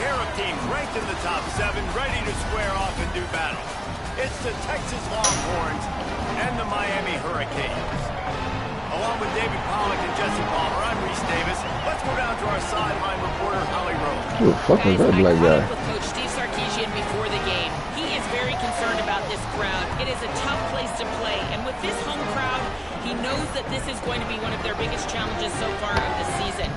pair of teams ranked in the top 7, ready to square off and do battle. It's the Texas Longhorns and the Miami Hurricanes. Along with David Pollack and Jesse Palmer, I'm Reese Davis. Let's go down to our sideline reporter, Holly Rose. Who the fuck is that black guy? With Coach Steve Sarkisian before the game. He is very concerned about this crowd. It is a tough place to play, and with this home crowd, he knows that this is going to be one of their biggest challenges so far of the season.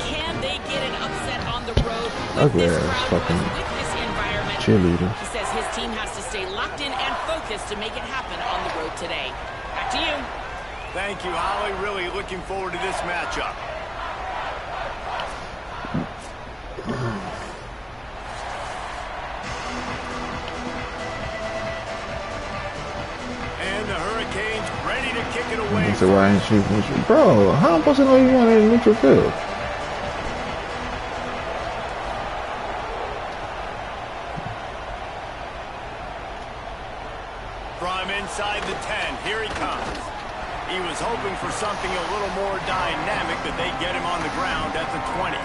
Can they get an upset on the road with this crowd, with this environment? Cheerleader. He says his team has to stay locked in and focused to make it happen on the road today. Back to you. Thank you, Holly. Really looking forward to this matchup. And the Hurricanes ready to kick it away. So why ain't you, bro? How am I supposed to know you want it in neutral field? From inside the 10, here he comes. He was hoping for something a little more dynamic, but they get him on the ground at the 20.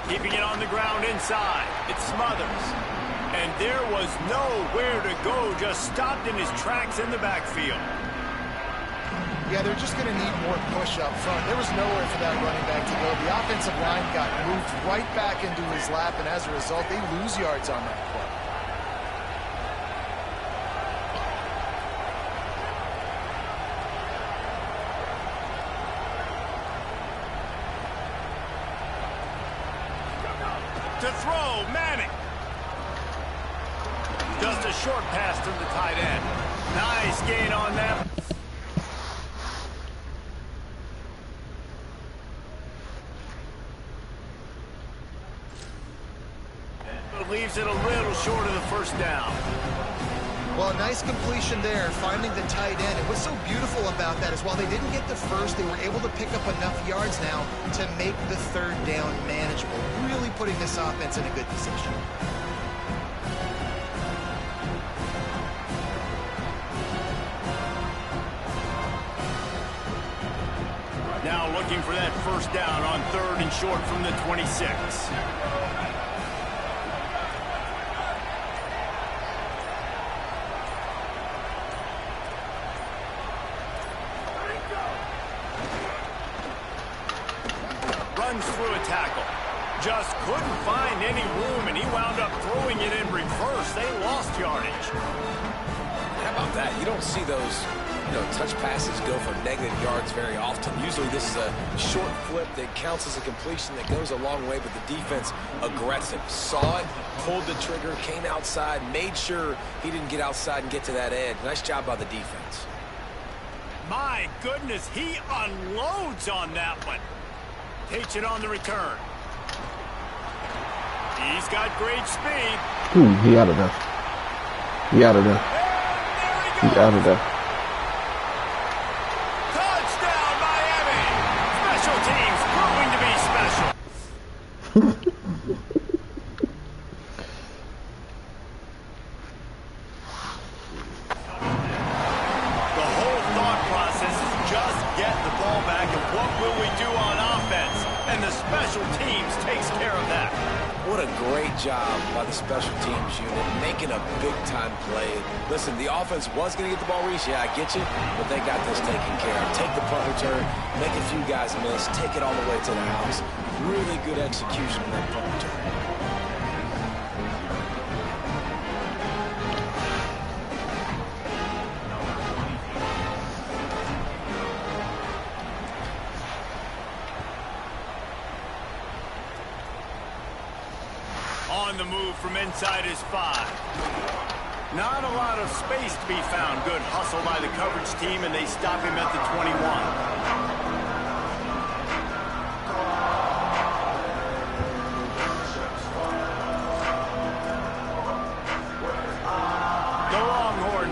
Keeping it on the ground inside. It smothers. And there was nowhere to go. Just stopped in his tracks in the backfield. Yeah, they're just going to need more push up front. There was nowhere for that running back to go. The offensive line got moved right back into his lap, and as a result, they lose yards on that play. To throw, Manning. Just a short pass to the tight end. Nice gain on that. But leaves it a little short of the first down. Well, a nice completion there, finding the tight end. And what's so beautiful about that is while they didn't get the first, they were able to pick up enough yards now to make the third down manageable, really putting this offense in a good position. Now looking for that first down on 3rd and short from the 26. Runs through a tackle. Just couldn't find any room, and he wound up throwing it in reverse. They lost yardage. How about that? You don't see those, touch passes go for negative yards very often. Usually this is a short flip that counts as a completion that goes a long way, but the defense aggressive. Saw it, pulled the trigger, came outside, made sure he didn't get outside and get to that edge. Nice job by the defense. My goodness, he unloads on that one. Takes it on the return. He's got great speed. Ooh, he out of there. He out of there. He out of there. Touchdown, Miami! Special teams proving to be special. The whole thought process is just get the ball back, and what will we do on offense? And the special teams takes care of that. What a great job by the special teams unit, making a big-time play. Listen, the offense was going to get the ball, Reese. Yeah, I get you, but they got this taken care of. Take the punt return, make a few guys miss, take it all the way to the house. Really good execution on that punt return. On the move from inside his 5. Not a lot of space to be found. Good hustle by the coverage team, and they stop him at the 21.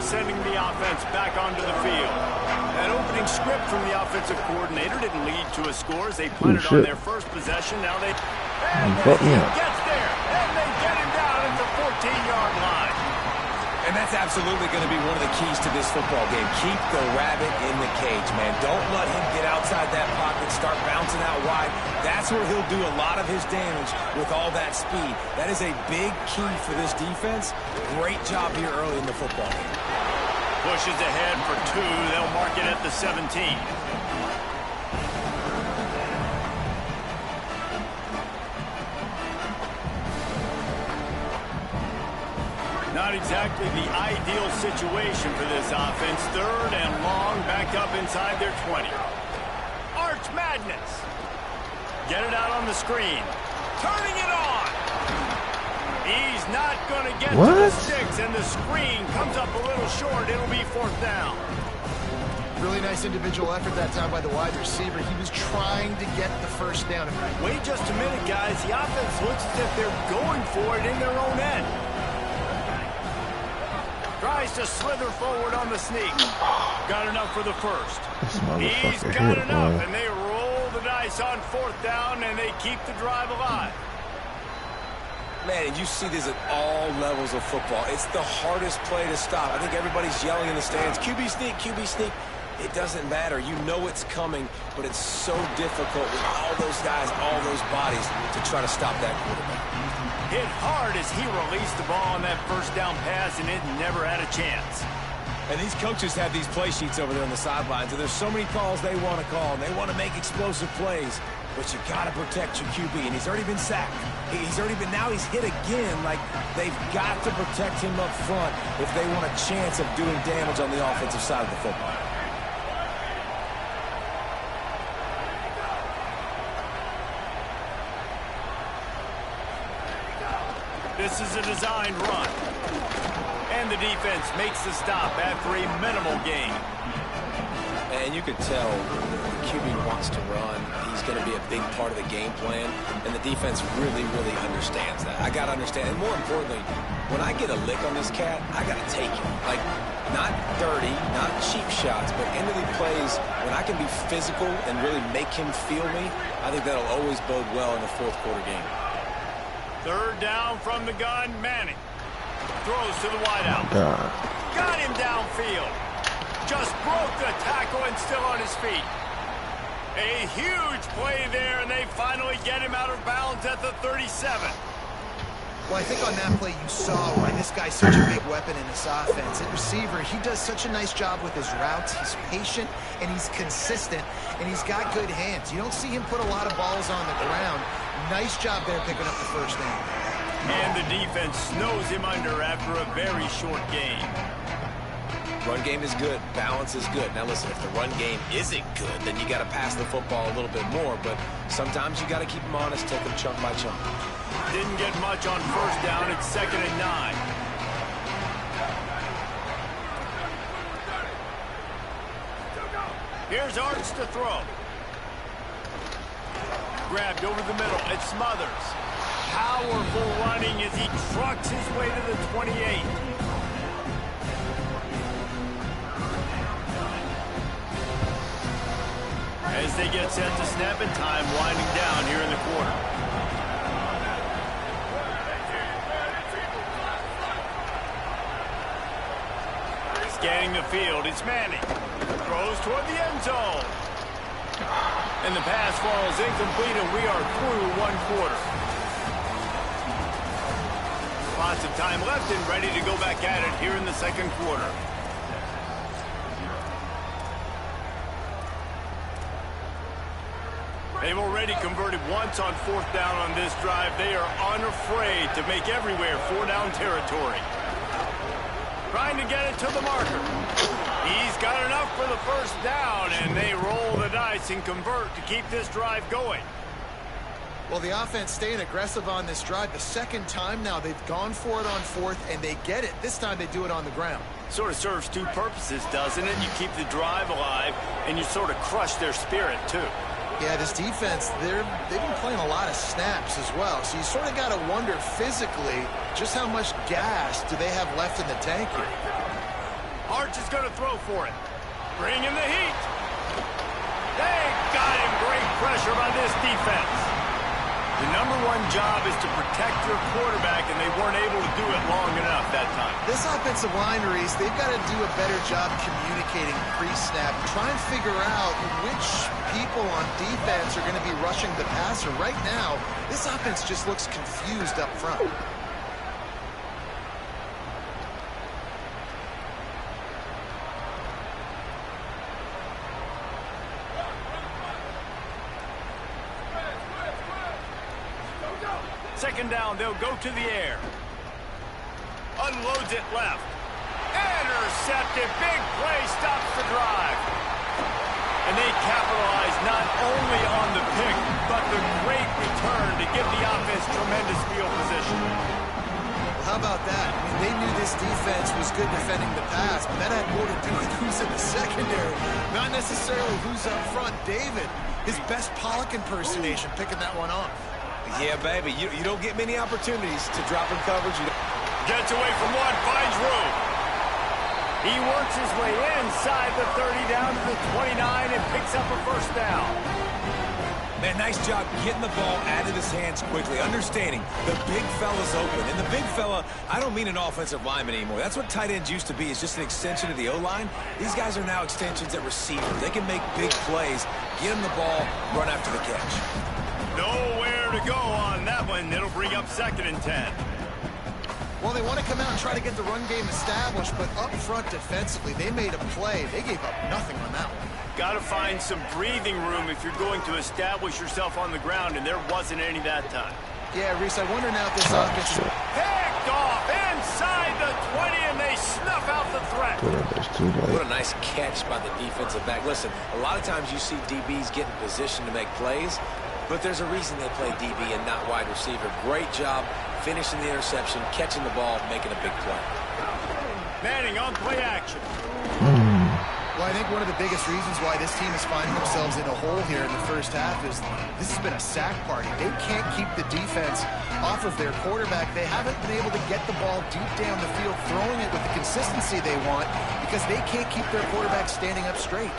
sending the offense back onto the field. That opening script from the offensive coordinator didn't lead to a score as they punted on their first possession. Now they... And he gets there, and they get him down at the 14-yard line. And that's absolutely going to be one of the keys to this football game. Keep the rabbit in the cage, man. Don't let him get outside that pocket, start bouncing out wide. That's where he'll do a lot of his damage with all that speed. That is a big key for this defense. Great job here early in the football game. Pushes ahead for 2. They'll mark it at the 17. Not exactly the ideal situation for this offense. 3rd and long, back up inside their 20. Arch Madness. Get it out on the screen. Turning it on. He's not going to get to the sticks, and the screen comes up a little short. It'll be 4th down. Really nice individual effort that time by the wide receiver. He was trying to get the first down. Wait just a minute, guys. The offense looks as if they're going for it in their own end. Tries to slither forward on the sneak. Got enough for the first. He's got enough, and they roll the dice on 4th down, and they keep the drive alive. Man, and you see this at all levels of football. It's the hardest play to stop. I think everybody's yelling in the stands, QB sneak, QB sneak. It doesn't matter. You know it's coming, but it's so difficult with all those guys, all those bodies to try to stop that quarterback. Hit hard as he released the ball on that first down pass, and it never had a chance. And these coaches have these play sheets over there on the sidelines, and there's so many calls they want to call, and they want to make explosive plays. But you got to protect your QB, and he's already been sacked. Now he's hit again. Like, they've got to protect him up front if they want a chance of doing damage on the offensive side of the football. This is a designed run. And the defense makes the stop after a minimal gain. And you could tell the QB wants to run. He's going to be a big part of the game plan. And the defense really, really understands that. I got to understand. And more importantly, when I get a lick on this cat, I got to take it. Like, not dirty, not cheap shots, but end of the plays, when I can be physical and really make him feel me, I think that'll always bode well in the 4th quarter game. 3rd down from the gun, Manning. Throws to the wideout. Got him downfield. Just broke the tackle and still on his feet. A huge play there, and they finally get him out of bounds at the 37. Well, I think on that play you saw why this guy's such a big weapon in this offense. At receiver, he does such a nice job with his routes. He's patient, and he's consistent, and he's got good hands. You don't see him put a lot of balls on the ground. Nice job there picking up the first down. And the defense snows him under after a very short game. Run game is good. Balance is good. Now listen, if the run game isn't good, then you got to pass the football a little bit more. But sometimes you got to keep them honest, take them chunk by chunk. Didn't get much on 1st down. It's 2nd and 9. Here's Arts to throw. Grabbed over the middle. It's Smothers. Powerful running as he trucks his way to the 28. As they get set to snap it, time winding down here in the quarter. Scanning the field, it's Manning. Throws toward the end zone. And the pass falls incomplete, and we are through 1 quarter. Lots of time left and ready to go back at it here in the 2nd quarter. They've already converted once on 4th down on this drive. They are unafraid to make everywhere 4-down territory. Trying to get it to the marker. He's got enough for the first down, and they roll the dice and convert to keep this drive going. Well, the offense staying aggressive on this drive. The 2nd time now they've gone for it on 4th, and they get it. This time they do it on the ground. Sort of serves 2 purposes, doesn't it? You keep the drive alive, and you sort of crush their spirit, too. Yeah, this defense, they've been playing a lot of snaps as well. So you sort of got to wonder physically just how much gas do they have left in the tank here. Arch is going to throw for it. Bring in the heat. They got him. Great pressure by this defense. The #1 job is to protect your quarterback, and they weren't able to do it long enough that time. This offensive line, Reese, they've got to do a better job communicating pre-snap. Try and figure out which people on defense are going to be rushing the passer. Right now, this offense just looks confused up front. Second down, they'll go to the air. Unloads it left. Intercepted. Big play, stops the drive. And they capitalize not only on the pick, but the great return to give the offense tremendous field position. Well, how about that? I mean, they knew this defense was good defending the pass, but that had more to do with who's in the secondary, not necessarily who's up front. David, his best Pollock impersonation, picking that one off. Yeah, baby, you don't get many opportunities to drop in coverage. Gets away from one, finds room. He works his way inside the 30 down to the 29 and picks up a first down. Man, nice job getting the ball out of his hands quickly, understanding the big fella's open. And the big fella, I don't mean an offensive lineman anymore. That's what tight ends used to be, is just an extension of the O-line. These guys are now extensions at receiver. They can make big plays, get him the ball, run after the catch. Nowhere to go on that one. It'll bring up 2nd and 10. Well, they want to come out and try to get the run game established, but up front defensively, they made a play. They gave up nothing on that one. Got to find some breathing room if you're going to establish yourself on the ground, and there wasn't any that time. Yeah, Reese, I wonder now if this offense is picked off inside the 20, and they snuff out the threat. What a nice catch by the defensive back. Listen, a lot of times you see DBs get in position to make plays, but there's a reason they play DB and not wide receiver. Great job finishing the interception, catching the ball, making a big play. Manning on play action. Well, I think one of the biggest reasons why this team is finding themselves in a hole here in the first half is this has been a sack party. They can't keep the defense off of their quarterback. They haven't been able to get the ball deep down the field, throwing it with the consistency they want, because they can't keep their quarterback standing up straight.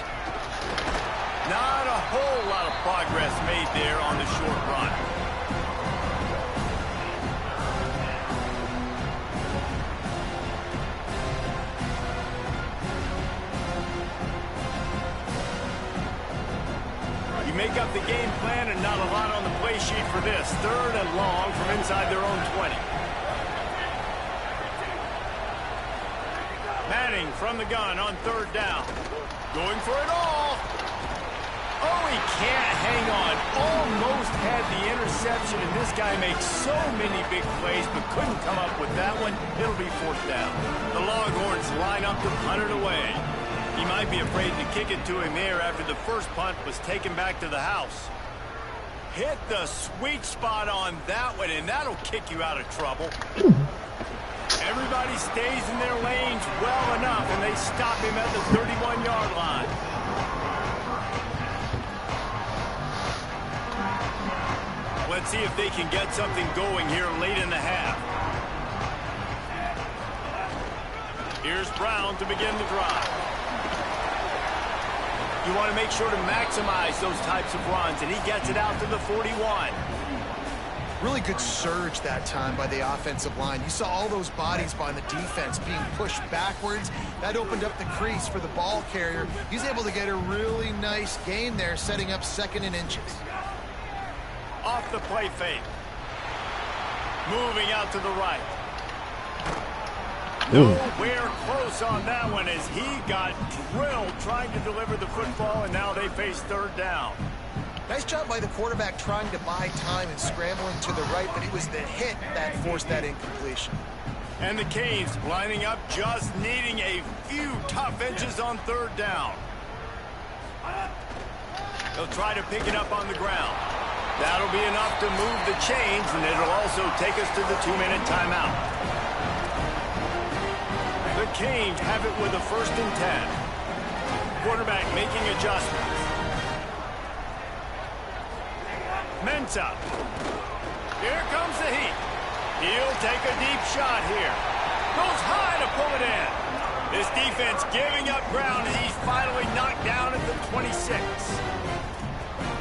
Not a whole lot of progress made there on the short run. You make up the game plan and not a lot on the play sheet for this. 3rd and long from inside their own 20. Manning from the gun on 3rd down. Going for it all. Oh, he can't hang on. Almost had the interception, and this guy makes so many big plays, but couldn't come up with that one. It'll be 4th down. The Longhorns line up to punt it away. He might be afraid to kick it to him there after the first punt was taken back to the house. Hit the sweet spot on that one, and that'll kick you out of trouble. Everybody stays in their lanes well enough, and they stop him at the 31-yard line. Let's see if they can get something going here late in the half. Here's Brown to begin the drive. You want to make sure to maximize those types of runs, and he gets it out to the 41. Really good surge that time by the offensive line. You saw all those bodies by the defense being pushed backwards. That opened up the crease for the ball carrier. He's able to get a really nice gain there, setting up 2nd and inches. Off the play fake. Moving out to the right. Nowhere close on that one as he got drilled trying to deliver the football, and now they face 3rd down. Nice job by the quarterback trying to buy time and scrambling to the right, but it was the hit that forced that incompletion. And the Canes lining up, just needing a few tough inches on 3rd down. They'll try to pick it up on the ground. That'll be enough to move the chains, and it'll also take us to the 2-minute timeout. The Canes have it with a 1st and 10. Quarterback making adjustments. Mensah. Here comes the heat. He'll take a deep shot here. Goes high to pull it in. This defense giving up ground as he's finally knocked down at the 26.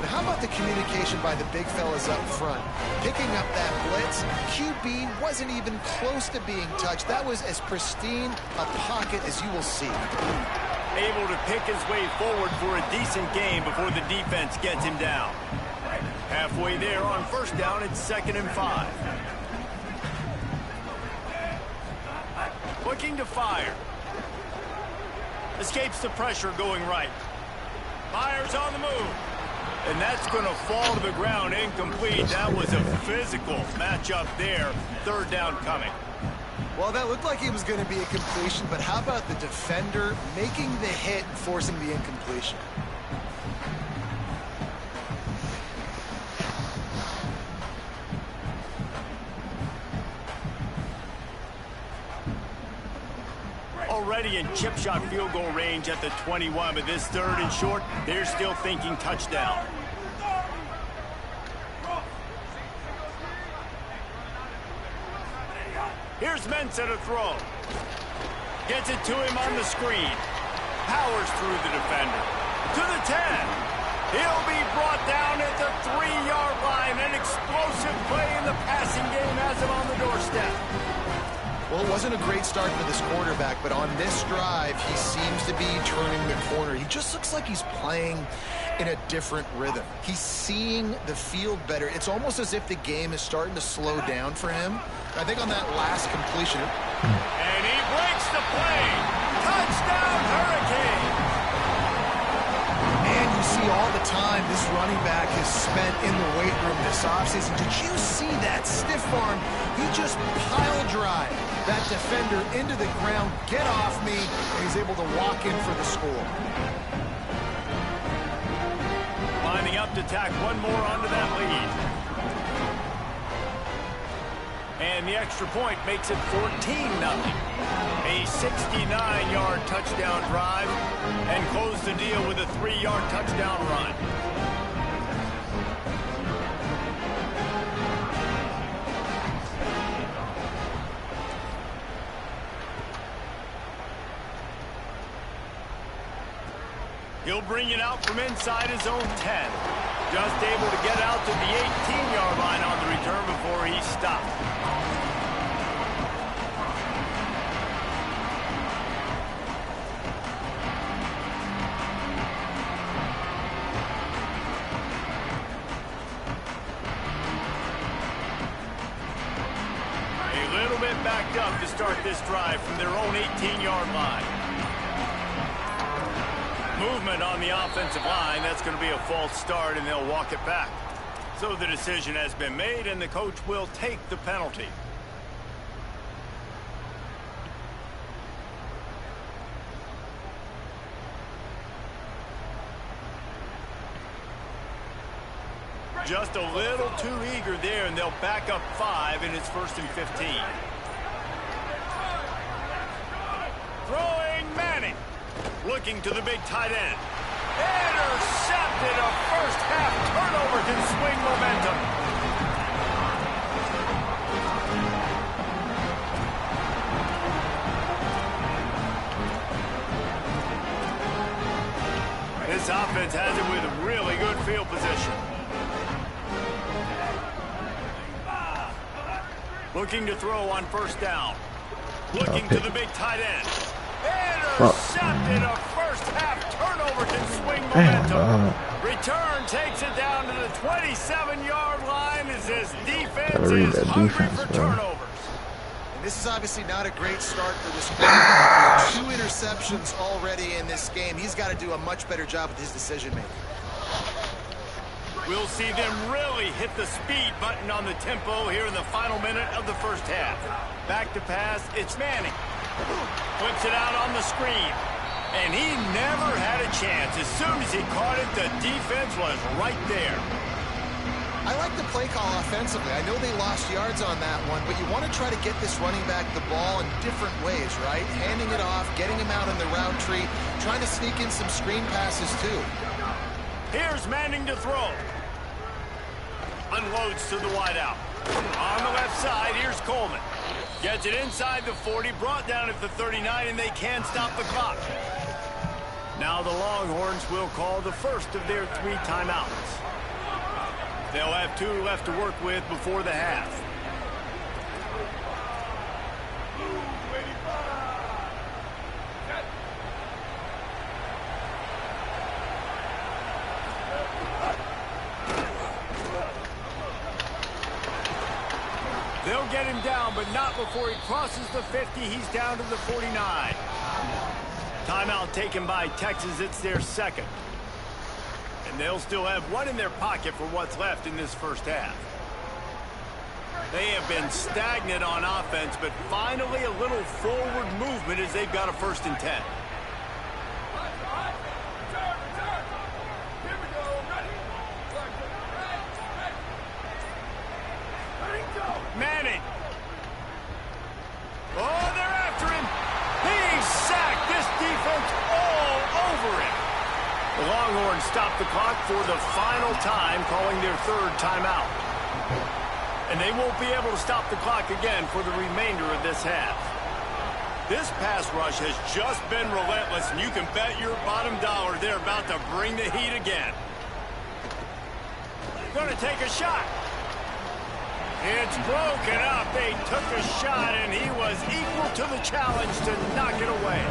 But how about the communication by the big fellas up front? Picking up that blitz, QB wasn't even close to being touched. That was as pristine a pocket as you will see. Able to pick his way forward for a decent game before the defense gets him down. Halfway there on first down, it's 2nd and 5. Looking to fire. Escapes the pressure going right. Fires on the move. And that's going to fall to the ground incomplete. That was a physical matchup there. 3rd down coming. Well, that looked like it was going to be a completion, but how about the defender making the hit and forcing the incompletion? Already in chip shot field goal range at the 21, but this 3rd and short, they're still thinking touchdown. Here's Mensah to throw. Gets it to him on the screen. Powers through the defender. To the 10. He'll be brought down at the 3-yard line. An explosive play in the passing game has him on the doorstep. Well, it wasn't a great start for this quarterback, but on this drive, he seems to be turning the corner. He just looks like he's playing in a different rhythm. He's seeing the field better. It's almost as if the game is starting to slow down for him. I think on that last completion. And he breaks the play. Touchdown, Hurricane. And you see all the time this running back has spent in the weight room this offseason. Did you see that stiff arm? He just pile drive that defender into the ground, get off me, and he's able to walk in for the score. Lining up to tack one more onto that lead. And the extra point makes it 14-0. A 69-yard touchdown drive and close the deal with a 3-yard touchdown run. He'll bring it out from inside his own 10. Just able to get out to the 18-yard line on the return before he stopped. A little bit backed up to start this drive from their own 18-yard line. Movement on the offensive line. That's going to be a false start, and they'll walk it back. So the decision has been made, and the coach will take the penalty. Just a little too eager there, and they'll back up 5, and it's 1st and 15. Throwing Manning. Looking to the big tight end. Intercepted. A first half turnover can swing momentum. This offense has it with really good field position. Looking to throw on first down. Looking to the big tight end. Intercepted. A first half turnover can swing momentum. Return takes it down to the 27-yard line as this defense is hungry for turnovers. And this is obviously not a great start for this quarterback. 2 interceptions already in this game. He's got to do a much better job with his decision-making. We'll see them really hit the speed button on the tempo here in the final minute of the first half. Back to pass, it's Manning. Flips it out on the screen. And he never had a chance. As soon as he caught it, the defense was right there. I like the play call offensively. I know they lost yards on that one, but you want to try to get this running back the ball in different ways, right? Handing it off, getting him out in the route tree, trying to sneak in some screen passes too. Here's Manning to throw. Unloads to the wideout. On the left side, here's Coleman. Gets it inside the 40, brought down at the 39, and they can't stop the clock. Now the Longhorns will call the first of their 3 timeouts. They'll have 2 left to work with before the half. They'll get him down, but not before he crosses the 50. He's down to the 49. Timeout taken by Texas. It's their second. And they'll still have 1 in their pocket for what's left in this first half. They have been stagnant on offense, but finally a little forward movement as they've got a 1st and 10. Manning. Oh, they're after him. He's sacked. This defense all over him. The Longhorns stop the clock for the final time, calling their 3rd timeout. And they won't be able to stop the clock again for the remainder of this half. This pass rush has just been relentless, and you can bet your bottom dollar they're about to bring the heat again. Going to take a shot. It's broken up. They took a shot, and he was equal to the challenge to knock it away.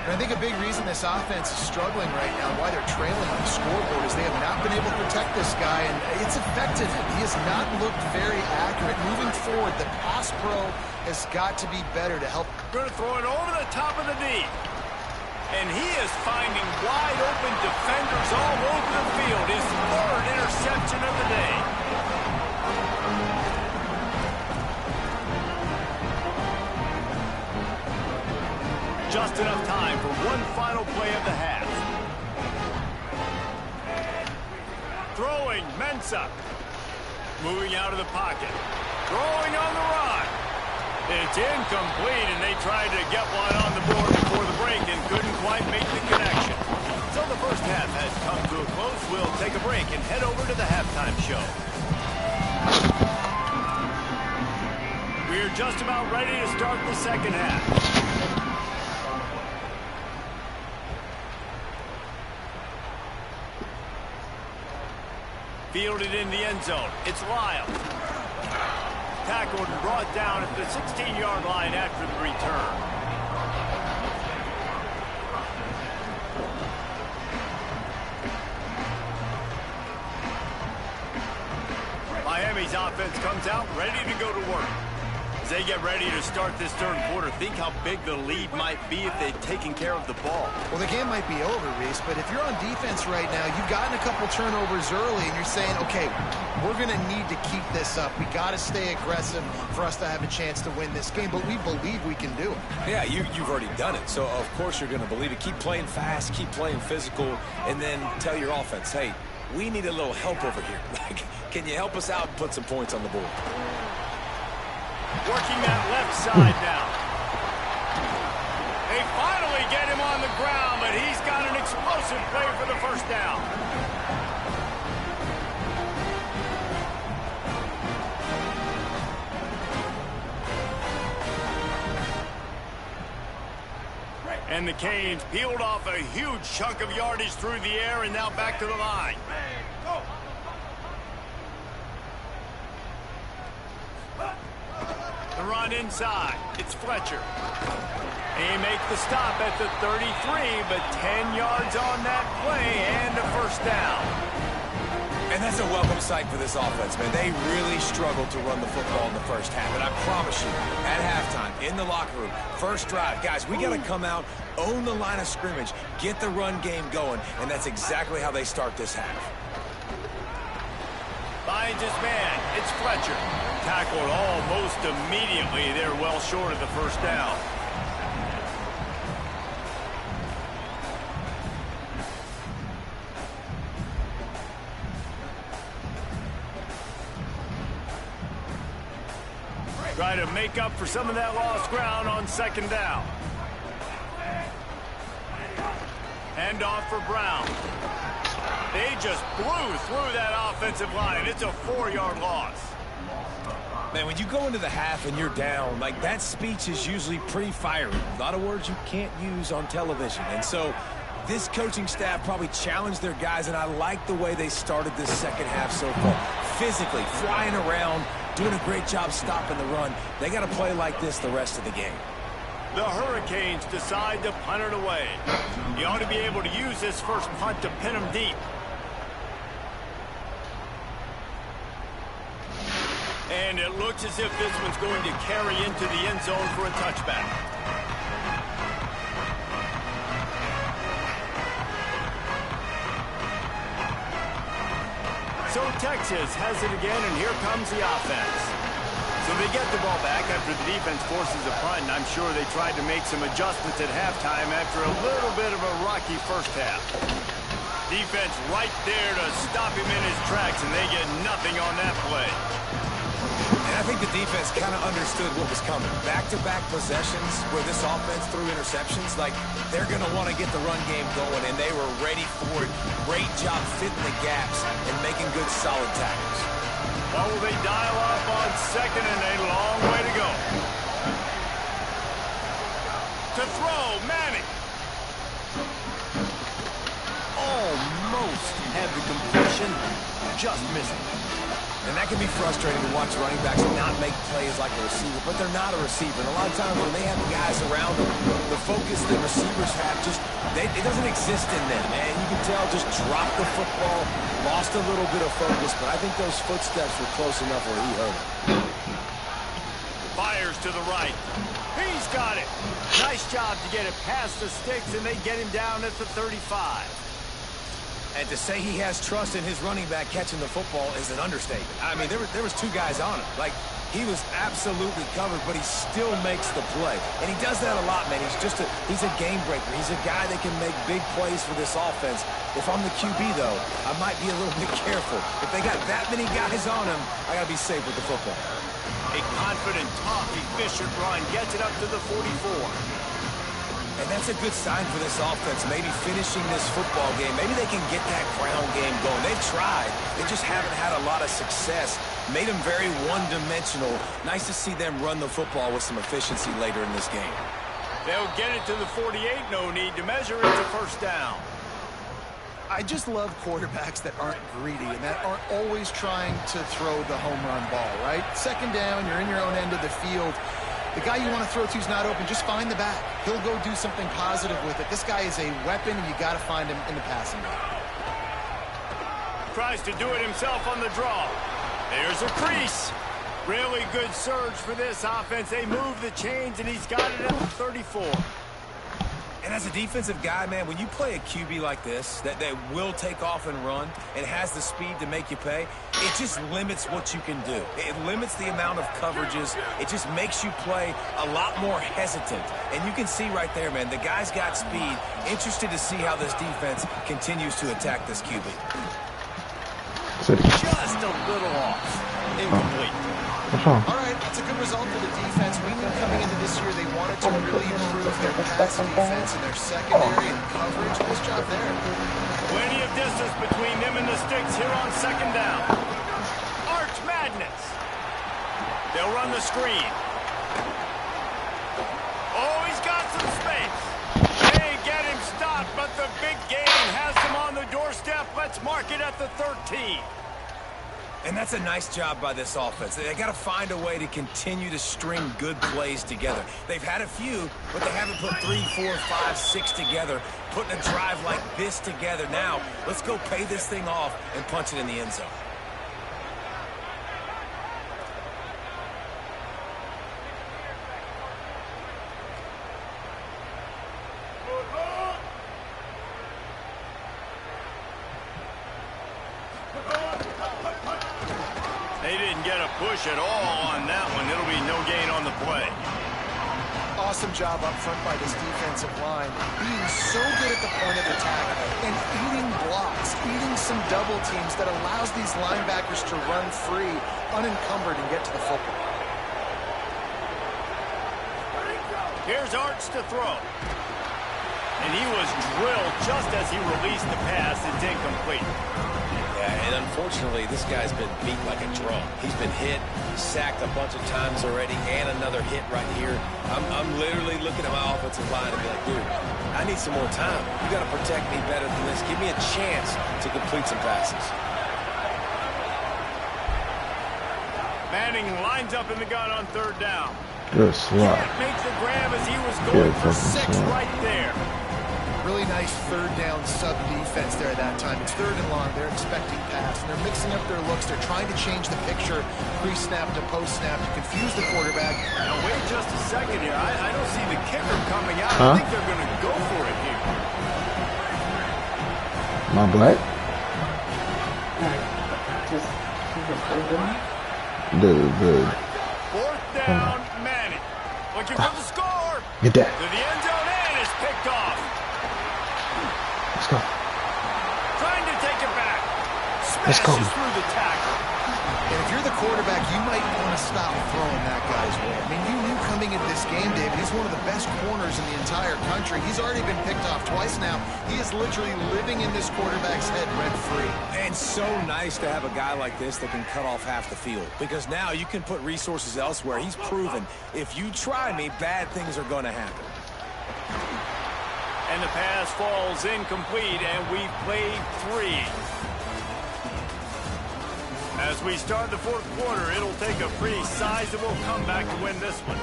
And I think a big reason this offense is struggling right now, why they're trailing on the scoreboard, is they have not been able to protect this guy, and it's affected him. He has not looked very accurate. Moving forward, the pass pro has got to be better to help. Going to throw it over the top of the D. And he is finding wide open defenders all over the field. His 3rd interception of the day. Just enough time for one final play of the half. Throwing, Mensah. Moving out of the pocket. Throwing on the run. It's incomplete, and they tried to get one on the board before the break and couldn't quite make the connection. So the first half has come to a close. We'll take a break and head over to the halftime show. We're just about ready to start the second half. Fielded in the end zone. It's Lyle. Tackled and brought down at the 16-yard line after the return. Miami's offense comes out ready to go to work. As they get ready to start this 3rd quarter, think how big the lead might be if they've taken care of the ball. Well, the game might be over, Reese, but if you're on defense right now, you've gotten a couple turnovers early, and you're saying, okay, we're going to need to keep this up. We got to stay aggressive for us to have a chance to win this game, but we believe we can do it. Yeah, you've already done it, so of course you're going to believe it. Keep playing fast, keep playing physical, and then tell your offense, hey, we need a little help over here. Like, can you help us out and put some points on the board? Working that left side now. They finally get him on the ground, but he's got an explosive play for the 1st down. And the Canes peeled off a huge chunk of yardage through the air and now back to the line. The run inside. It's Fletcher. He makes the stop at the 33, but 10 yards on that play and a 1st down. And that's a welcome sight for this offense, man. They really struggled to run the football in the first half. And I promise you, at halftime, in the locker room, first drive, guys, we got to come out, own the line of scrimmage, get the run game going, and that's exactly how they start this half. Finds his man. It's Fletcher. Tackled almost immediately. They're well short of the 1st down. Try to make up for some of that lost ground on 2nd down. Hand off for Brown. They just blew through that offensive line. It's a 4-yard loss. Man, when you go into the half and you're down, like, that speech is usually pretty fiery. A lot of words you can't use on television. And so this coaching staff probably challenged their guys, and I like the way they started this second half so far. Physically, flying around, doing a great job stopping the run. They got to play like this the rest of the game. The Hurricanes decide to punt it away. You ought to be able to use this first punt to pin them deep. And it looks as if this one's going to carry into the end zone for a touchback. So Texas has it again, and here comes the offense. So they get the ball back after the defense forces a punt, and I'm sure they tried to make some adjustments at halftime after a little bit of a rocky first half. Defense right there to stop him in his tracks, and they get nothing on that play. And I think the defense kind of understood what was coming. Back-to-back possessions where this offense threw interceptions, like, they're going to want to get the run game going, and they were ready for it. Great job fitting the gaps and making good, solid tackles. Well, will they dial up on second, and a long way to go. To throw, Manning. Almost had the completion, just missed it. And that can be frustrating to watch running backs not make plays like a receiver, but they're not a receiver. And a lot of times when they have guys around them, the focus that receivers have it doesn't exist in them. And you can tell just dropped the football, lost a little bit of focus, but I think those footsteps were close enough where he heard it. Fires to the right. He's got it. Nice job to get it past the sticks, and they get him down at the 35. And to say he has trust in his running back catching the football is an understatement. I mean, there was two guys on him. Like, he was absolutely covered, but he still makes the play. And he does that a lot, man. He's a game breaker. He's a guy that can make big plays for this offense. If I'm the QB, though, I might be a little bit careful. If they got that many guys on him, I got to be safe with the football. A confident, tough, efficient run gets it up to the 44. And that's a good sign for this offense, maybe finishing this football game. Maybe they can get that ground game going. They've tried. They just haven't had a lot of success. Made them very one-dimensional. Nice to see them run the football with some efficiency later in this game. They'll get it to the 48. No need to measure it to first down. I just love quarterbacks that aren't greedy and that aren't always trying to throw the home run ball, right? Second down, you're in your own end of the field. The guy you want to throw to is not open. Just find the back. He'll go do something positive with it. This guy is a weapon, and you got to find him in the passing game. Tries to do it himself on the draw. There's a crease. Really good surge for this offense. They move the chains, and he's got it at the 34. And as a defensive guy, man, when you play a QB like this, that will take off and run and has the speed to make you pay, it just limits what you can do. It limits the amount of coverages. It just makes you play a lot more hesitant. And you can see right there, man, the guy's got speed. Interested to see how this defense continues to attack this QB. Just a little off. Incomplete. All right, that's a good result for the defense. We knew coming into this year they wanted to really improve their pass defense and their secondary and coverage. Nice job there. Plenty of distance between them and the sticks here on second down. Arch Madness. They'll run the screen. Oh, he's got some space. They get him stopped, but the big gain has them on the doorstep. Let's mark it at the 13. And that's a nice job by this offense. They got to find a way to continue to string good plays together. They've had a few, but they haven't put 3, 4, 5, 6 together, putting a drive like this together. Now, let's go pay this thing off and punch it in the end zone. They didn't get a push at all on that one. It'll be no gain on the play. Awesome job up front by this defensive line. Being so good at the point of attack and eating blocks, eating some double teams that allows these linebackers to run free, unencumbered, and get to the football. Here's Arch to throw. And he was drilled just as he released the pass. It's incomplete. Yeah, and unfortunately, this guy's been beat like a drum. He's been hit, sacked a bunch of times already, and another hit right here. I'm literally looking at my offensive line and be like, dude, I need some more time. You got to protect me better than this. Give me a chance to complete some passes. Manning lines up in the gun on third down. Good slot. Can't make the grab as he was going for 6 right there. Really nice third down sub defense there at that time. It's third and long. They're expecting pass, and they're mixing up their looks. They're trying to change the picture pre-snap to post-snap to confuse the quarterback. Now, wait just a second here. I don't see the kicker coming out. I think they're going to go for it here. My black? Good. Fourth down, Manning. Looking for the score. Get that. To the end zone, and is picked off. Let's go. Trying to take it back. Let's go. Smashes through the tackle. And if you're the quarterback, you might want to stop throwing that guy's way. I mean, you knew coming into this game, David, he's one of the best corners in the entire country. He's already been picked off twice now. He is literally living in this quarterback's head rent-free. And so nice to have a guy like this that can cut off half the field, because now you can put resources elsewhere. He's proven if you try me, bad things are going to happen. And the pass falls incomplete, and we've played 3. As we start the fourth quarter, it'll take a pretty sizable comeback to win this one.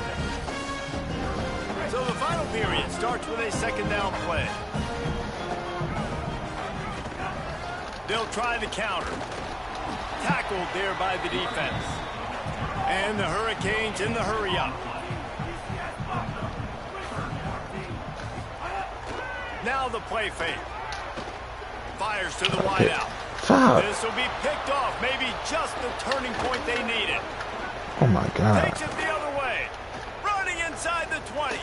So the final period starts with a second down play. They'll try the counter. Tackled there by the defense. And the Hurricanes in the hurry-up. Now the play fake. Fires to the wideout. This will be picked off. Maybe just the turning point they needed. Oh, my God. Takes it the other way. Running inside the 20.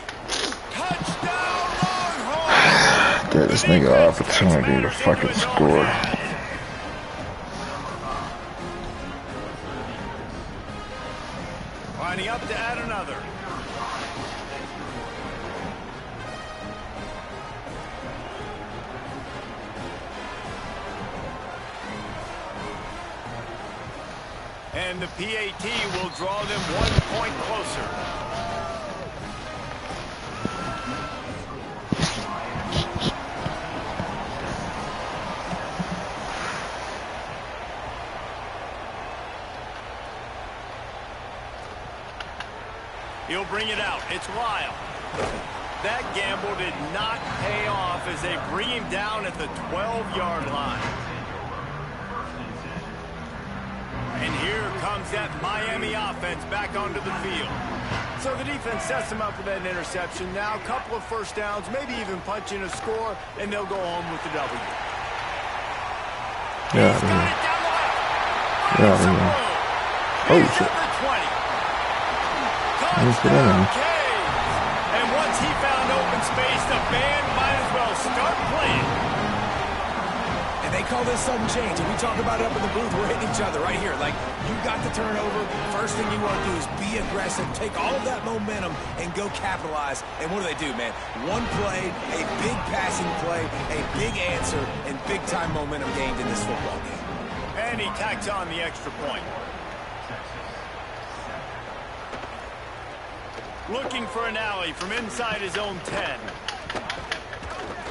Touchdown, Longhorns! Gave this nigga an opportunity to fucking score. Lining up to add another. And the PAT will draw them 1 point closer. He'll bring it out. It's Lyle. That gamble did not pay off as they bring him down at the 12-yard line. And here comes that Miami offense back onto the field. So the defense sets them up with that interception. Now a couple of first downs, maybe even punch in a score, and they'll go home with the W. Yeah, He's got it down the left. Oh, shit. And once he found open space, the band might as well start playing. And they call this sudden change. And we talk about it up in the booth. We're hitting each other right here. Like, you got the turnover. First thing you want to do is be aggressive, take all of that momentum, and go capitalize. And what do, man? One play, a big passing play, a big answer, and big-time momentum gained in this football game. And he tacks on the extra point. Looking for an alley from inside his own 10.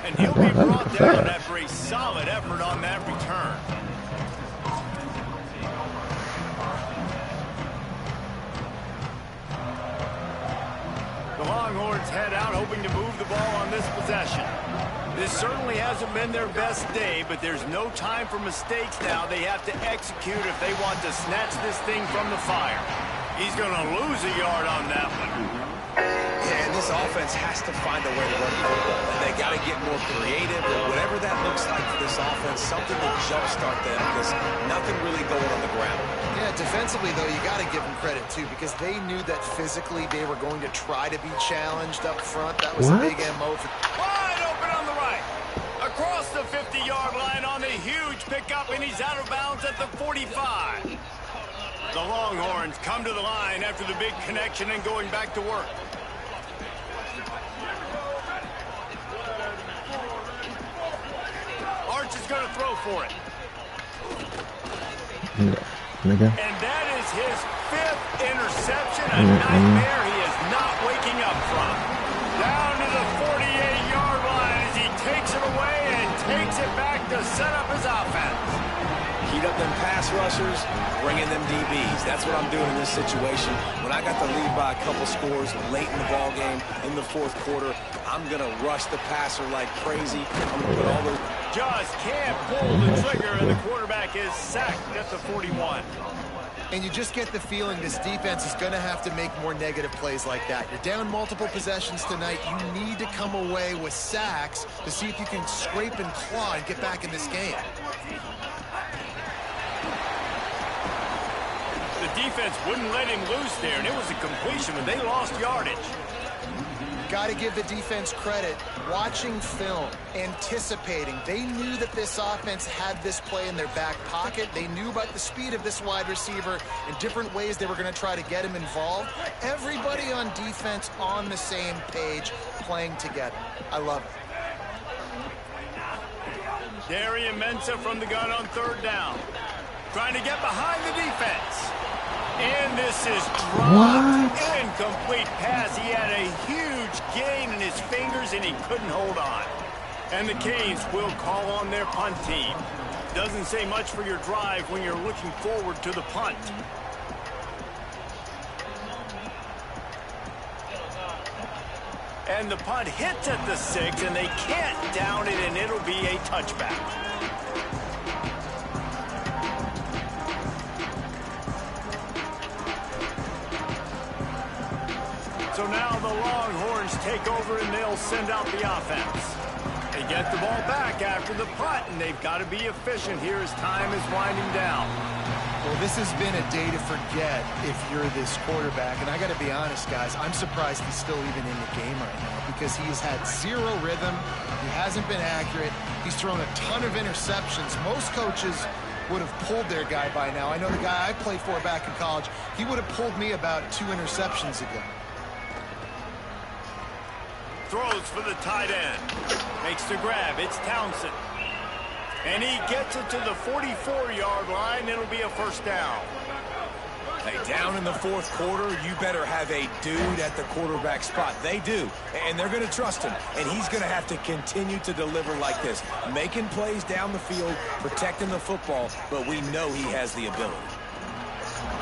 And he'll be brought down after a solid effort on that return. The Longhorns head out, hoping to move the ball on this possession. This certainly hasn't been their best day, but there's no time for mistakes now. They have to execute if they want to snatch this thing from the fire. He's going to lose a yard on that one. Yeah, and this offense has to find a way to run the football. And they got to get more creative, or whatever that looks like for this offense, something to jumpstart them, because nothing really going on the ground. Yeah, defensively, though, you got to give them credit, too, because they knew that physically they were going to try to be challenged up front. That was a big MO. Wide open on the right. Across the 50-yard line on a huge pickup, and he's out of bounds at the 45. The Longhorns come to the line after the big connection and going back to work. Arch is going to throw for it. Nigga. And that is his 5th interception, a nightmare he is not waking up from. Down to the 48-yard line as he takes it away and takes it back to set up his offense. Heat up them pass rushers, bring in them DBs. That's what I'm doing in this situation. When I got the lead by a couple scores late in the ball game, in the 4th quarter, I'm going to rush the passer like crazy. I'm going to put all the... Just can't pull the trigger, and the quarterback is sacked at the 41. And you just get the feeling this defense is going to have to make more negative plays like that. You're down multiple possessions tonight. You need to come away with sacks to see if you can scrape and claw and get back in this game. The defense wouldn't let him loose there, and it was a completion, but they lost yardage. Got to give the defense credit. Watching film, anticipating. They knew that this offense had this play in their back pocket. They knew about the speed of this wide receiver and different ways they were going to try to get him involved. Everybody on defense on the same page, playing together. I love it. Darian Mensah from the gun on 3rd down. Trying to get behind the defense. And this is dropped. Incomplete pass. He had a huge gain in his fingers, and he couldn't hold on. And the Canes will call on their punt team. Doesn't say much for your drive when you're looking forward to the punt. And the punt hits at the 6, and they can't down it, and it'll be a touchback. So now the Longhorns take over, and they'll send out the offense. They get the ball back after the punt, and they've got to be efficient here as time is winding down. Well, this has been a day to forget if you're this quarterback. And I got to be honest, guys, I'm surprised he's still even in the game right now because he has had zero rhythm. He hasn't been accurate. He's thrown a ton of interceptions. Most coaches would have pulled their guy by now. I know the guy I played for back in college, he would have pulled me about 2 interceptions ago. Throws for the tight end. Makes the grab. It's Townsend. And he gets it to the 44-yard line. It'll be a 1st down. Hey, down in the 4th quarter, you better have a dude at the quarterback spot. They do, and they're going to trust him. And he's going to have to continue to deliver like this, making plays down the field, protecting the football, but we know he has the ability.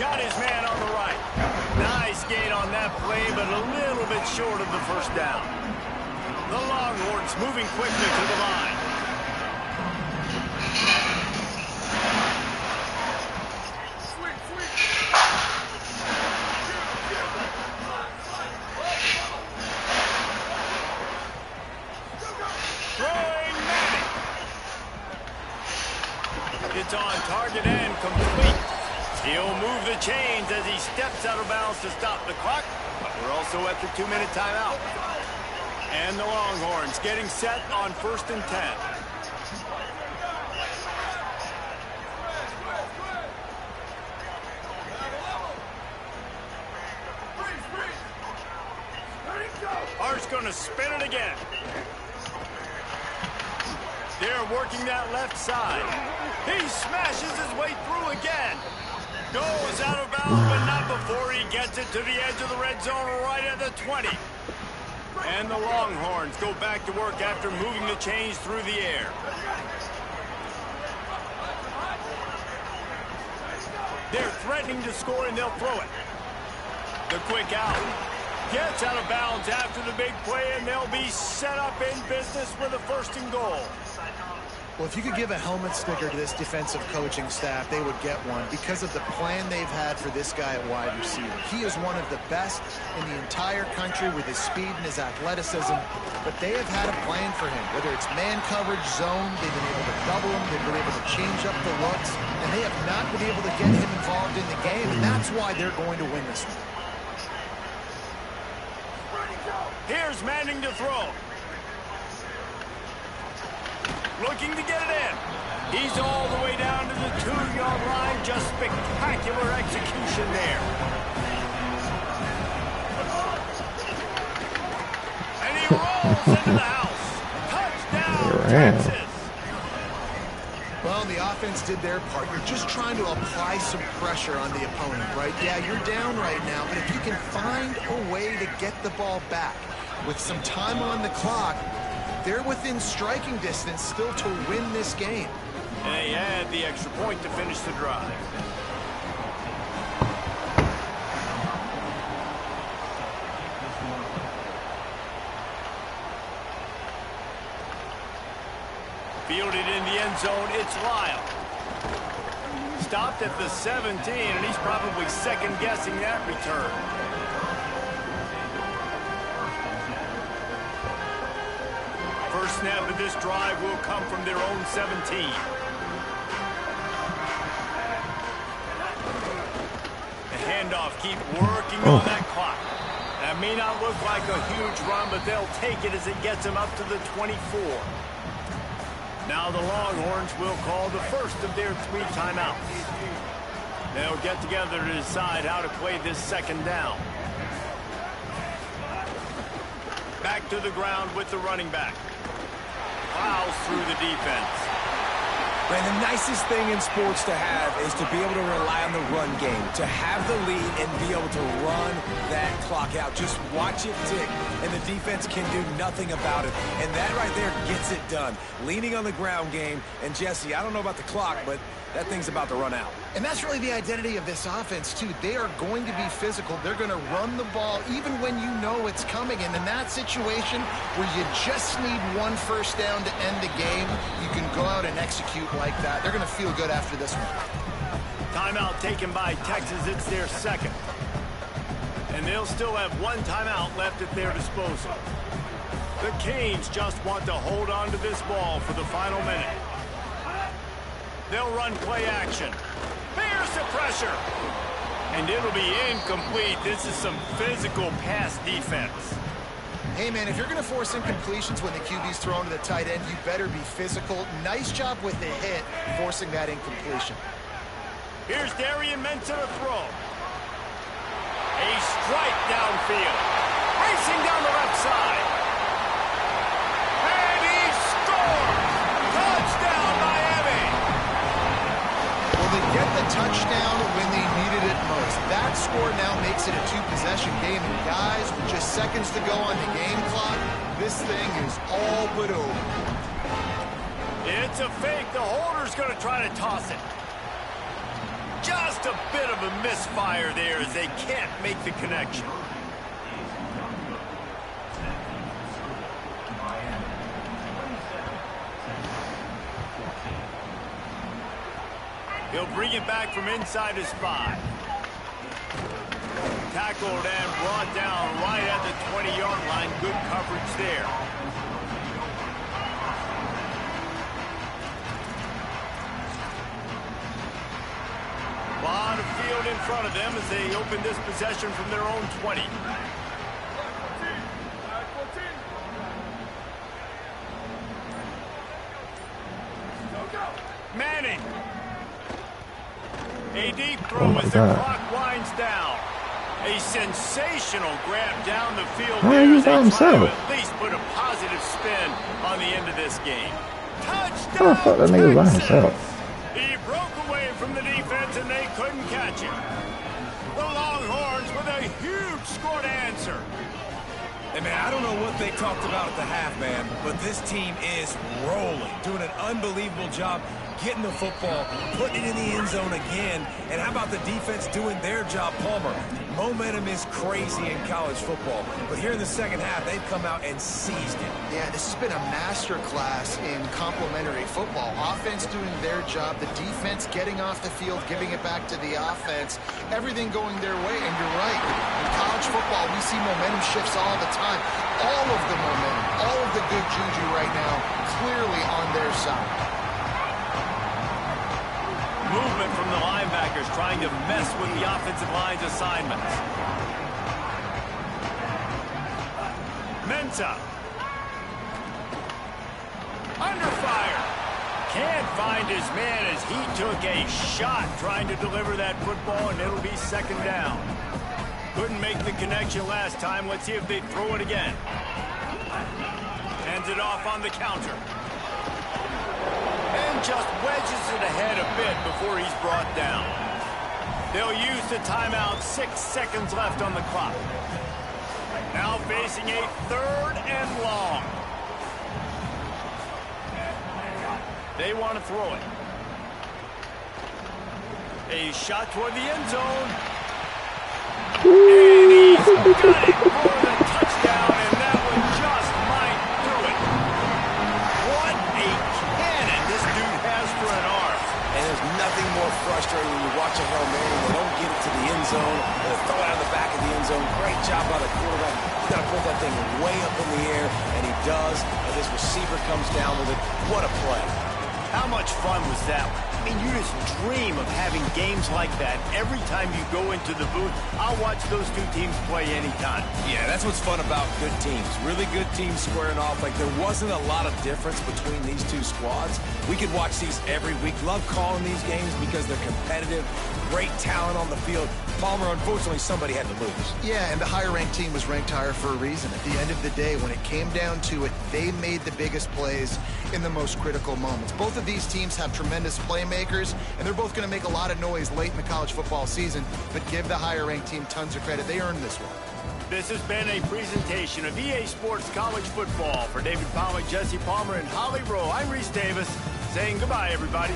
Got his man on the right. Nice gain on that play, but a little bit short of the 1st down. The Longhorns moving quickly to the line. Throwing Manning. It's on target and complete. He'll move the chains as he steps out of bounds to stop the clock. But we're also at the 2-minute timeout. And the Longhorns getting set on 1st and 10. Hart's going to spin it again. They're working that left side. He smashes his way through again. Goes out of bounds, but not before he gets it to the edge of the red zone right at the 20. And the Longhorns go back to work after moving the chains through the air. They're threatening to score, and they'll throw it. The quick out. Gets out of bounds after the big play, and they'll be set up in business with a 1st and goal. Well, if you could give a helmet sticker to this defensive coaching staff, they would get one because of the plan they've had for this guy at wide receiver. He is one of the best in the entire country with his speed and his athleticism, but they have had a plan for him. Whether it's man coverage, zone, they've been able to double him, they've been able to change up the looks, and they have not been able to get him involved in the game, and that's why they're going to win this one. Here's Manning to throw. Looking to get it in. He's all the way down to the 2-yard line. Just spectacular execution there. And he rolls into the house. Touchdown, Texas. Well, Well, the offense did their part. You're just trying to apply some pressure on the opponent, right? Yeah, you're down right now, but if you can find a way to get the ball back with some time on the clock, they're within striking distance still to win this game. And they had the extra point to finish the drive. Fielded in the end zone, it's Lyle. Stopped at the 17, and he's probably second-guessing that return. First snap of this drive will come from their own 17. The handoff, keep working on that clock. That may not look like a huge run, but they'll take it as it gets them up to the 24. Now the Longhorns will call the first of their 3 timeouts. They'll get together to decide how to play this second down. Back to the ground with the running back. Plows through the defense. Man, the nicest thing in sports to have is to be able to rely on the run game, to have the lead and be able to run that clock out. Just watch it tick, and the defense can do nothing about it. And that right there gets it done. Leaning on the ground game, and Jesse, I don't know about the clock, but that thing's about to run out. And that's really the identity of this offense, too. They are going to be physical. They're going to run the ball even when you know it's coming. And in that situation where you just need 1 first down to end the game, you can go out and execute like that. They're going to feel good after this one. Timeout taken by Texas. It's their second. And they'll still have 1 timeout left at their disposal. The Canes just want to hold on to this ball for the final minute. They'll run play action. There's the pressure. And it'll be incomplete. This is some physical pass defense. Hey, man, if you're going to force incompletions when the QB's thrown to the tight end, you better be physical. Nice job with the hit, forcing that incompletion. Here's Darian Mensah to throw. A strike downfield. Racing down the left side. And he scores! Touchdown, Miami! Well, they get the touchdown when they needed it most. That score now makes it a 2-possession game. And guys, with just seconds to go on the game clock, this thing is all but over. It's a fake. The holder's going to try to toss it. Just a bit of a misfire there as they can't make the connection. He'll bring it back from inside his 5. Tackled and brought down right at the 20-yard line. Good coverage there. A lot of field in front of them as they open this possession from their own 20. Manning. A deep throw as the clock winds down. A sensational grab down the field there as they try to at least put a positive spin on the end of this game. Touchdown, Texas! He broke away from the defense and they couldn't catch him. The Longhorns with a huge score to answer. Hey, man, I don't know what they talked about at the half, man, but this team is rolling, doing an unbelievable job getting the football, putting it in the end zone again, and how about the defense doing their job, Palmer? Momentum is crazy in college football, but here in the second half, they've come out and seized it. Yeah, this has been a master class in complementary football. Offense doing their job, the defense getting off the field, giving it back to the offense, everything going their way, and you're right. In college football, we see momentum shifts all the time. All of the momentum, all of the good juju right now, clearly on their side. Movement from the linebackers trying to mess with the offensive line's assignments. Mensah. Under fire. Can't find his man as he took a shot trying to deliver that football, and it'll be second down. Couldn't make the connection last time. Let's see if they throw it again. Hands it off on the counter. And just wedges it ahead a bit before he's brought down. They'll use the timeout, 6 seconds left on the clock. Now facing a 3rd and long. They want to throw it. A shot toward the end zone. And he's got it for the touchdown, and that one just might do it. What a cannon this dude has for an arm. And there's nothing more frustrating when you watch a Hail Mary. They don't get it to the end zone. They throw it out of the back of the end zone. Great job by the quarterback. He's got to put that thing way up in the air, and he does. And this receiver comes down with it. What a play. How much fun was that one? I mean, you just dream of having games like that every time you go into the booth. I'll watch those two teams play anytime. Yeah, that's what's fun about good teams. Really good teams squaring off. Like, there wasn't a lot of difference between these two squads. We could watch these every week. Love calling these games because they're competitive. Great talent on the field. Palmer, unfortunately, somebody had to lose. Yeah, and the higher-ranked team was ranked higher for a reason. At the end of the day, when it came down to it, they made the biggest plays in the most critical moments. Both of these teams have tremendous playmakers, and they're both going to make a lot of noise late in the college football season, but give the higher-ranked team tons of credit. They earned this one. This has been a presentation of EA Sports College Football. For David Palmer, Jesse Palmer, and Holly Rowe, I'm Reese Davis, saying goodbye, everybody.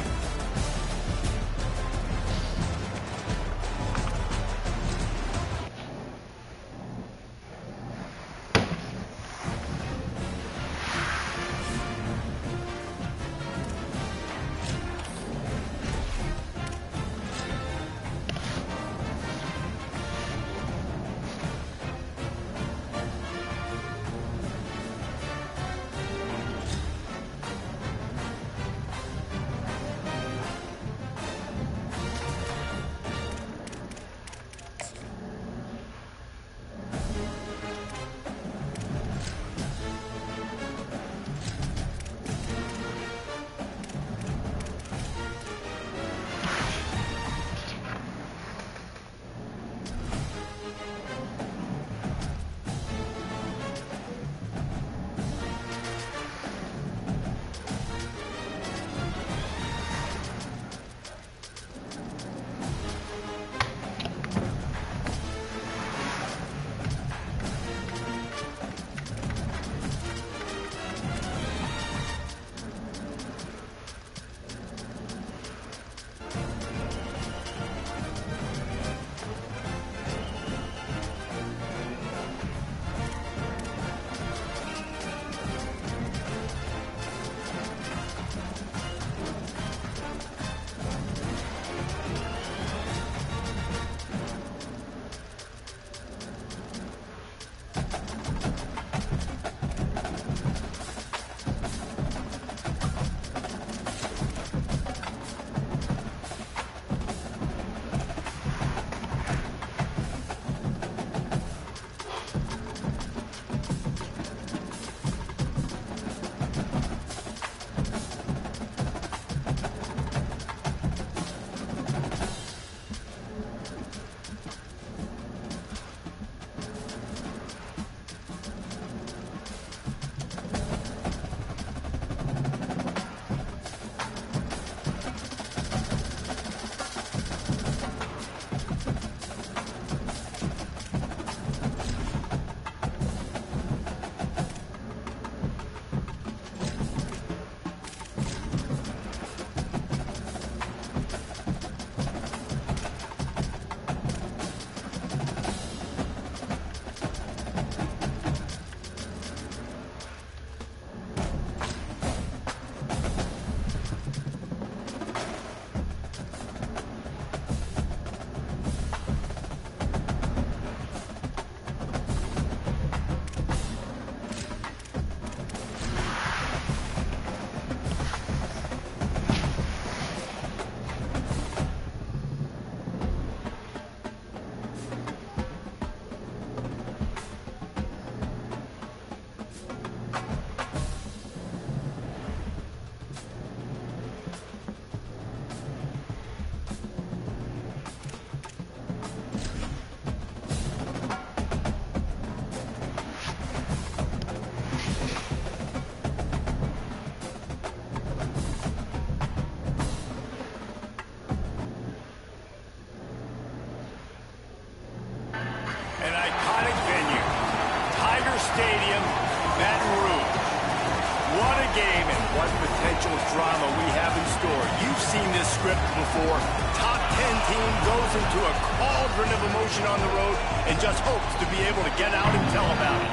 what potential drama we have in store. You've seen this script before. Top 10 team goes into a cauldron of emotion on the road and just hopes to be able to get out and tell about it.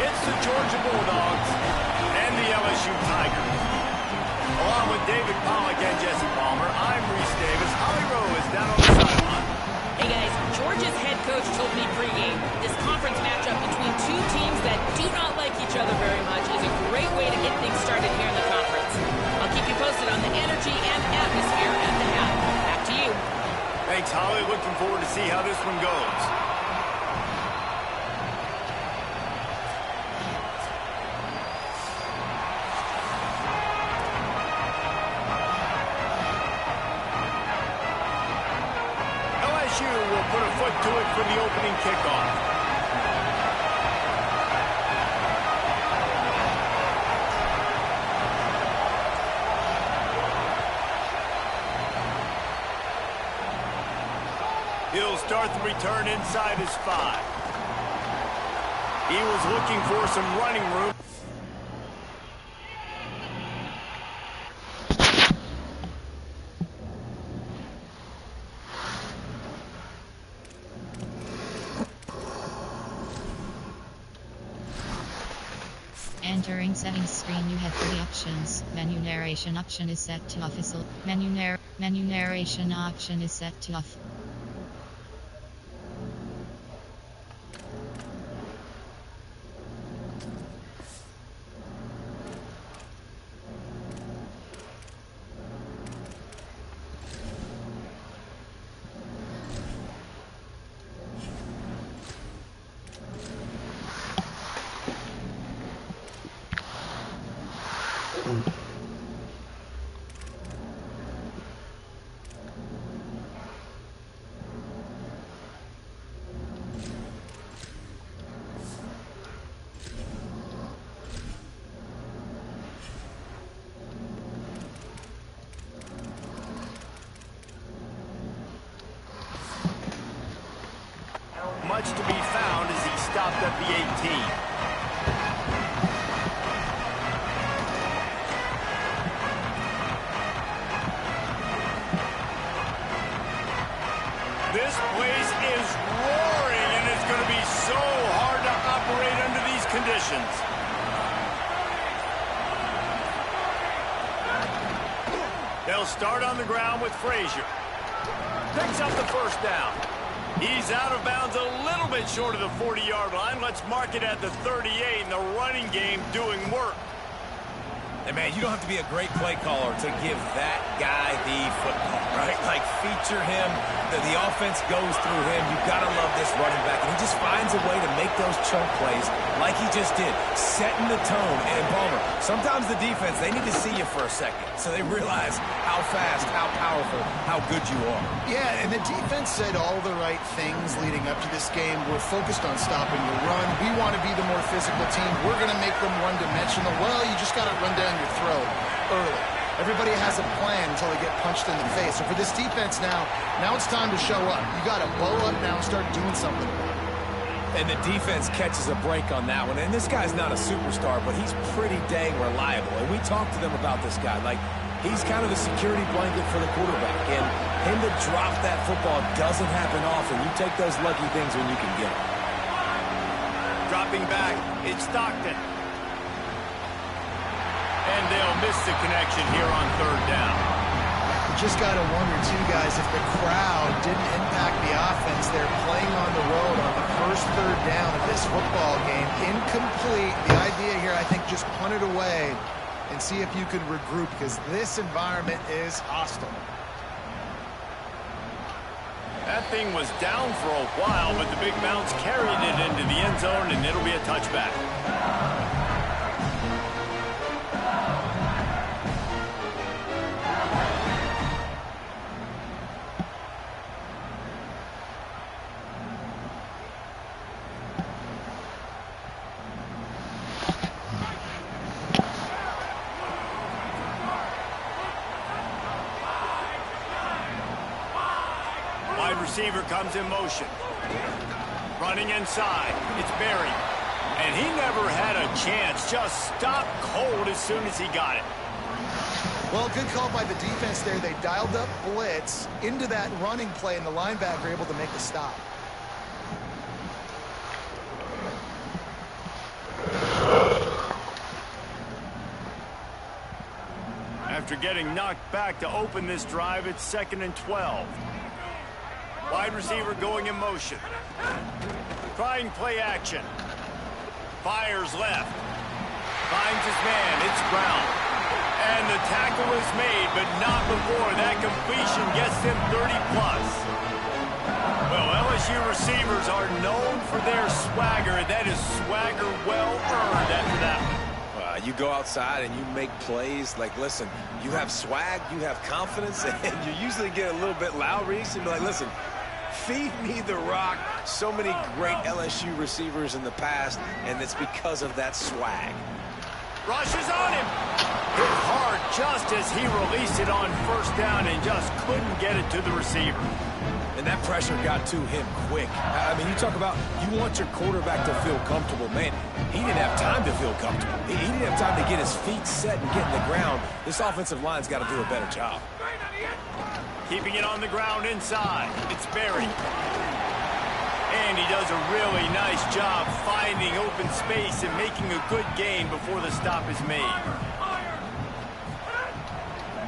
It's the Georgia Bulldogs and the LSU Tigers. Along with David Pollack and Jesse Palmer, I'm Reese Davis. Holly Rowe is down on the sideline. Hey guys, Georgia's head coach told me pregame this conference matchup between two teams that do not like each other very much is a great way to get things started here in the conference. I'll keep you posted on the energy and atmosphere at the half. Back to you. Thanks, Holly. Looking forward to see how this one goes. LSU will put a foot to it for the opening kickoff. He'll start the return inside his 5. He was looking for some running room. Entering settings screen, you have 3 options. Menu narration option is set to official. Menu narration option is set to off. Much to be found as he stopped at the 18. This place is roaring, and it's going to be so hard to operate under these conditions. They'll start on the ground with Frazier. Picks up the first down. He's out of bounds a little bit short of the 40-yard line. Let's mark it at the 38, and the running game doing work. And, man, you don't have to be a great play caller to give that guy the football, right? Like, feature him. The offense goes through him. You've got to love this running back. And he just finds a way to make those chunk plays like he just did, setting the tone. And, Palmer, sometimes the defense, they need to see you for a second so they realize how fast, how powerful, how good you are. Yeah, and the defense said all the right things leading up to this game. We're focused on stopping the run. We want to be the more physical team. We're going to make them one-dimensional. Well, you just got to run down your throat early. Everybody has a plan until they get punched in the face. So for this defense now it's time to show up. You got to blow up now and start doing something. And the defense catches a break on that one. And this guy's not a superstar, but he's pretty dang reliable. And we talked to them about this guy. Like, he's kind of the security blanket for the quarterback. And him to drop that football doesn't happen often. You take those lucky things when you can get them. Dropping back, it's Stockton. And they'll miss the connection here on 3rd down. You just got to wonder, too, guys, if the crowd didn't impact the offense. They're playing on the road on the first 3rd down of this football game. Incomplete. The idea here, I think, just punt it away and see if you can regroup, because this environment is hostile. That thing was down for a while, but the big bounce carried it into the end zone, and it'll be a touchback. Receiver comes in motion. Running inside. It's Berry. And he never had a chance. Just stopped cold as soon as he got it. Well, good call by the defense there. They dialed up blitz into that running play, and the linebacker able to make the stop. After getting knocked back to open this drive, it's 2nd and 12. Wide receiver going in motion. Trying play action. Fires left. Finds his man. It's Brown. And the tackle is made, but not before that completion gets him 30+. Well, LSU receivers are known for their swagger. That is swagger well earned after that one. You go outside and you make plays. Like, listen, you have swag, you have confidence, and you usually get a little bit loud, Reese, and be like, listen, feed me the rock. So many great LSU receivers in the past, and it's because of that swag. Rushes on him. Hit hard just as he released it on 1st down and just couldn't get it to the receiver. And that pressure got to him quick. I mean, you talk about you want your quarterback to feel comfortable. Man, he didn't have time to feel comfortable. He didn't have time to get his feet set and get in the ground. This offensive line's got to do a better job. Keeping it on the ground inside. It's Berry. And he does a really nice job finding open space and making a good gain before the stop is made.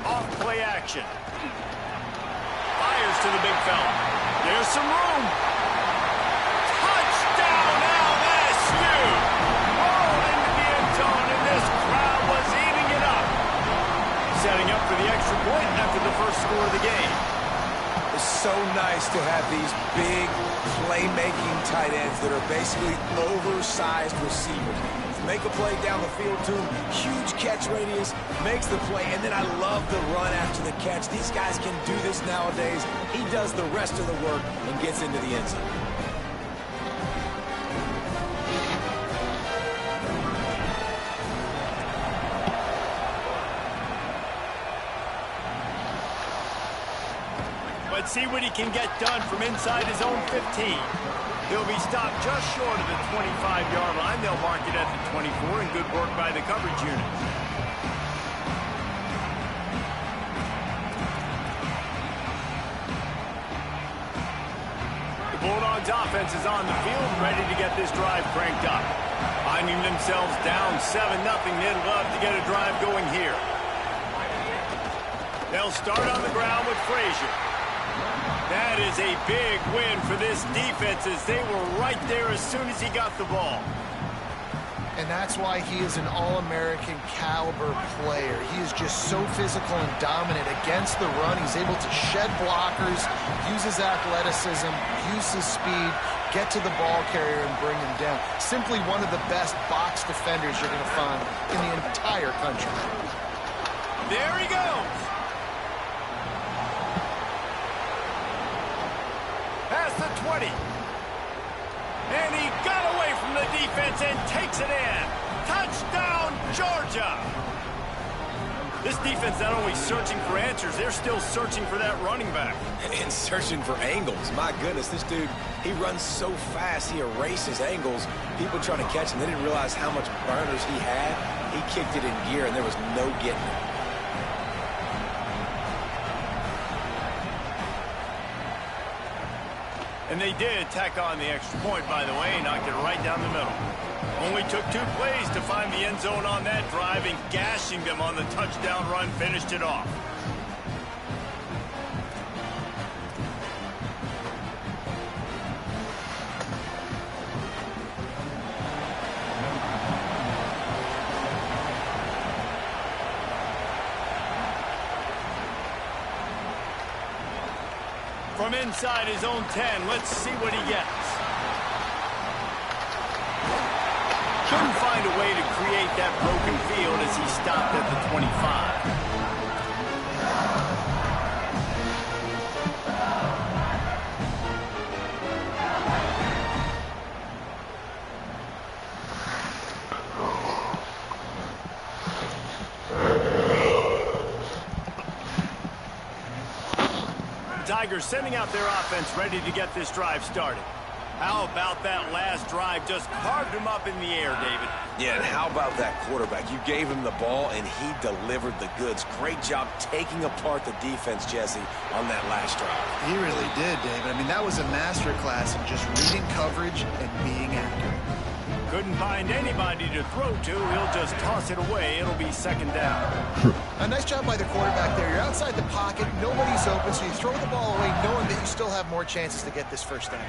Off play action. Fires to the big fella. There's some room. Touchdown LSU! Rolled into the end zone, and this crowd was eating it up. Setting up for the extra point after the first score of the game. It's so nice to have these big playmaking tight ends that are basically oversized receivers. Make a play down the field to him, huge catch radius, makes the play, and then I love the run after the catch. These guys can do this nowadays. He does the rest of the work and gets into the end zone. Let's see what he can get done from inside his own 15. He'll be stopped just short of the 25-yard line. They'll mark it at the 24, and good work by the coverage unit. The Bulldogs offense is on the field, ready to get this drive cranked up. Finding themselves down 7-0, they'd love to get a drive going here. They'll start on the ground with Frazier. That is a big win for this defense as they were right there as soon as he got the ball. And that's why he is an All-American caliber player. He is just so physical and dominant against the run. He's able to shed blockers, use his athleticism, use his speed, get to the ball carrier and bring him down. Simply one of the best box defenders you're going to find in the entire country. There he goes. Past the 20. And he got away from the defense and takes it in. Touchdown, Georgia. This defense not only searching for answers, they're still searching for that running back. And searching for angles. My goodness, this dude, he runs so fast, he erases angles. People trying to catch him, they didn't realize how much burners he had. He kicked it in gear, and there was no getting it. And they did tack on the extra point, by the way, knocked it right down the middle. Only took 2 plays to find the end zone on that drive, and gashing them on the touchdown run finished it off. From inside his own 10, let's see what he gets. Couldn't find a way to create that broken field as he stopped at the 25. Tigers sending out their offense ready to get this drive started. How about that last drive? Just carved him up in the air, David. Yeah, and how about that quarterback? You gave him the ball, and he delivered the goods. Great job taking apart the defense, Jesse, on that last drive. He really did, David. I mean, that was a masterclass in just reading coverage and being accurate. Couldn't find anybody to throw to. He'll just toss it away. It'll be second down. A nice job by the quarterback there. You're outside the pocket. Nobody's open, so you throw the ball away knowing that you still have more chances to get this first down.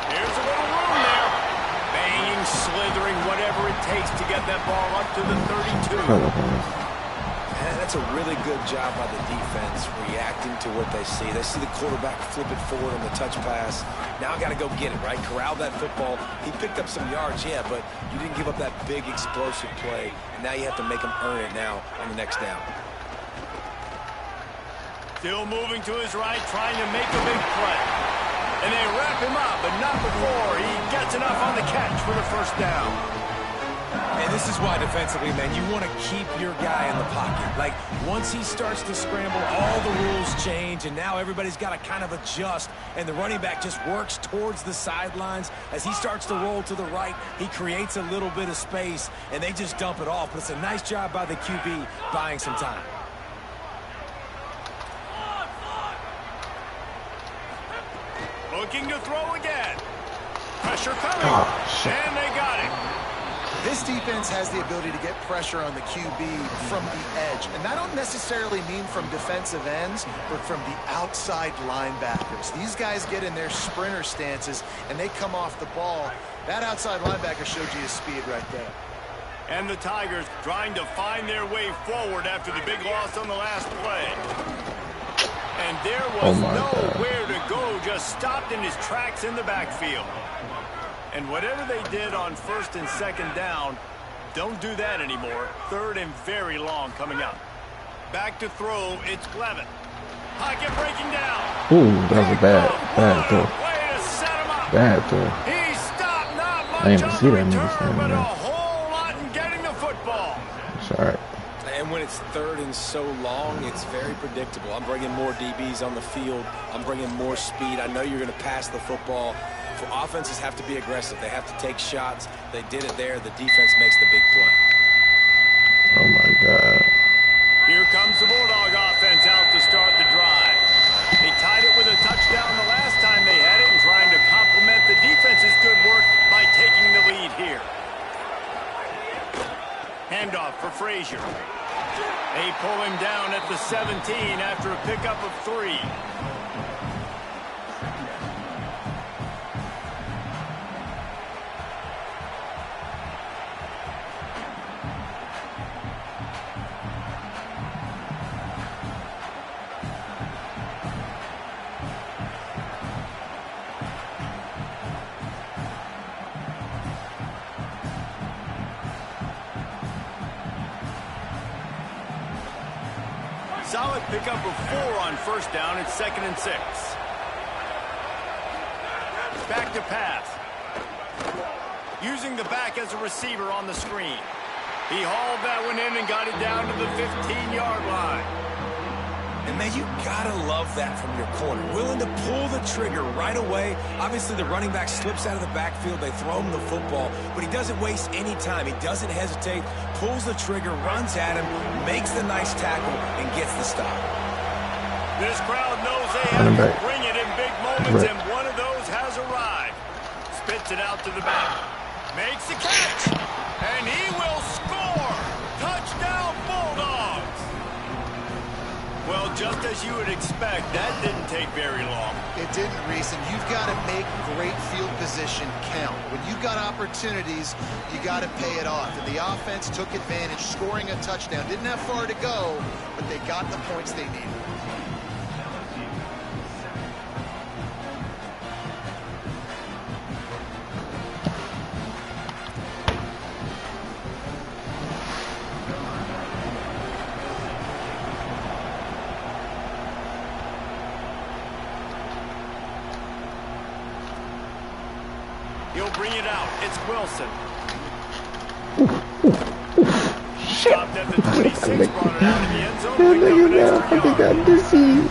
There's a little room there. Banging, slithering, whatever it takes to get that ball up to the 32. And that's a really good job by the defense reacting to what they see. They see the quarterback flip it forward on the touch pass. Now I got to go get it, right? Corral that football. He picked up some yards, yeah, but you didn't give up that big explosive play. And now you have to make him earn it now on the next down. Still moving to his right, trying to make a big play. And they wrap him up, but not before he gets enough on the catch for the first down. And this is why defensively, man, you want to keep your guy in the pocket. Like, once he starts to scramble, all the rules change, and now everybody's got to kind of adjust, and the running back just works towards the sidelines. As he starts to roll to the right, he creates a little bit of space, and they just dump it off. But it's a nice job by the QB buying some time. Looking to throw again. Pressure coming. And they got it. This defense has the ability to get pressure on the QB from the edge. And I don't necessarily mean from defensive ends, but from the outside linebackers. These guys get in their sprinter stances, and they come off the ball. That outside linebacker showed you his speed right there. And the Tigers trying to find their way forward after the big loss on the last play. And there was nowhere to go, just stopped in his tracks in the backfield. And whatever they did on first and second down, don't do that anymore. Third and very long coming up. Back to throw, it's Clevin. Pocket breaking down. Ooh, that was a bad throw. Way to set him up. Bad throw. He stopped, not much I didn't on see the that nigga return, standing but a there. whole lot in getting the football. It's all right. And when it's third and so long, it's very predictable. I'm bringing more DBs on the field. I'm bringing more speed. I know you're going to pass the football. Offenses have to be aggressive. They have to take shots. They did it there. The defense makes the big play. Oh, my God. Here comes the Bulldog offense out to start the drive. They tied it with a touchdown the last time they had it and trying to complement the defense's good work by taking the lead here. Handoff for Frazier. They pull him down at the 17 after a pickup of 3. Solid pickup of 4 on first down. It's 2nd and 6. Back to pass. Using the back as a receiver on the screen. He hauled that one in and got it down to the 15-yard line. And, man, you got to love that from your corner. Willing to pull the trigger right away. Obviously, the running back slips out of the backfield. They throw him the football, but he doesn't waste any time. He doesn't hesitate, pulls the trigger, runs at him, makes the nice tackle, and gets the stop. This crowd knows they have to bring it in big moments, and one of those has arrived. Spits it out to the back. Makes the catch, and he will score. Touchdown, Bulldogs. Well, just as you would expect, that didn't take very long. It didn't, Reese, and you've got to make great field position count. When you've got opportunities, you got to pay it off. And the offense took advantage, scoring a touchdown. Didn't have far to go, but they got the points they needed. He'll bring it out. It's Wilson. shit. stopped at the 26, brought it out in the end zone, That picked up nigga an now extra fucking yard. got dizzy.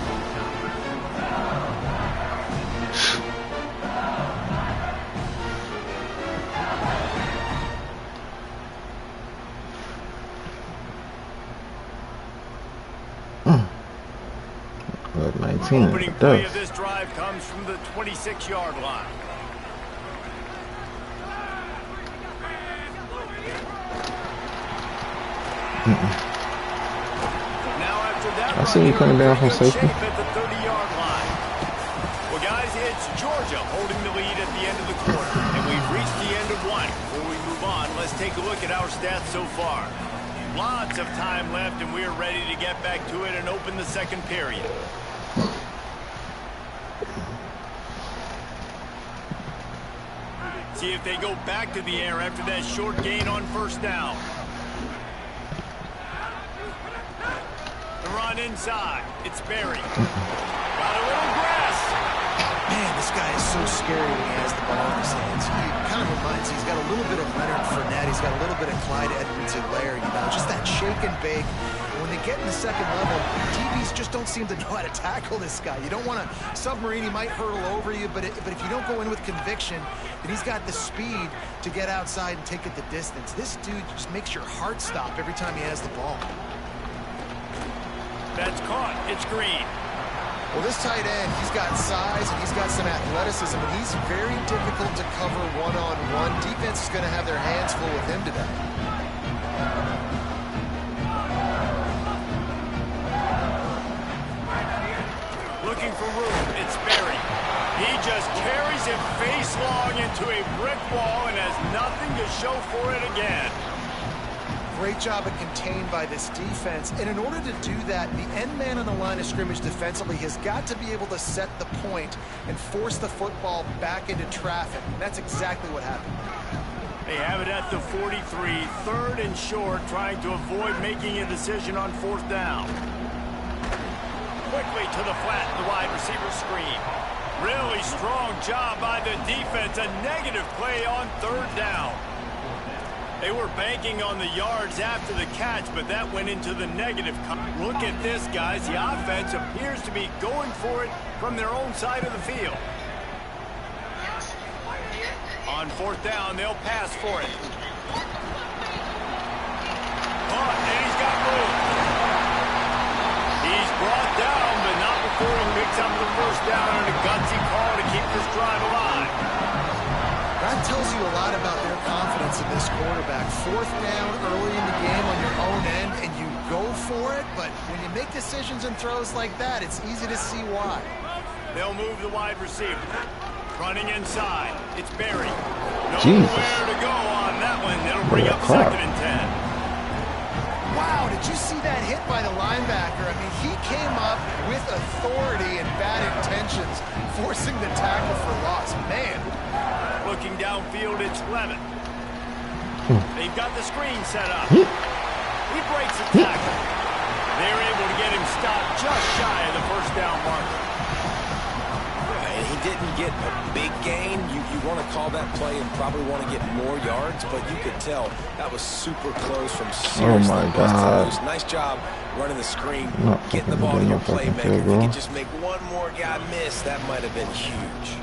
Look, 19 Opening play of this drive comes from the 26-yard line. Now after that, I see you coming down from safety. shape at the 30-yard line. Well, guys, it's Georgia holding the lead at the end of the quarter, and we've reached the end of one. Before we move on, let's take a look at our stats so far. Lots of time left, and we're ready to get back to it and open the second period. See if they go back to the air after that short gain on first down. The run inside. It's Berry. Got a little grass. Man, this guy is so scary when he has the ball in his hands. He kind of reminds me, he's got a little bit of Leonard Fournette. He's got a little bit of Clyde Edwards-Helaire, you know, just that shake and bake. And when they get in the second level, DBs just don't seem to know how to tackle this guy. You don't want to submarine. He might hurtle over you, but if you don't go in with conviction, then he's got the speed to get outside and take it the distance. This dude just makes your heart stop every time he has the ball. That's caught. It's Green. Well, this tight end, he's got size and he's got some athleticism, but he's very difficult to cover one-on-one. Defense is going to have their hands full with him today. Looking for room. It's Berry. He just carries him face long into a brick wall and has nothing to show for it again. Great job of contained by this defense. And in order to do that, the end man on the line of scrimmage defensively has got to be able to set the point and force the football back into traffic. And that's exactly what happened. They have it at the 43, third and short, trying to avoid making a decision on fourth down. Quickly to the flat, the wide receiver screen. Really strong job by the defense. A negative play on third down. They were banking on the yards after the catch, but that went into the negative. Look at this, guys. The offense appears to be going for it from their own side of the field. On fourth down, they'll pass for it. And he's got room. He's brought down, but not before he picks up the first down and a gutsy call to keep this drive alive. That tells you a lot about their confidence in this quarterback. Fourth down early in the game on your own end, and you go for it, but when you make decisions and throws like that, it's easy to see why. They'll move the wide receiver. Running inside. It's Berry. Jesus. Nowhere to go on that one. That'll bring up second and 10. Wow, did you see that hit by the linebacker? I mean, he came up with authority and bad intentions, forcing the tackle for loss. Man. Looking downfield, it's Lemon. They've got the screen set up. He breaks the tackle. They're able to get him stopped just shy of the first down marker. And he didn't get a big gain. You want to call that play and probably want to get more yards, but you could tell that was super close from seriously. Oh my God. Nice job running the screen, Not getting the fucking ball to your no fucking playmaker. field If goal. he could just make one more guy miss, that might have been huge.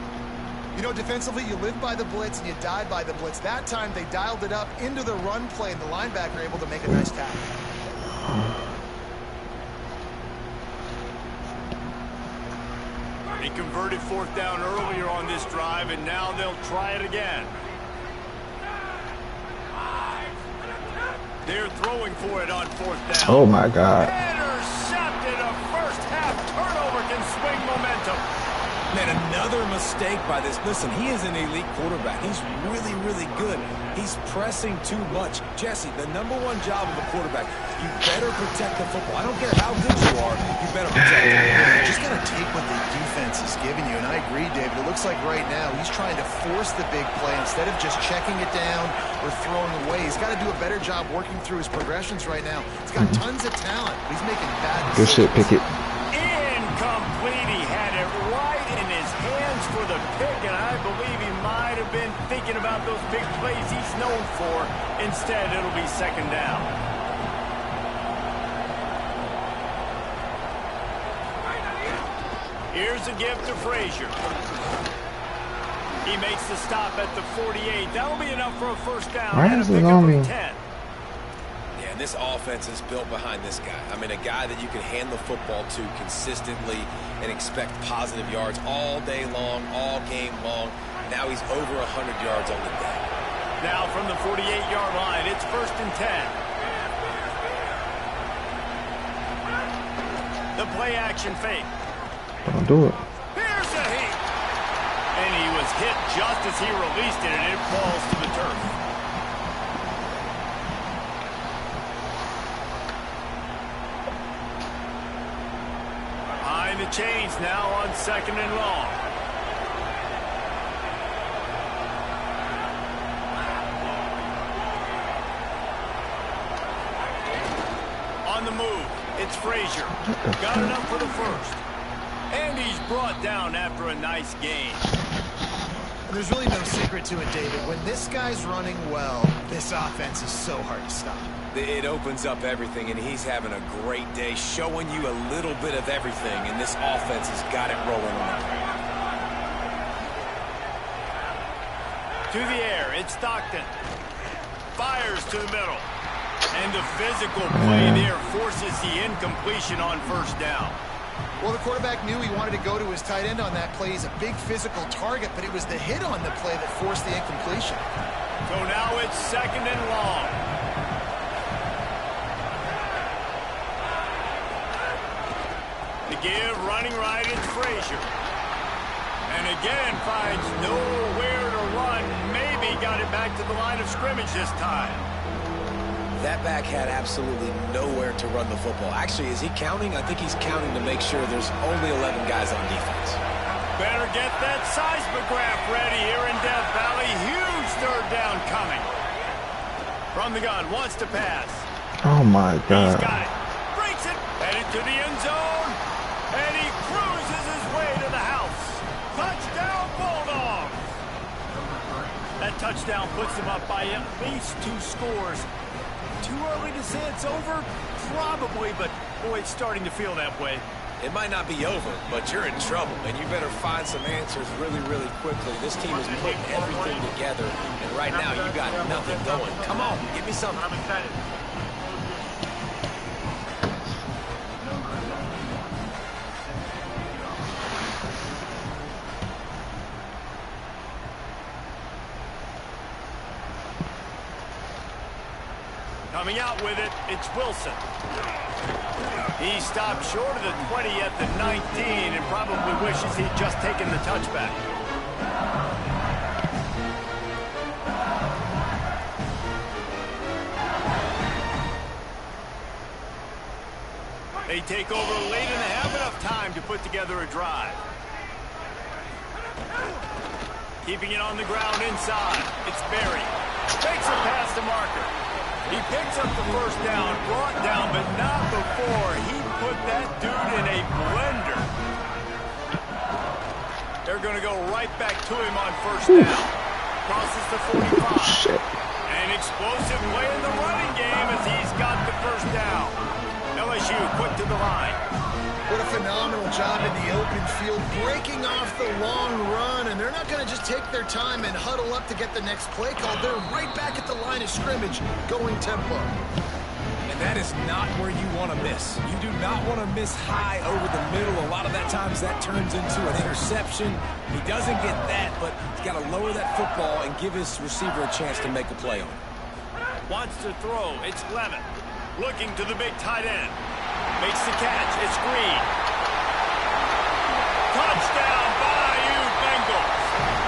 You know, defensively, you live by the blitz and you die by the blitz. That time, they dialed it up into the run play, and the linebacker able to make a nice tackle. He converted fourth down earlier on this drive, and now they'll try it again. They're throwing for it on fourth down. Oh my God. Intercepted. A first half turnover can swing momentum. Man, another mistake by this. Listen, he is an elite quarterback. He's really, really good. He's pressing too much. Jesse, the #1 job of a quarterback, you better protect the football. I don't care how good you are, you better protect it. You just got to take what the defense is giving you, and I agree, David. It looks like right now he's trying to force the big play instead of just checking it down or throwing away. He's got to do a better job working through his progressions right now. He's got tons of talent, but he's making bad decisions. Good shit, Pickett. Incomplete. He had it right in his hands for the pick, and I believe he might have been thinking about those big plays he's known for. Instead, it'll be second down. Here's a give to Frazier. He makes the stop at the 48. That'll be enough for a first down and a pickup of 10. Yeah, and this offense is built behind this guy. I mean, a guy that you can hand the football to consistently and expect positive yards all day long, all game long. Now he's over 100 yards on the day. Now from the 48-yard line, it's 1st and 10. The play action fake. Don't do it. Here's a hit. And he was hit just as he released it, and it falls to the turf. Behind the chains now on 2nd and long. On the move, it's Frazier. Got enough for the first. And he's brought down after a nice gain. There's really no secret to it, David. When this guy's running well, this offense is so hard to stop. It opens up everything, and he's having a great day, showing you a little bit of everything, and this offense has got it rolling on. To the air, it's Stockton. Fires to the middle. And the physical play there forces the incompletion on 1st down. Well, the quarterback knew he wanted to go to his tight end on that play. He's a big physical target, but it was the hit on the play that forced the incompletion. So now it's 2nd and long. The give, running right, it's Frazier. And again finds nowhere to run. Maybe got it back to the line of scrimmage this time. That back had absolutely nowhere to run the football. Actually, is he counting? I think he's counting to make sure there's only 11 guys on defense. Better get that seismograph ready here in Death Valley. Huge 3rd down coming. From the gun, wants to pass. Oh, my God. He's got it. Breaks it. Headed to the end zone. And he cruises his way to the house. Touchdown, Bulldogs. That touchdown puts him up by at least 2 scores. Too early to say it's over? Probably, but boy, it's starting to feel that way. It might not be over, but you're in trouble, and you better find some answers really, really quickly. This team is putting everything together, and right now you got nothing going. Come on, give me something. I'm excited. Coming out with it, it's Wilson. He stopped short of the 20 at the 19 and probably wishes he'd just taken the touchback. They take over late and have enough time to put together a drive. Keeping it on the ground inside, it's Berry. Takes it past the marker. He picks up the 1st down, brought down, but not before he put that dude in a blender. They're going to go right back to him on 1st down. Crosses the 45. An explosive play in the running game as he's got the 1st down. LSU quick to the line. What a phenomenal job in the open field, breaking off the long run, and they're not going to just take their time and huddle up to get the next play call. They're right back at the line of scrimmage, going tempo. And that is not where you want to miss. You do not want to miss high over the middle. A lot of that times that turns into an interception. He doesn't get that, but he's got to lower that football and give his receiver a chance to make a play on it. Wants to throw. It's Levin. Looking to the big tight end. Makes the catch. It's Green. Touchdown, Bayou Bengals.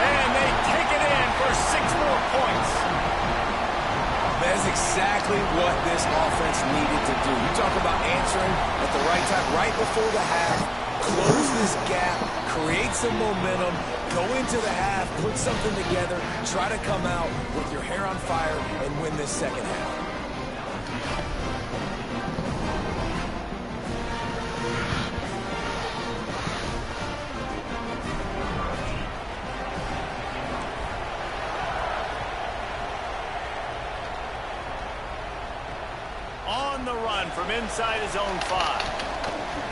And they take it in for 6 more points. That is exactly what this offense needed to do. You talk about answering at the right time, right before the half, close this gap, create some momentum, go into the half, put something together, try to come out with your hair on fire and win this second half. On the run from inside his own 5.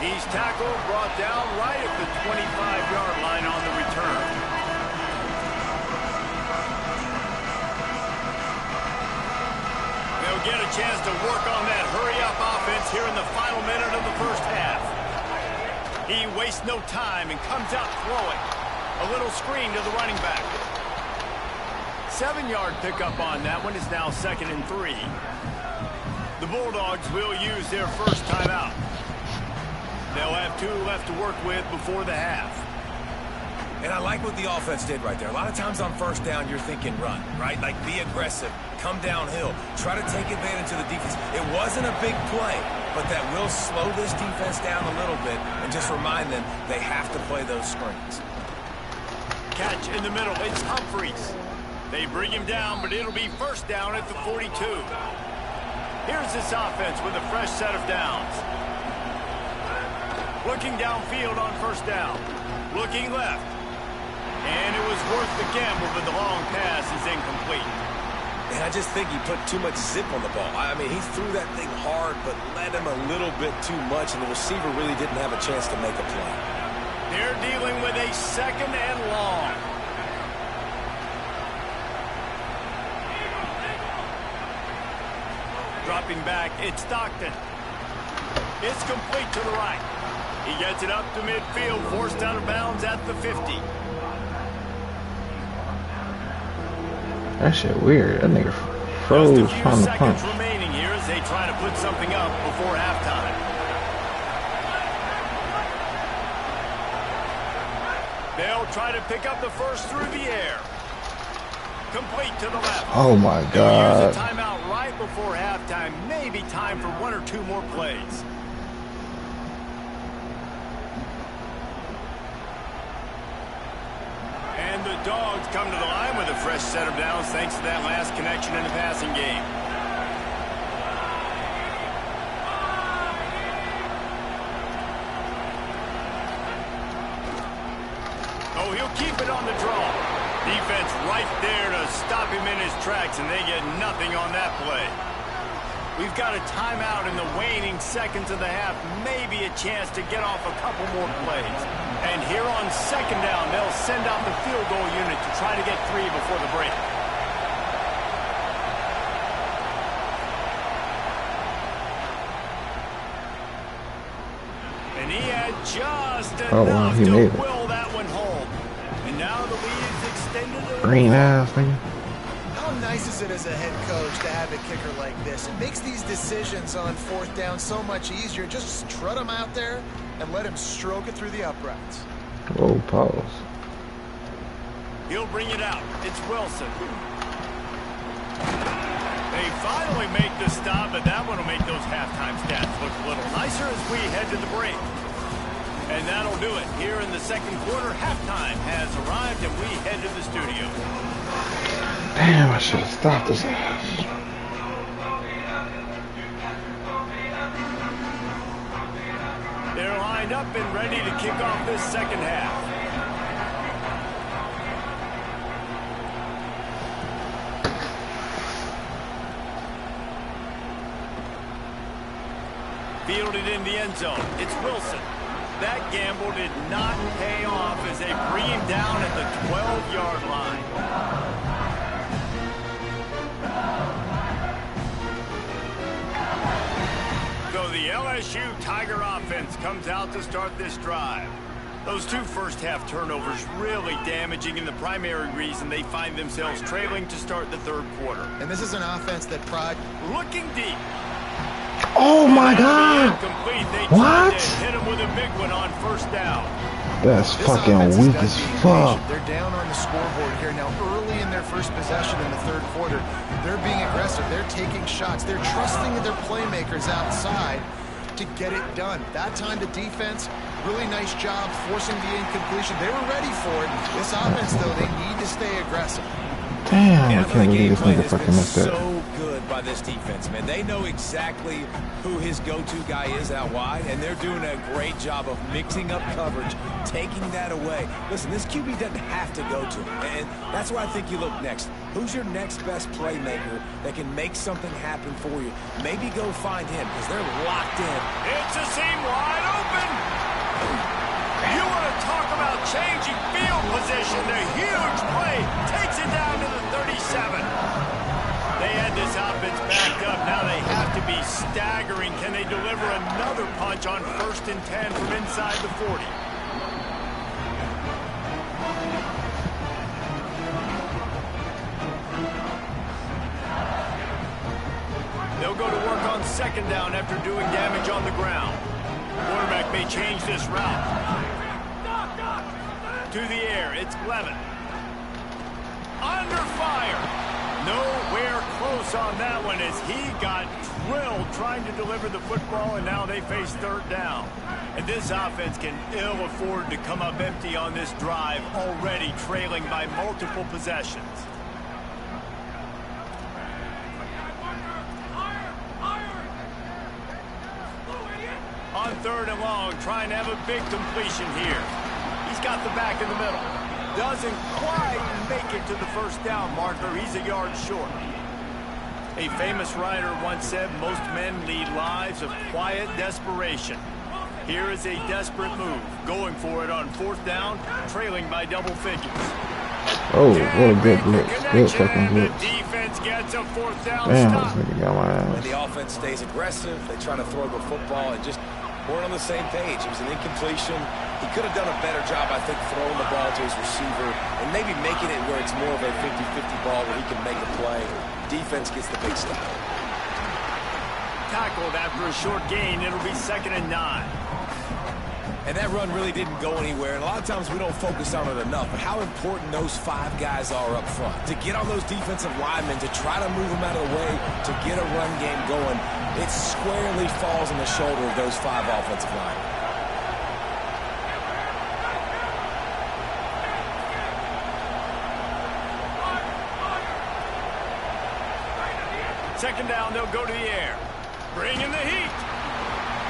He's tackled, brought down right at the 25-yard line on the return. They'll get a chance to work on that hurry-up offense here in the final minute of the first half. He wastes no time and comes out throwing. A little screen to the running back. 7-yard pickup on that one. Is now 2nd and 3. The Bulldogs will use their first timeout. They'll have 2 left to work with before the half. And I like what the offense did right there. A lot of times on first down, you're thinking run, right? Like be aggressive, come downhill, try to take advantage of the defense. It wasn't a big play, but that will slow this defense down a little bit and just remind them they have to play those screens. Catch in the middle. It's Humphreys. They bring him down, but it'll be first down at the 42. Here's this offense with a fresh set of downs. Looking downfield on first down. Looking left. And it was worth the gamble, but the long pass is incomplete. And I just think he put too much zip on the ball. I mean, he threw that thing hard, but led him a little bit too much, and the receiver really didn't have a chance to make a play. They're dealing with a 2nd and long. Dropping back, it's Stockton. It's complete to the right. He gets it up to midfield, forced out of bounds at the 50. That shit weird. That nigga froze trying to punch. Just a few seconds remaining here as they try to put something up before halftime. They'll try to pick up the first through the air. Complete to the left. Oh my God. They'll use a timeout right before halftime. Maybe time for 1 or 2 more plays. And the Dogs come to the line with a fresh set of downs thanks to that last connection in the passing game. Oh, he'll keep it on the draw. Defense right there to stop him in his tracks, and they get nothing on that play. We've got a timeout in the waning seconds of the half. Maybe a chance to get off a couple more plays. And here on 2nd down, they'll send out the field goal unit to try to get 3 before the break. And he had just enough to will that one home. And now the lead is extended. Green ass nigga. How nice is it as a head coach to have a kicker like this? It makes these decisions on 4th down so much easier. Just strut him out there and let him stroke it through the uprights. Whoa, pause. He'll bring it out. It's Wilson. They finally make the stop, but that one will make those halftime stats look a little nicer as we head to the break. And that'll do it. Here in the 2nd quarter, halftime has arrived, and we head to the studio. Damn, I should have stopped this ass. They're lined up and ready to kick off this 2nd half. Fielded in the end zone. It's Wilson. That gamble did not pay off as they bring him down at the 12-yard line. So the LSU Tiger offense comes out to start this drive. Those 2 first-half turnovers really damaging, and the primary reason they find themselves trailing to start the 3rd quarter. And this is an offense that looking deep. Oh my God! What? Hit him with a big one on 1st down. That's fucking weak as fuck. They're down on the scoreboard here now. Early in their first possession in the 3rd quarter, they're being aggressive. They're taking shots. They're trusting their playmakers outside to get it done. That time the defense, really nice job forcing the incompletion. They were ready for it. This offense, though, they need to stay aggressive. Damn, I can't believe this nigga fucking missed that. So good by this defense, man. They know exactly who his go-to guy is out wide, and they're doing a great job of mixing up coverage, taking that away. Listen, this QB doesn't have to go to him, and that's where I think you look next. Who's your next best playmaker that can make something happen for you? Maybe go find him, because they're locked in. It's a seam wide open. You want to talk about changing field position. The huge play takes it down to the 37. They had this offense backed up. Now they have to be staggering. Can they deliver another punch on 1st and 10 from inside the 40? They'll go to work on 2nd down after doing damage on the ground. Quarterback may change this route. To the air, it's Levin. Under fire. Nowhere close on that one as he got drilled trying to deliver the football, and now they face 3rd down. And this offense can ill afford to come up empty on this drive, already trailing by multiple possessions. On 3rd and long, trying to have a big completion here. He's got the back in the middle. Doesn't quite make it to the 1st down marker. He's a yard short. A famous writer once said, most men lead lives of quiet desperation. Here is a desperate move. Going for it on 4th down, trailing by double figures. Oh, what a good blitz. Good second blitz. The defense gets a 4th down Damn, stop. this nigga got my When ass. the offense stays aggressive, they try to throw the football and just weren't on the same page. It was an incompletion. He could have done a better job, I think, throwing the ball to his receiver and maybe making it where it's more of a 50-50 ball where he can make a play. Defense gets the big stop. Tackled after a short gain. It'll be 2nd and 9. And that run really didn't go anywhere. And a lot of times we don't focus on it enough, but how important those 5 guys are up front. To get on those defensive linemen, to try to move them out of the way, to get a run game going, it squarely falls on the shoulder of those 5 offensive linemen. Second down, they'll go to the air. Bring in the heat.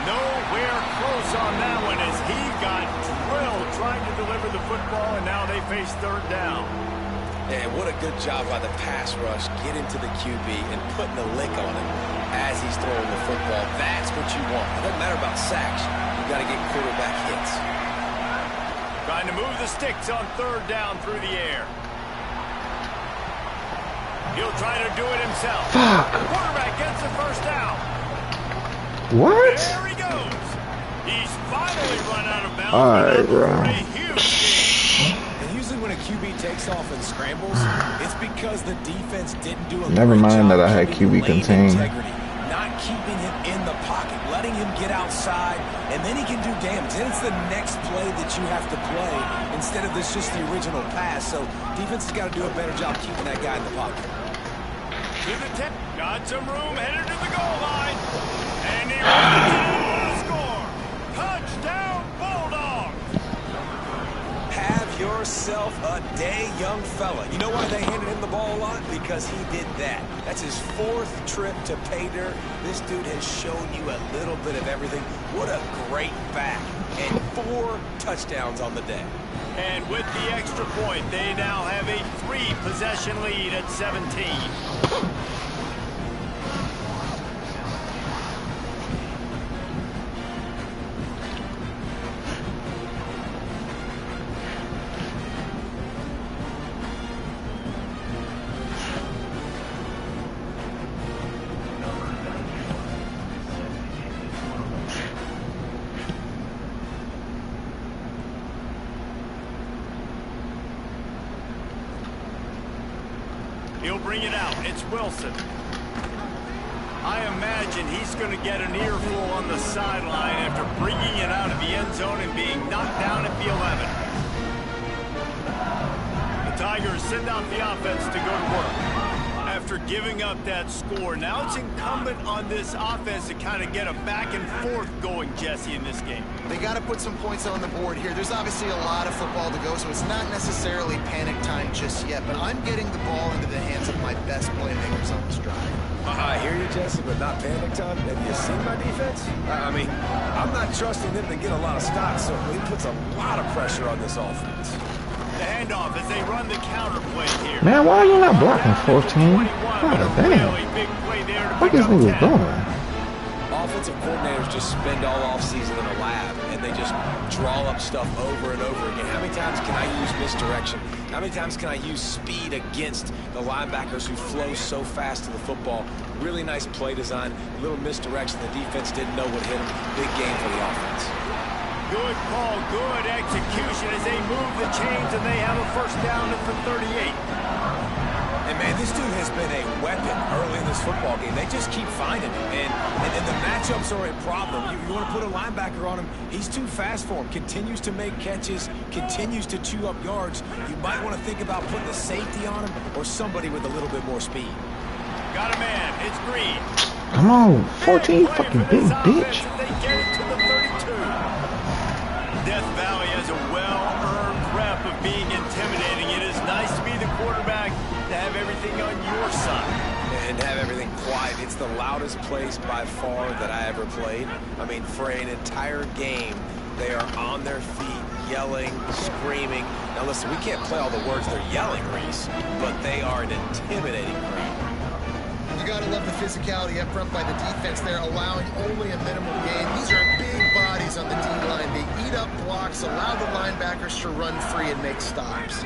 Nowhere close on that one as he got drilled trying to deliver the football, and now they face 3rd down. And what a good job by the pass rush, getting to the QB and putting a lick on him as he's throwing the football. That's what you want. It doesn't matter about sacks. You've got to get quarterback hits. Trying to move the sticks on 3rd down through the air. He'll try to do it himself. Fuck. The quarterback gets the 1st down. What? There he goes. He's finally run out of bounds. All right, bro. A huge game. And usually when a QB takes off and scrambles, it's because the defense didn't do a Never great mind job that I had keeping QB lane contained. integrity, not keeping him in the pocket, letting him get outside, and then he can do damage. Then it's the next play that you have to play instead of this just the original pass. So defense has got to do a better job keeping that guy in the pocket. To the 10. Got some room, headed to the goal line. And he runs in to score. Touchdown, Bulldogs. Have yourself a day, young fella. You know why they handed him the ball a lot? Because he did that. That's his 4th trip to pay dirt. This dude has shown you a little bit of everything. What a great back. And 4 touchdowns on the day. And with the extra point, they now have a 3-possession lead at 17. He'll bring it out. It's Wilson. I imagine he's going to get an earful on the sideline after bringing it out of the end zone and being knocked down at the 11. The Tigers send out the offense to go to work. After giving up that score, now it's incumbent on this offense to kind of get a back and forth going, Jesse, in this game. They got to put some points on the board here. There's obviously a lot of football to go, so it's not necessarily panic time just yet, but I'm getting the ball into the hands of my best playmakers on this drive. I hear you, Jesse, but not panic time. Have you seen my defense? I mean, I'm not trusting them to get a lot of stops, so it puts a lot of pressure on this offense. The handoff as they run the counter play here. Man, why are you not blocking 14? God damn. What is niggas doing? Offensive coordinators just spend all offseason in a lab, and they just draw up stuff over and over again. How many times can I use misdirection? How many times can I use speed against the linebackers who flow so fast to the football? Really nice play design, a little misdirection. The defense didn't know what hit them. Big game for the offense. Good call, good execution as they move the chains, and they have a first down at the 38. And, man, this dude has been a weapon early in this football game. They just keep finding him. And the matchups are a problem. You want to put a linebacker on him, he's too fast for him. Continues to make catches, continues to chew up yards. You might want to think about putting a safety on him or somebody with a little bit more speed. Got a man. It's Green. Come on, 14 fucking big bitch. They get it to the 32. Death Valley has a well-earned rep of being intimidating. It is nice to be the quarterback, to have everything on your side. And have everything quiet. It's the loudest place by far that I ever played. I mean, for an entire game, they are on their feet, yelling, screaming. Now listen, we can't play all the words they're yelling, Reese, but they are an intimidating crowd. You got to love the physicality up front by the defense there, allowing only a minimal gain. These are big bodies on the D-line. They eat up blocks, allow the linebackers to run free and make stops.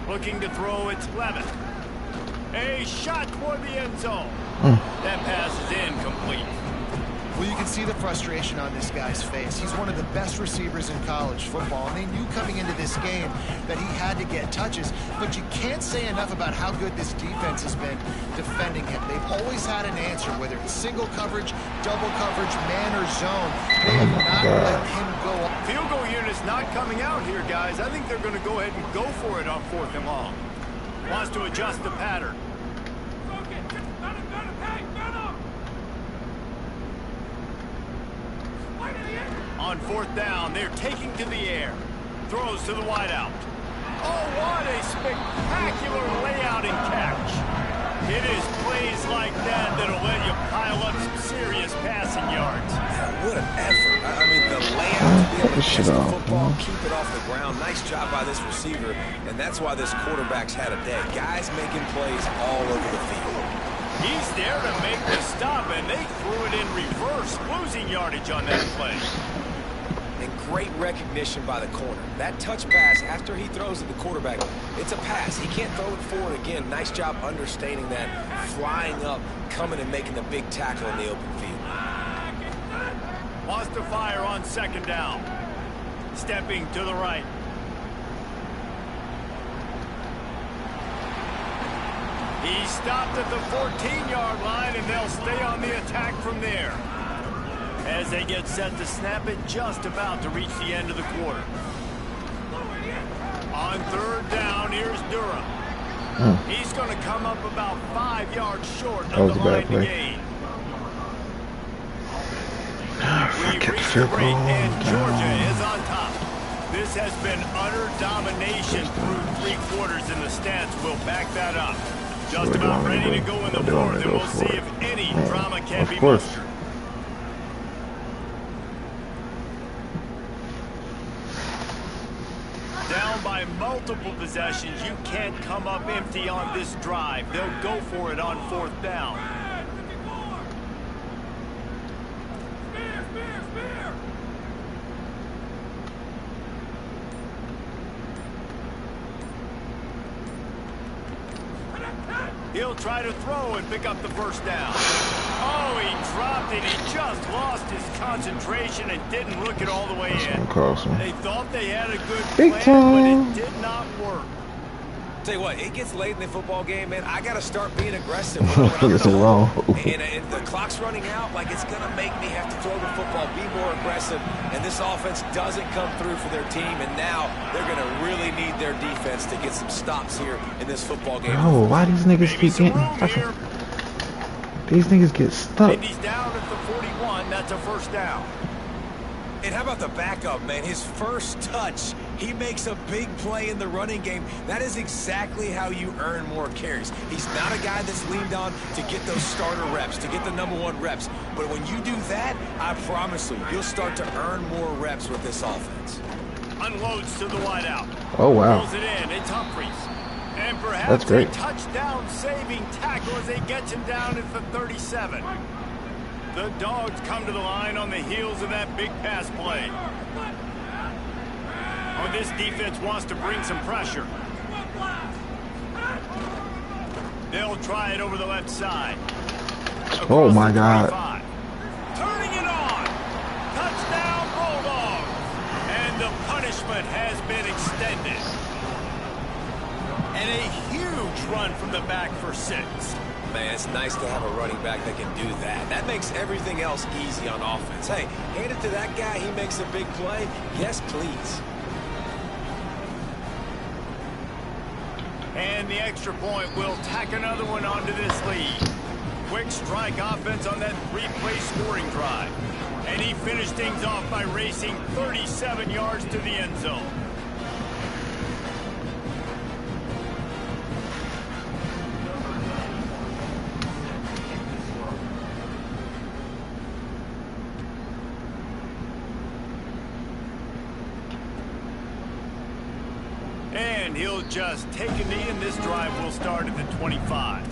Looking to throw, it's Levitt. A shot toward the end zone. That pass is incomplete. Well, you can see the frustration on this guy's face. He's one of the best receivers in college football, and they knew coming into this game that he had to get touches, but you can't say enough about how good this defense has been defending him. They've always had an answer, whether it's single coverage, double coverage, man, or zone. They have not let him go. Field goal unit's not coming out here, guys. I think they're going to go ahead and go for it on 4th and long. Wants to adjust the pattern. On 4th down, they're taking to the air. Throws to the wideout. Oh, what a spectacular layout and catch. It is plays like that that'll let you pile up some serious passing yards. What an effort. I mean, the layout to be able to catch the football, keep it off the ground. Nice job by this receiver, and that's why this quarterback's had a day. Guys making plays all over the field. He's there to make the stop, and they threw it in reverse, losing yardage on that play. And great recognition by the corner. That touch pass after he throws at the quarterback, it's a pass. He can't throw it forward again. Nice job understanding that, flying up, coming and making the big tackle in the open field. Wants to fire on 2nd down. Stepping to the right. He stopped at the 14-yard line, and they'll stay on the attack from there. As they get set to snap it, just about to reach the end of the quarter. On 3rd down, here's Durham. He's going to come up about 5 yards short of the line to gain. We reach the break, and Georgia is on top. This has been utter domination through 3 quarters, and the stats will back that up. Just about ready to go in the 4th, and we'll see if any drama can be mustered. Down by multiple possessions, you can't come up empty on this drive. They'll go for it on 4th down. He'll try to throw and pick up the first down. Oh, he dropped it. He just lost his concentration and didn't look it all the way in. They thought they had a good plan, but it did not work. Tell you what, it gets late in the football game, man. I got to start being aggressive. And the clock's running out, like it's going to make me have to throw the football, be more aggressive. And this offense doesn't come through for their team, and now they're going to really need their defense to get some stops here in this football game. Oh, why these niggas keep getting fucking... These niggas get stuck. And he's down at the 41. That's a first down. And how about the backup, man? His first touch, he makes a big play in the running game. That is exactly how you earn more carries. He's not a guy that's leaned on to get those starter reps, to get the #1 reps. But when you do that, I promise you, you'll start to earn more reps with this offense. Unloads to the wideout. Oh, wow. Pulls it in. It's Humphries. And perhaps that's great. A touchdown-saving tackle as they get him down at the 37. The Dogs come to the line on the heels of that big pass play. Oh, this defense wants to bring some pressure. They'll try it over the left side. Oh my God. Turning it on. Touchdown Bulldogs. And the punishment has been extended. And a huge run from the back for 6. Man, it's nice to have a running back that can do that. That makes everything else easy on offense. Hey, hand it to that guy. He makes a big play. Yes, please. And the extra point will tack another one onto this lead. Quick strike offense on that 3-play scoring drive. And he finished things off by racing 37 yards to the end zone. And he'll just take a knee, and this drive will start at the 25.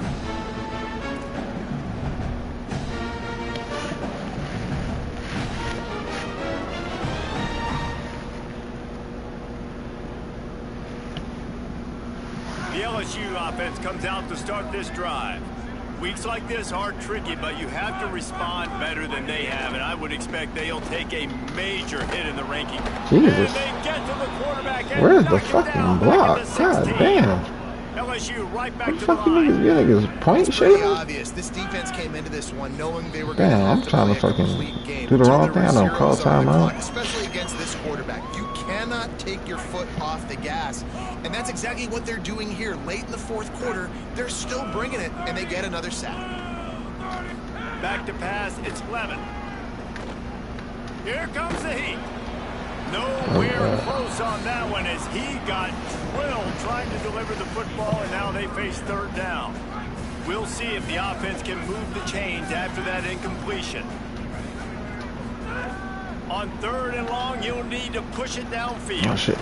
The LSU offense comes out to start this drive. Weeks like this are tricky, but you have to respond better than they have, and I would expect they'll take a major hit in the ranking. Jesus. And they get to the quarterback and Where's the knock it fucking down block? back at the God 16. damn. LSU right back What the to the fuck you line. niggas getting his point It's pretty shaven? obvious. This defense came into this one knowing they were going Damn, to I'm have to trying play to a fucking complete game. do the Until wrong there were thing. I don't call zeros on the timeout. clock, especially against this quarterback. You cannot take your foot off the gas. And that's exactly what they're doing here. Late in the fourth quarter, they're still bringing it, and they get another sack. Back to pass, it's Levin. Here comes the heat. Nowhere close on that one as he got drilled trying to deliver the football, and now they face third down. We'll see if the offense can move the chains after that incompletion. On 3rd and long, you'll need to push it downfield. Oh shit.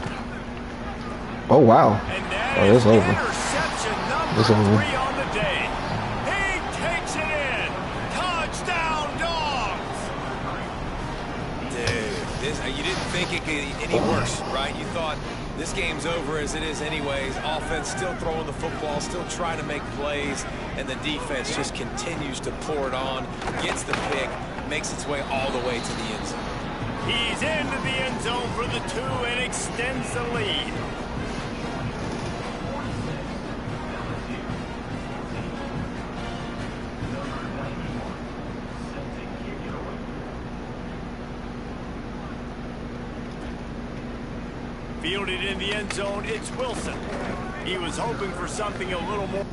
Oh wow. And that Oh, it's is over. interception It's number over. 3 on the day. He takes it in. Touchdown, Dogs. Dude, you didn't think it could get any worse, right? You thought this game's over as it is anyways. Offense still throwing the football, still trying to make plays, and the defense just continues to pour it on, gets the pick, makes its way all the way to the end zone. He's into the end zone for the 2 and extends the lead. Fielded in the end zone, it's Wilson. He was hoping for something a little more.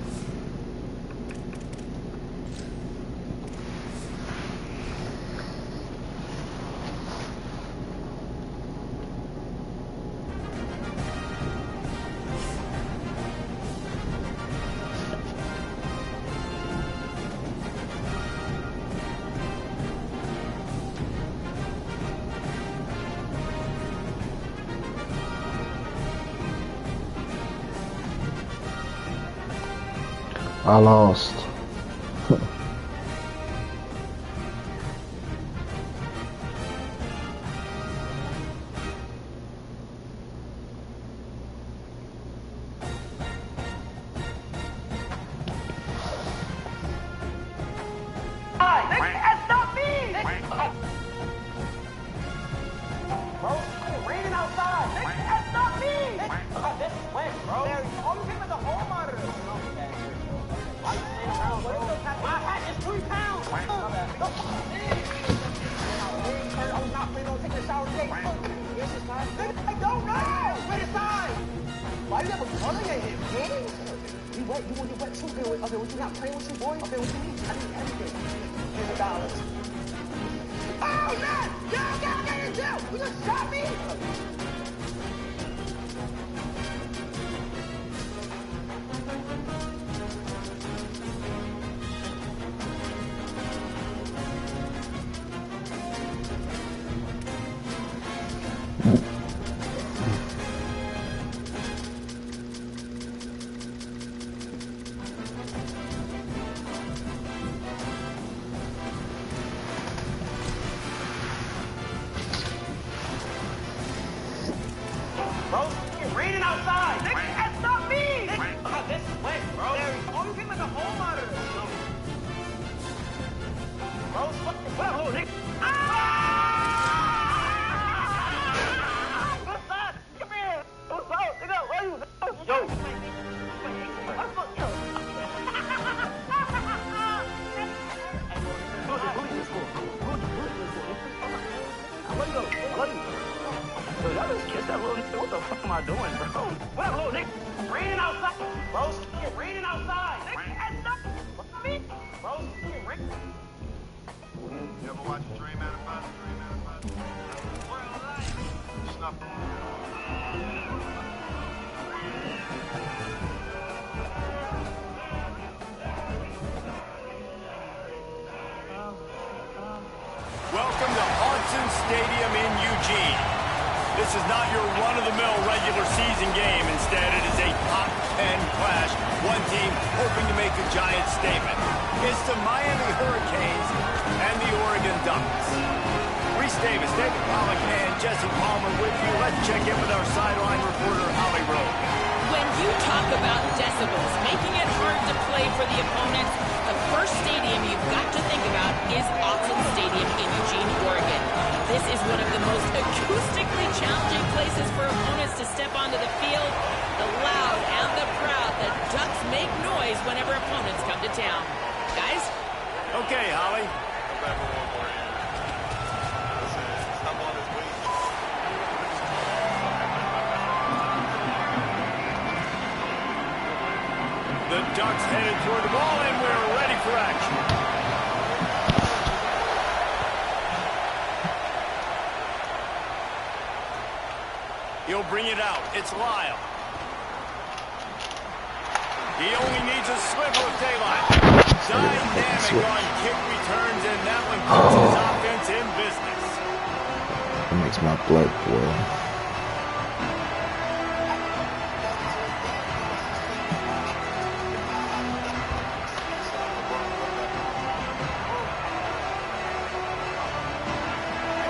I lost. That's not me! Bro, it's raining outside. That's not me! This is wet, bro. All you came with the whole monitor. My hat is 3 pounds. I was not planning on taking a shower today. I don't know! Wait aside! Why do you have a gun in your head, man? You wet, you want your wet too? Okay, what you not playing with you, boy? Okay, what you need? I need everything. $100. Oh, man! Y'all gotta get in jail! You just shot me! what the fuck am I doing, bro? What up, little nigga? Raining outside. Bro, it's raining outside. Bro, it's raining. You ever watch a Dream Manifest? Snuff. Welcome to Autzen Stadium in Eugene. This is not your run-of-the-mill regular season game. Instead, it is a top 10 clash. One team hoping to make a giant statement. It's the Miami Hurricanes and the Oregon Ducks. Reese Davis, David Pollock, and Jesse Palmer with you. Let's check in with our sideline reporter, Holly Rowe. When you talk about decibels, making it hard to play for the opponents, the first stadium you've got to think about is Autzen Stadium in Eugene, Oregon. This is one of the most acoustically challenging places for opponents to step onto the field. The loud and the proud, the Ducks make noise whenever opponents come to town. Guys? Okay, Holly. Come back for one more year. Listen, I'm on this week. The Ducks headed toward the ball, and we're ready for action. He'll bring it out. It's Lyle. He only needs a sliver of daylight. Dynamic on kick returns, and that one puts his offense in business. It makes my blood boil.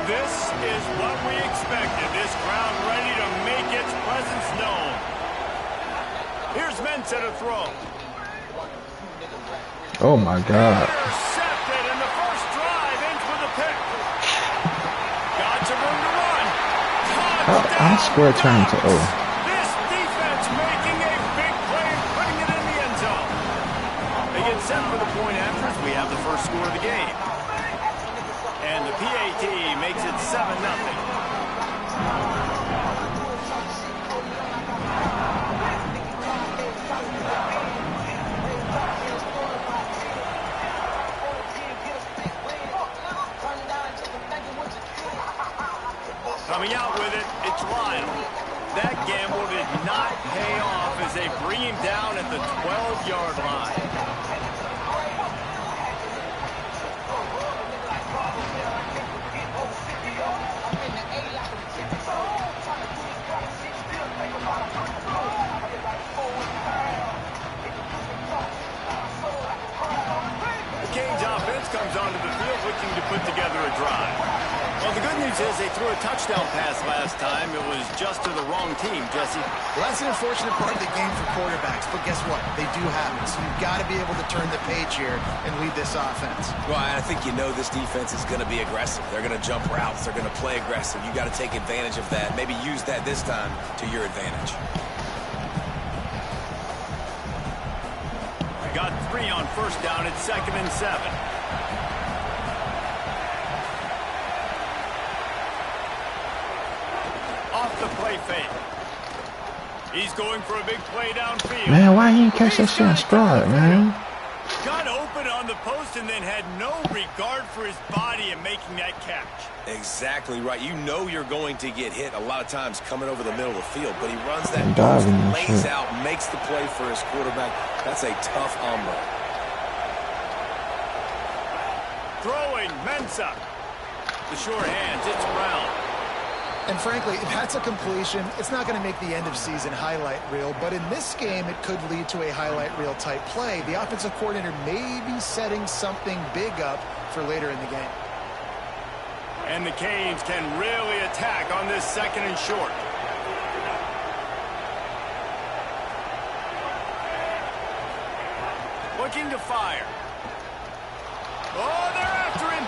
This is what we expected. This crowd ready to make its presence known. Here's Mensah to throw. Oh my God. Intercepted, and the first drive ends with a pick. Got some room to run. I'm square turning to O. This defense making a big play and putting it in the end zone. They get set for the point after as we have the first score of the game. And the PAT makes it 7-0. Coming out with it, it's Lyle. That gamble did not pay off as they bring him down at the 12-yard line. The Canes offense comes onto the field looking to put together a drive. Well, the good news is they threw a touchdown pass last time. It was just to the wrong team, Jesse. Well, that's an unfortunate part of the game for quarterbacks, but guess what? They do have it, so you've got to be able to turn the page here and lead this offense. Well, I think you know this defense is going to be aggressive. They're going to jump routes. They're going to play aggressive. You got to take advantage of that. Maybe use that this time to your advantage. We got 3 on first down. It's 2nd and 7. Off the play fake. He's going for a big play downfield. Man, why he didn't catch that shit in stride, man? Got open on the post and then had no regard for his body in making that catch. Exactly right. You know you're going to get hit a lot of times coming over the middle of the field, but he runs that post, lays out, makes the play for his quarterback. That's a tough hombre. Throwing, Mensah. The short hands, it's Brown. And frankly, that's a completion. It's not going to make the end of season highlight reel, but in this game, it could lead to a highlight reel type play. The offensive coordinator may be setting something big up for later in the game. And the Canes can really attack on this 2nd and short. Looking to fire. Oh, they're after him.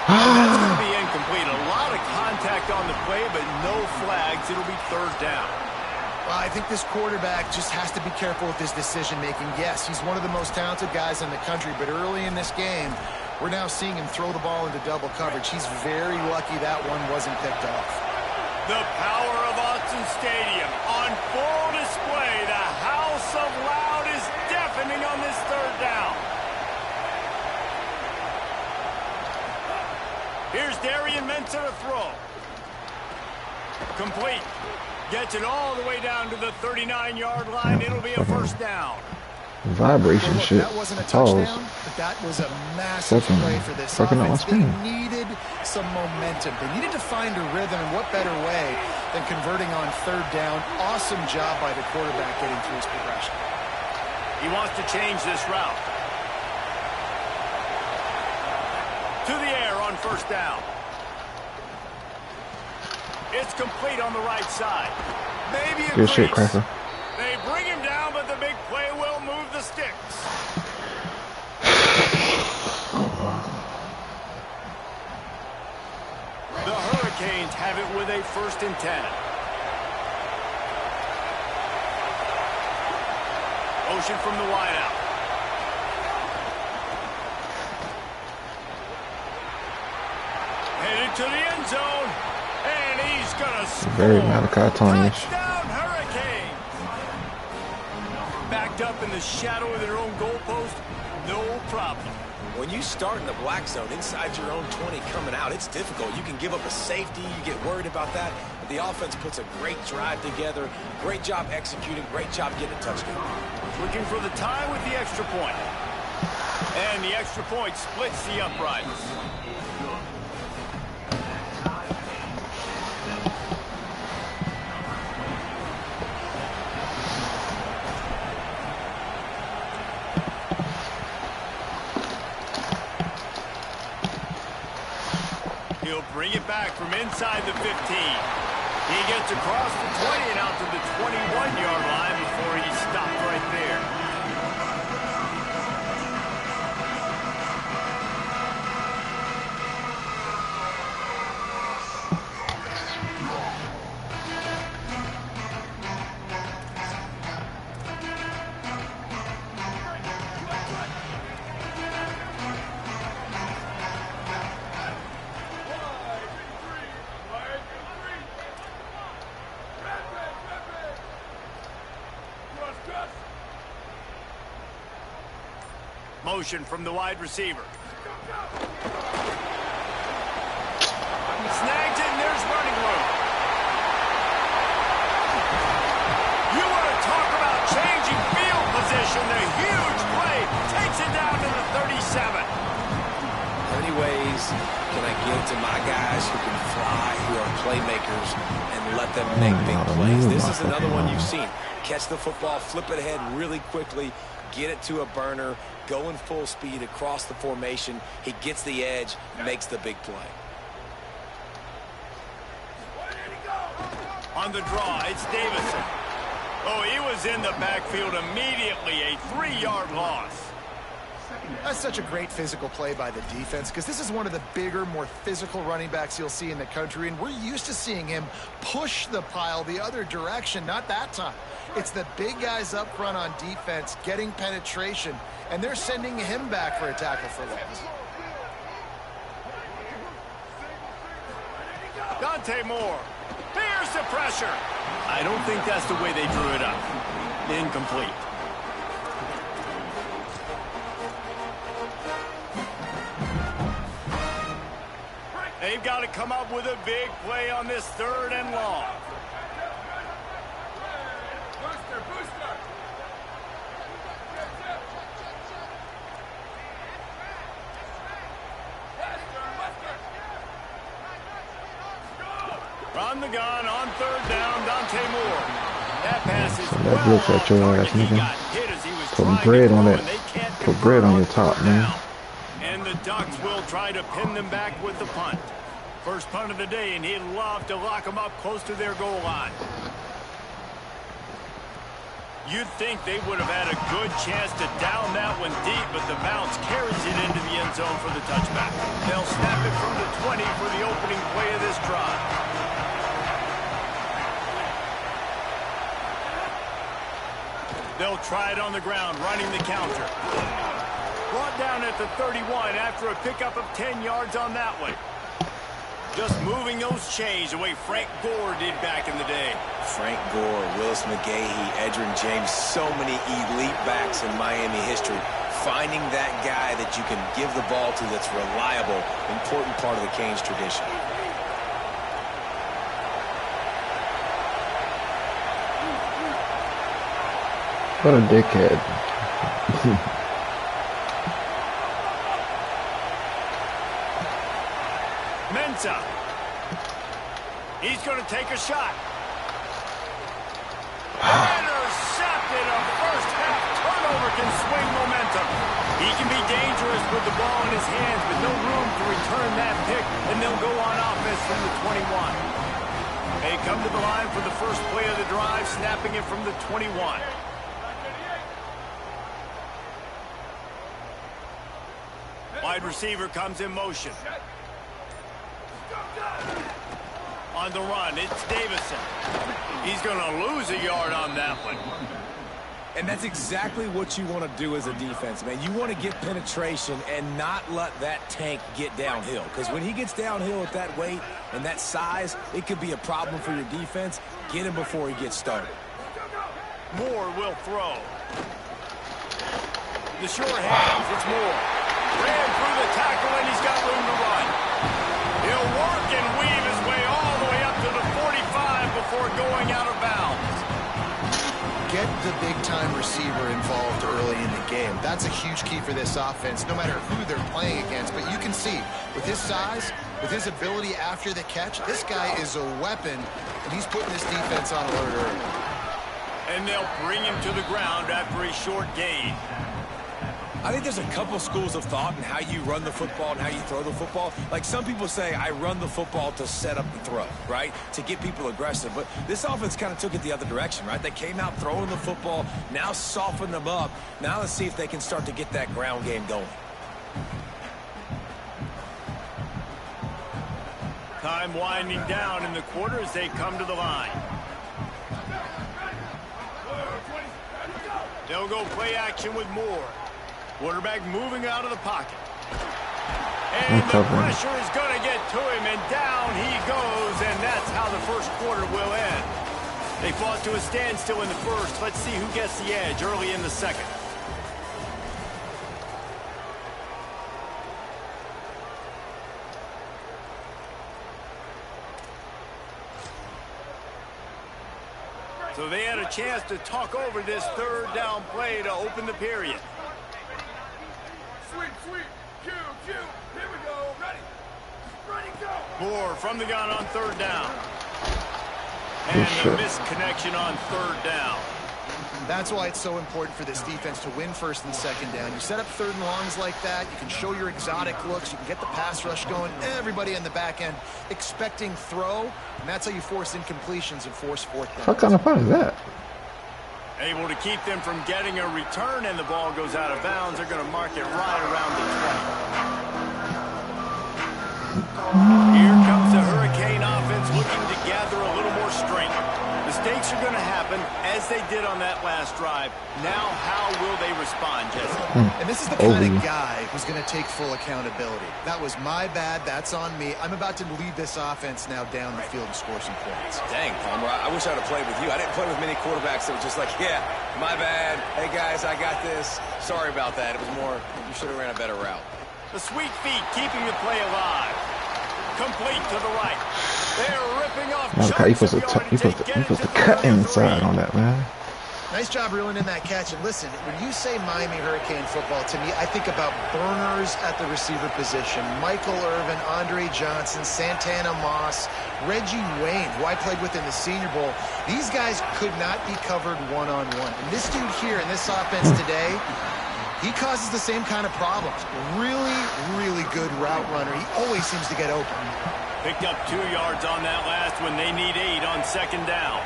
That's going to be incomplete. A lot of contact on the play, but no flags. It'll be 3rd down. Well, I think this quarterback just has to be careful with his decision-making. Yes, he's one of the most talented guys in the country, but early in this game, we're now seeing him throw the ball into double coverage. He's very lucky that one wasn't picked off. The power of Austin Stadium on full display. The house of loud is deafening on this third down. Here's Darian Mensah to throw. Complete. Gets it all the way down to the 39-yard line. It'll be a first down. Vibration Look, shit. that wasn't a touchdown, but that was a massive play for this offense. They needed some momentum. They needed to find a rhythm, and what better way than converting on third down. Awesome job by the quarterback getting through his progression. He wants to change this route. To the air on first down. It's complete on the right side. Maybe a good shit, Cracker. They bring him down, but the big play will move the sticks. The Hurricanes have it with a 1st and 10. Motion from the wideout. Headed to the end zone. And he's going to score. Very Malachi-Thomas. Touchdown, Hurricanes. Backed up in the shadow of their own goalpost, no problem. When you start in the black zone inside your own 20 coming out, it's difficult. You can give up a safety. You get worried about that. But the offense puts a great drive together. Great job executing. Great job getting a touchdown. Looking for the tie with the extra point. And the extra point splits the uprights. He'll bring it back from inside the 15. He gets across the 20 and out to the 21-yard line before he stopped right there. Motion from the wide receiver. Snagged it, and there's running room. You want to talk about changing field position. The huge play takes it down to the 37. How many ways can I give to my guys who can fly, who are playmakers, and let them make big plays? This is another one you've seen. Catch the football, flip it ahead really quickly, get it to a burner, going full speed across the formation. He gets the edge, makes the big play. On the draw, it's Davison. Oh, he was in the backfield immediately. A 3-yard loss. That's such a great physical play by the defense, because this is one of the bigger, more physical running backs you'll see in the country, and we're used to seeing him push the pile the other direction. Not that time. It's the big guys up front on defense getting penetration, and they're sending him back for a tackle for loss. Dante Moore. Here's the pressure. I don't think that's the way they drew it up. Incomplete. They've got to come up with a big play on this 3rd and long. Run the gun on 3rd down, Dante Moore. That pass is well off target. He got hit as he was trying to throw, and they can't put bread on your top, man. And the Ducks will try to pin them back with the punt. First punt of the day, and he'd love to lock them up close to their goal line. You'd think they would have had a good chance to down that one deep, but the bounce carries it into the end zone for the touchback. They'll snap it from the 20 for the opening play of this drive. They'll try it on the ground, running the counter. Brought down at the 31 after a pickup of 10 yards on that one. Just moving those chains the way Frank Gore did back in the day. Frank Gore, Willis McGahee, Edgerrin James, so many elite backs in Miami history. Finding that guy that you can give the ball to that's reliable, important part of the Canes tradition. What a dickhead. Mensa. He's going to take a shot. Intercepted. A first-half turnover can swing momentum. He can be dangerous with the ball in his hands, but no room to return that pick, and they'll go on offense from the 21. They come to the line for the first play of the drive, snapping it from the 21. Wide receiver comes in motion. On the run, it's Davison. He's going to lose a yard on that one. And that's exactly what you want to do as a defense, man. You want to get penetration and not let that tank get downhill. Because when he gets downhill at that weight and that size, it could be a problem for your defense. Get him before he gets started. Moore will throw. The short hands, it's Moore. Ran through the tackle, and he's got room to run. He'll work and weave his way all the way up to the 45 before going out of bounds. Get the big-time receiver involved early in the game. That's a huge key for this offense, no matter who they're playing against. But you can see, with his size, with his ability after the catch, this guy is a weapon, and he's putting this defense on alert early. And they'll bring him to the ground after a short gain. I think there's a couple schools of thought in how you run the football and how you throw the football. Like some people say, I run the football to set up the throw, right? To get people aggressive. But this offense kind of took it the other direction, right? They came out throwing the football, now soften them up. Now let's see if they can start to get that ground game going. Time winding down in the quarter as they come to the line. They'll go play action with Moore. Quarterback moving out of the pocket. And the pressure is going to get to him, and down he goes, and that's how the first quarter will end. They fought to a standstill in the first. Let's see who gets the edge early in the second. So they had a chance to talk over this third down play to open the period. Sweep, Q, here we go, ready, go. Moore from the gun on third down. And a missed connection on third down. That's why it's so important for this defense to win first and second down. You set up third and longs like that, you can show your exotic looks, you can get the pass rush going, everybody in the back end expecting throw, and that's how you force incompletions and force fourth down. What kind of fun is that? Able to keep them from getting a return, and the ball goes out of bounds. They're going to mark it right around the 20. Here comes the Hurricane offense looking to gather a little more strength. Mistakes are going to happen, as they did on that last drive. Now, how will they respond, Jesse? And this is the kind of guy who's going to take full accountability. That was my bad. That's on me. I'm about to lead this offense now down the field and score some points. Dang, Palmer, I wish I would have played with you. I didn't play with many quarterbacks that were just like, yeah, my bad. Hey, guys, I got this. Sorry about that. It was more, you should have ran a better route. The sweet feet keeping the play alive. Complete to the right. They're ripping off. Okay, you supposed to cut inside on that, man. Nice job reeling in that catch. And listen, when you say Miami Hurricane football, to me, I think about burners at the receiver position. Michael Irvin, Andre Johnson, Santana Moss, Reggie Wayne, who I played with in the Senior Bowl. These guys could not be covered one-on-one. And this dude here in this offense today, he causes the same kind of problems. Really, really good route runner. He always seems to get open. Picked up 2 yards on that last one. They need 8 on second down.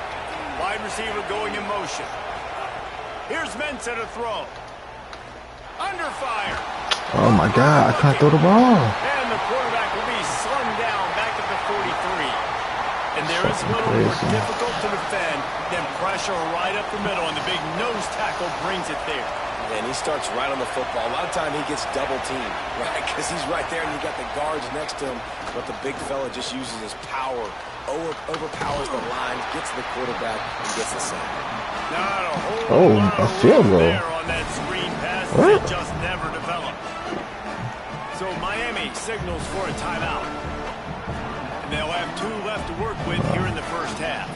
Wide receiver going in motion. Here's Mensa to throw. Under fire. Oh my God, I can't throw the ball. And the quarterback will be slung down back at the 43. And there is a little more difficult to defend than pressure right up the middle, and the big nose tackle brings it there. And he starts right on the football. A lot of time he gets double teamed, right? Because he's right there and you got the guards next to him. But the big fella just uses his power, overpowers the line, gets to the quarterback, and gets the sack. Not a whole lot a of field room goal. there on that screen pass. What? It just never developed. So Miami signals for a timeout. And they'll have 2 left to work with here in the first half.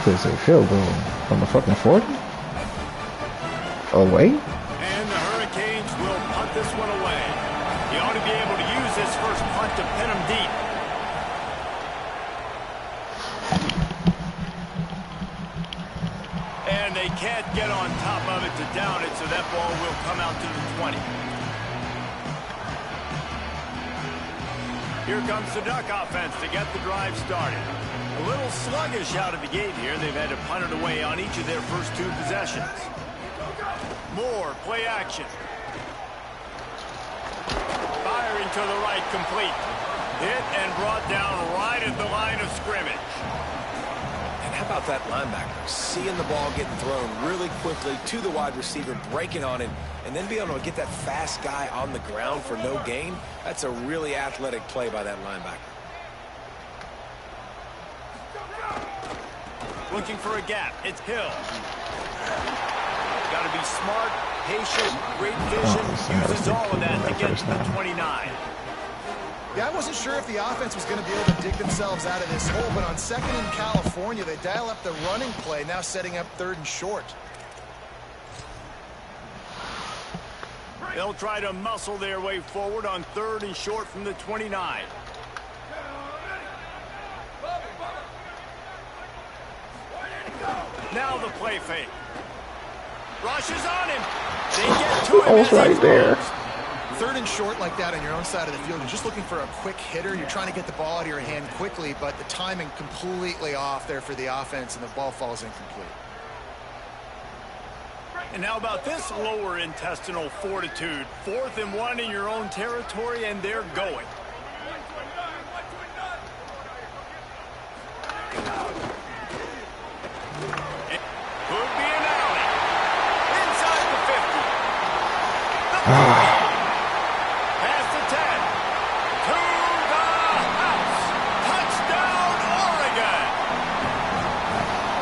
This is a field goal on the fucking 40? Away? And the Hurricanes will punt this one away. He ought to be able to use this first punt to pin him deep. And they can't get on top of it to down it, so that ball will come out to the 20. Here comes the Duck offense to get the drive started. A little sluggish out of the gate here. They've had to punt it away on each of their first 2 possessions. More play action. Firing to the right, complete. Hit and brought down right at the line of scrimmage. And how about that linebacker? Seeing the ball getting thrown really quickly to the wide receiver, breaking on it, and then be able to get that fast guy on the ground for no gain. That's a really athletic play by that linebacker. Looking for a gap. It's Hill. Got to be smart, patient, great vision. Uses all of that to get to the 29. Yeah, I wasn't sure if the offense was going to be able to dig themselves out of this hole, but on 2nd in California, they dial up the running play, now setting up 3rd and short. They'll try to muscle their way forward on 3rd and short from the 29. Now the play fake. Rushes on him. They get to him. Almost right there. 3rd and short like that on your own side of the field. You're just looking for a quick hitter. You're trying to get the ball out of your hand quickly, but the timing completely off there for the offense, and the ball falls incomplete. And how about this lower intestinal fortitude? 4th and 1 in your own territory, and they're going. It could be an alley. Inside the 50. Past the 10. To the house. Touchdown, Oregon.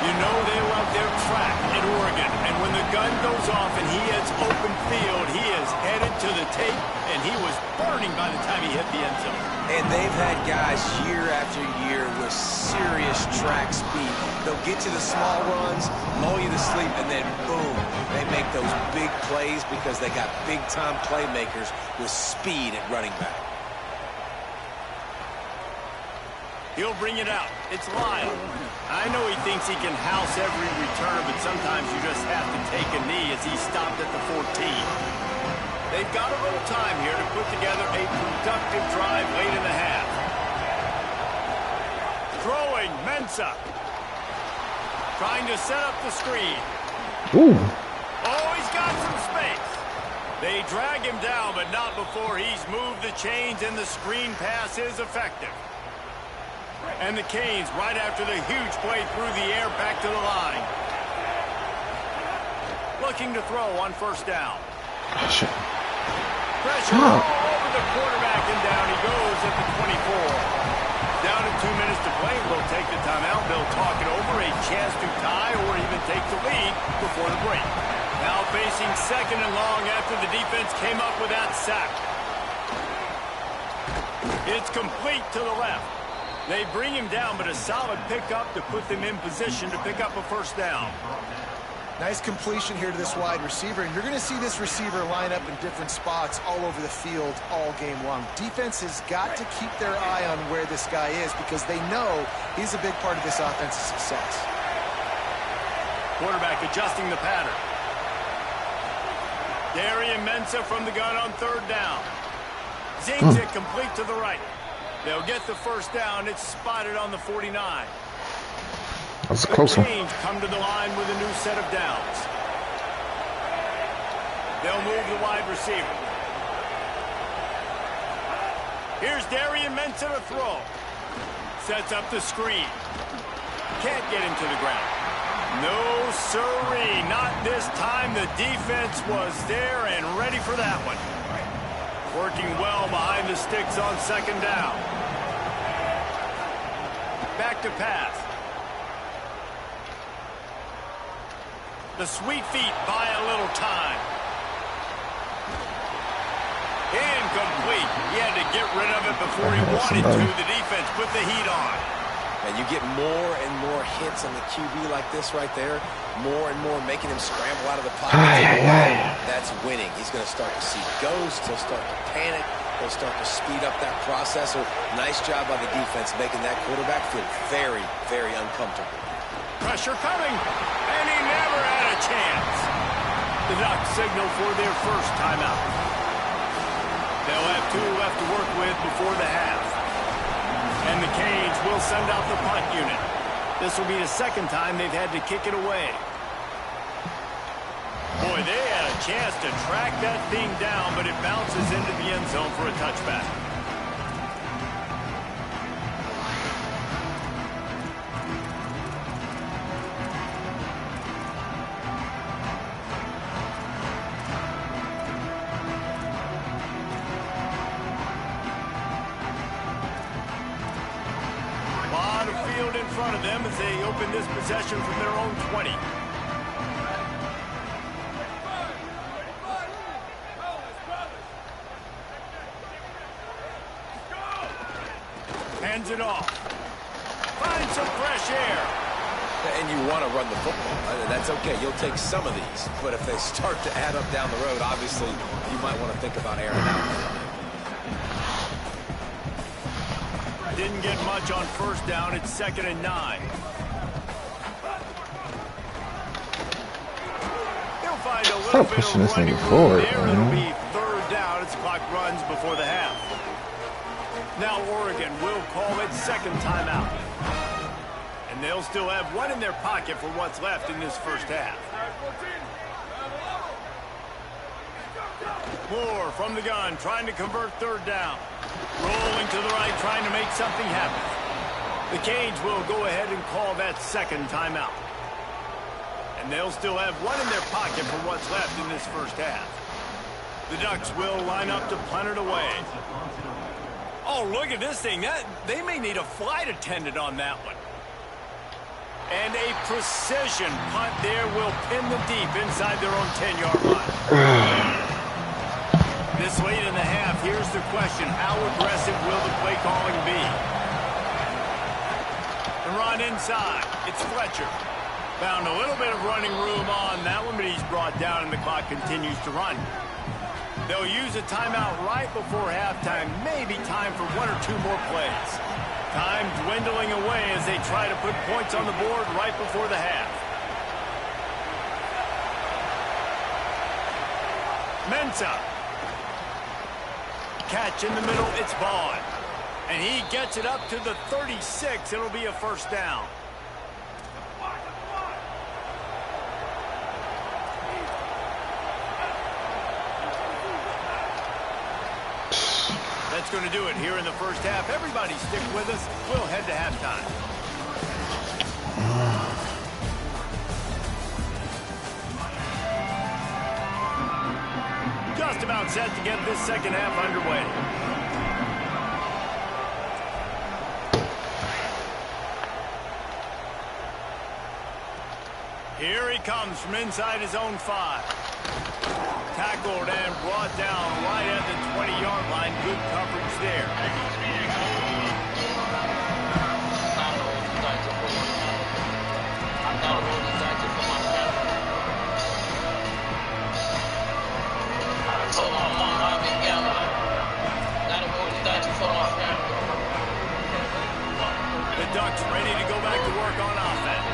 You know they love their track in Oregon. And when the gun goes off and he hits open field, he is headed to the tape, and he was burning by the time he hit the end zone. And they've had guys year after year with serious track speed. They'll get you the small runs, lull you to sleep, and then boom, they make those big plays because they got big-time playmakers with speed at running back. He'll bring it out. It's Lyle. I know he thinks he can house every return, but sometimes you just have to take a knee as he stopped at the 14. They've got a little time here to put together a productive drive late in the half. Throwing, Mensah. Trying to set up the screen. Ooh. Oh, he's got some space. They drag him down, but not before he's moved the chains, and the screen pass is effective. And the Canes, right after the huge play through the air, back to the line. Looking to throw on 1st down. Pressure all over the quarterback, and down he goes at the 24. Down to 2 minutes to play. We'll take the timeout. They'll talk it over. A chance to tie or even take the lead before the break. Now facing 2nd and long after the defense came up with that sack. It's complete to the left. They bring him down, but a solid pickup to put them in position to pick up a 1st down. Nice completion here to this wide receiver, and you're going to see this receiver line up in different spots all over the field all game long. Defense has got to keep their eye on where this guy is because they know he's a big part of this offense's success. Quarterback adjusting the pattern. Darian Mensah from the gun on 3rd down. Zings it complete to the right. They'll get the 1st down. It's spotted on the 49. That's a close one. The Canes come to the line with a new set of downs. They'll move the wide receiver. Here's Darian Mensah to throw. Sets up the screen. Can't get him to the ground. No, sirree, not this time. The defense was there and ready for that one. Working well behind the sticks on second down. Back to pass. The sweet feet buy a little time. Incomplete. He had to get rid of it before he wanted to. The defense put the heat on. And you get more and more hits on the QB like this right there. More and more making him scramble out of the pocket. That's winning. He's going to start to see ghosts. He'll start to panic. He'll start to speed up that process. So nice job by the defense making that quarterback feel very, very uncomfortable. Pressure coming. And he never had a chance. The Ducks signal for their first timeout. They'll have 2 left to work with before the half. And the Canes will send out the punt unit. This will be the second time they've had to kick it away. Boy, they had a chance to track that thing down, but it bounces into the end zone for a touchback. In front of them as they open this possession from their own 20. Hands it off. Find some fresh air. And you want to run the football. That's okay. You'll take some of these. But if they start to add up down the road, obviously, you might want to think about airing out. Didn't get much on first down. It's 2nd and 9. He'll find a little bit of running room there. It'll be 3rd down as the clock runs before the half. Now Oregon will call it 2nd timeout. And they'll still have 1 in their pocket for what's left in this first half. Moore from the gun, trying to convert 3rd down. Rolling to the right, trying to make something happen. The Canes will go ahead and call that 2nd timeout. And they'll still have 1 in their pocket for what's left in this first half. The Ducks will line up to punt it away. Oh, look at this thing. They may need a flight attendant on that one. And a precision punt there will pin them deep inside their own 10-yard line. This late in the half, here's the question. How aggressive will the play calling be? And run inside. It's Fletcher. Found a little bit of running room on that one, but he's brought down and the clock continues to run. They'll use a timeout right before halftime. Maybe time for 1 or 2 more plays. Time dwindling away as they try to put points on the board right before the half. Mensah. Catch in the middle, it's Vaughn. And he gets it up to the 36. It'll be a 1st down. That's going to do it here in the first half. Everybody stick with us. We'll head to halftime. Just about set to get this second half underway. Here he comes from inside his own 5. Tackled and brought down right at the 20-yard line. Good coverage there. The Ducks ready to go back to work on offense.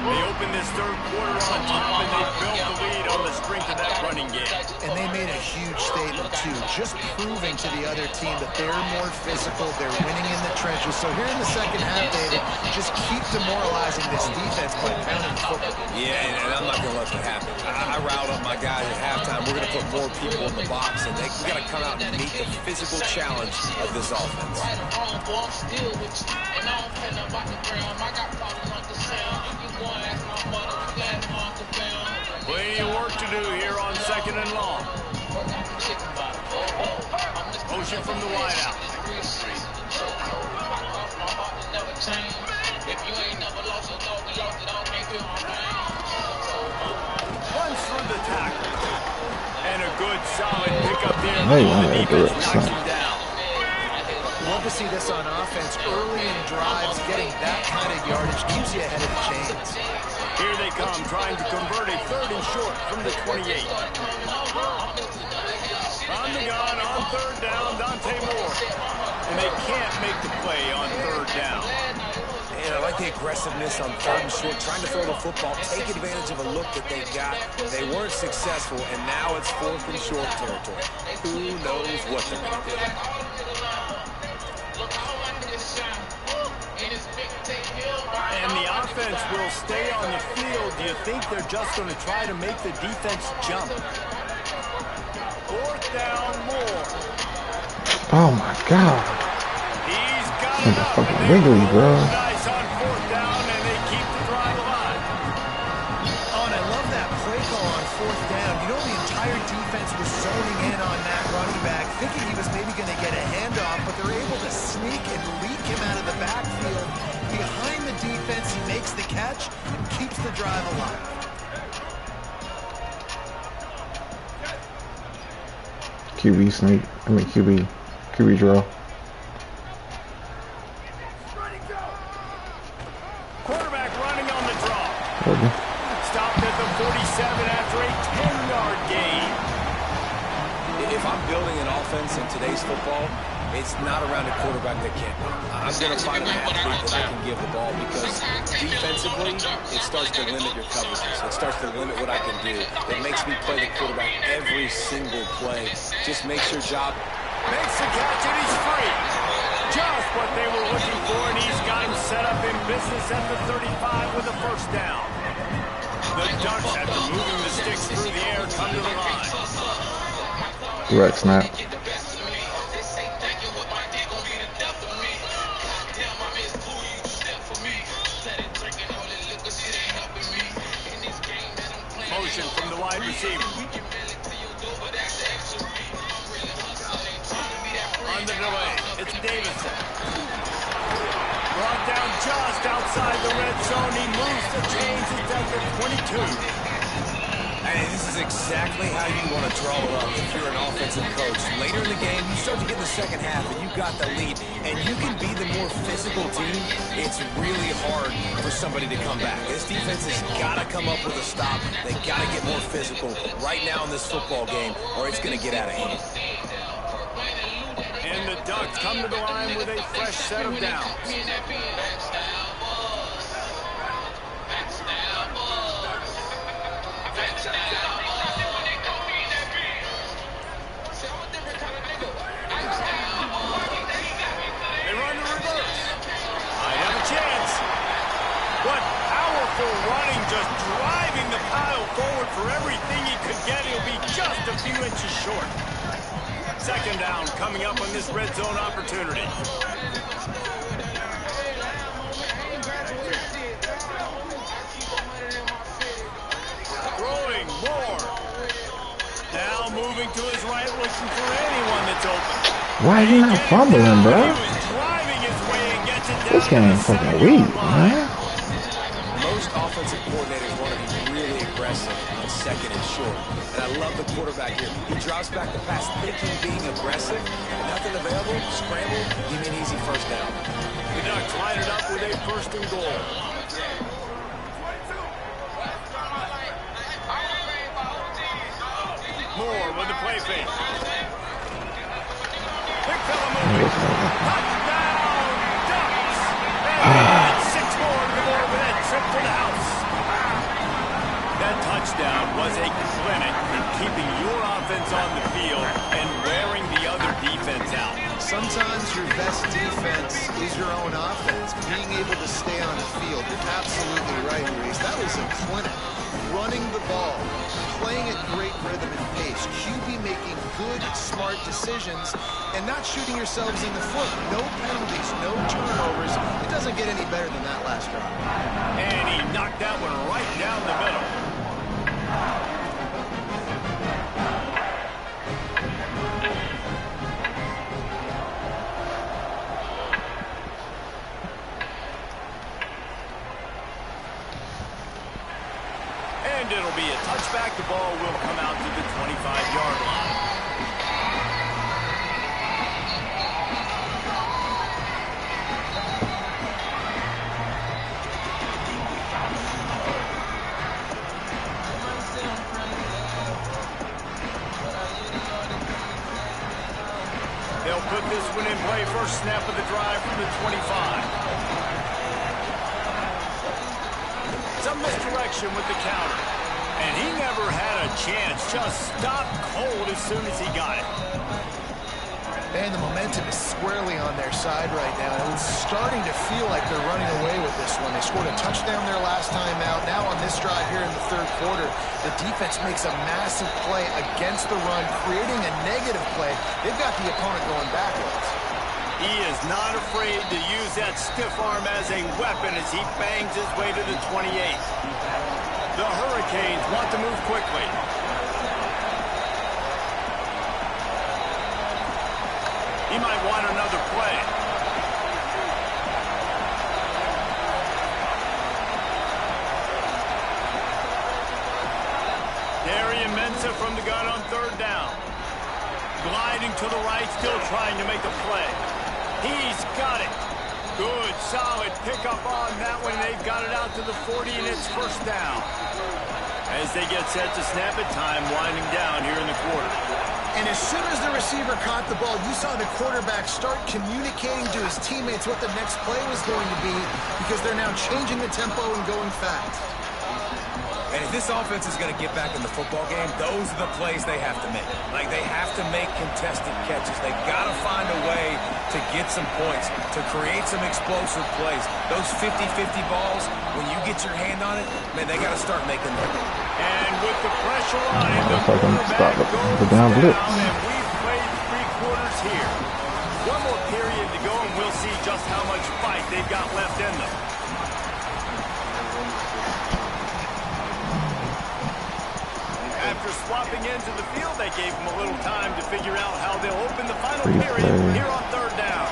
They opened this 3rd quarter on top, and they built the lead on the strength of that running game. And they made a huge statement to, just proving to the other team that they're more physical, they're winning in the trenches. So here in the second half, David, just keep demoralizing this defense by pounding the football. Yeah, and I'm not going to let that happen. I riled up my guys at halftime. We're going to put more people in the box, and we got to come out and meet the physical challenge of this offense. Plenty of work to do here on 2nd and long. Motion from the wideout. Runs through the tackle. And a good solid pickup there. The defense knocks him down. Love to see this on offense. Early in drives, getting that kind of yardage keeps you ahead of the chains. Here they come, trying to convert a 3rd and short from the 28. On the gun, on 3rd down, Dante Moore. And they can't make the play on 3rd down. And I like the aggressiveness on 3rd and short, trying to throw the football, take advantage of a look that they got. They weren't successful, and now it's 4th and short territory. Who knows what they're going to do? And the offense will stay on the field. Do you think they're just going to try to make the defense jump? 4th down, Moore. Oh my God. He's got That's enough. fucking wiggly, bro. Nice on 4th down, and they keep the drive alive. Oh, and I love that play call on 4th down. You know, the entire defense was zoning in on that running back, thinking he was maybe going to get a handoff, but they're able to sneak and leak him out of the backfield. Behind the defense, he makes the catch and keeps the drive alive. QB sneak. I mean QB draw. Quarterback running on the draw. Okay. Stopped at the 47 after a 10-yard gain. If I'm building an offense in today's football, it's not around a quarterback that can't run. I'm going to find an athlete that I can give the ball because defensively, it starts to limit your coverages. It starts to limit what I can do. It makes me play the quarterback every single play. Just makes your job. Makes the catch and he's free. Just what they were looking for, and he's got him set up in business at the 35 with a 1st down. The Ducks, after moving the sticks through the air, come to the line. Direct snap. Motion from the wide receiver. On the delay, it's Davison. Brought down just outside the red zone. He moves the chains. It's at the 22. And this is exactly how you want to draw it up if you're an offensive coach. Later in the game, you start to get in the second half, and you've got the lead, and you can be the more physical team. It's really hard for somebody to come back. This defense has got to come up with a stop. They got to get more physical right now in this football game, or it's going to get out of hand. And the Ducks come to the line with a fresh set of downs. They run the reverse. Might have a chance. What powerful running, just driving the pile forward for everything he could get. He'll be just a few inches short. 2nd down coming up on this red zone opportunity. Throwing more. Now moving to his right, looking for anyone that's open. Why is he not fumbling, bro? He was driving his way and gets it down. This game is fucking weak, man. Most offensive coordinators want to be really aggressive on 2nd and short. And I love the quarterback here. He drops back the pass, thinking being aggressive. Nothing available, scramble, give me an easy 1st down. The Ducks line it up with a 1st and goal. Moore with the play fake. Big fella moving. Touchdown, Ducks! And 6 more to go with that trip to the house. That touchdown touchdown was a clinic in keeping your offense on the field and wearing the other defense out. Sometimes your best defense is your own offense. Being able to stay on the field. You're absolutely right, Reese. That was a clinic. Running the ball, playing at great rhythm and pace. QB making good, smart decisions, and not shooting yourselves in the foot. No penalties, no turnovers. It doesn't get any better than that last drive. And he knocked that one right down the middle. And it'll be a touchback. The ball will come out to the 25-yard line. They'll put this one in play. First snap of the drive from the 25. Some misdirection with the counter. And he never had a chance. Just stopped cold as soon as he got it. And the momentum is squarely on their side right now. It's starting to feel like they're running away with this one. They scored a touchdown their last time out. Now on this drive here in the third quarter, the defense makes a massive play against the run, creating a negative play. They've got the opponent going backwards. He is not afraid to use that stiff arm as a weapon as he bangs his way to the 28. The Hurricanes want to move quickly. He might want another play. Darian Mensah from the gun on third down. Gliding to the right, still trying to make a play. He's got it. Good, solid pickup on that one. They've got it out to the 40, and it's first down. As they get set to snap it, time winding down here in the quarter. And as soon as the receiver caught the ball, you saw the quarterback start communicating to his teammates what the next play was going to be, because they're now changing the tempo and going fast. And if this offense is going to get back in the football game, those are the plays they have to make. Like, they have to make contested catches. They've got to find a way to get some points, to create some explosive plays. Those 50-50 balls, when you get your hand on it, man, they got to start making them. And with the pressure on him, the Stop quarterback the goes down down, blitz. and we've played 3 quarters here. One more period to go, and we'll see just how much fight they've got left in them. After swapping into the field, they gave them a little time to figure out how they'll open the final period here on third down.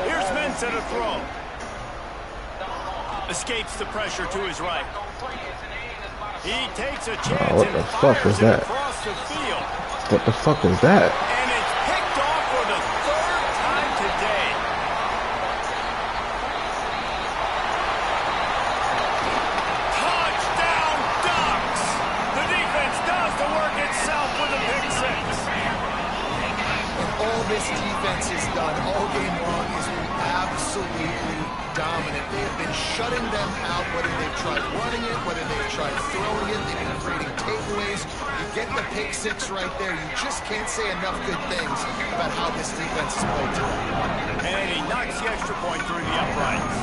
Here's Mensah to throw. Escapes the pressure to his right. He takes a chance what and the fuck fires was it that? across the field. What the fuck was that? And it's picked off for the 3rd time today. Touchdown Ducks! The defense does the work itself with a pick 6. All this defense has done all game long is be absolutely dominant. They have been shutting them out, whether they've tried running it, whether they've tried throwing it. They've been creating takeaways. You get the pick 6 right there. You just can't say enough good things about how this defense is played today. And he knocks the extra point through the uprights.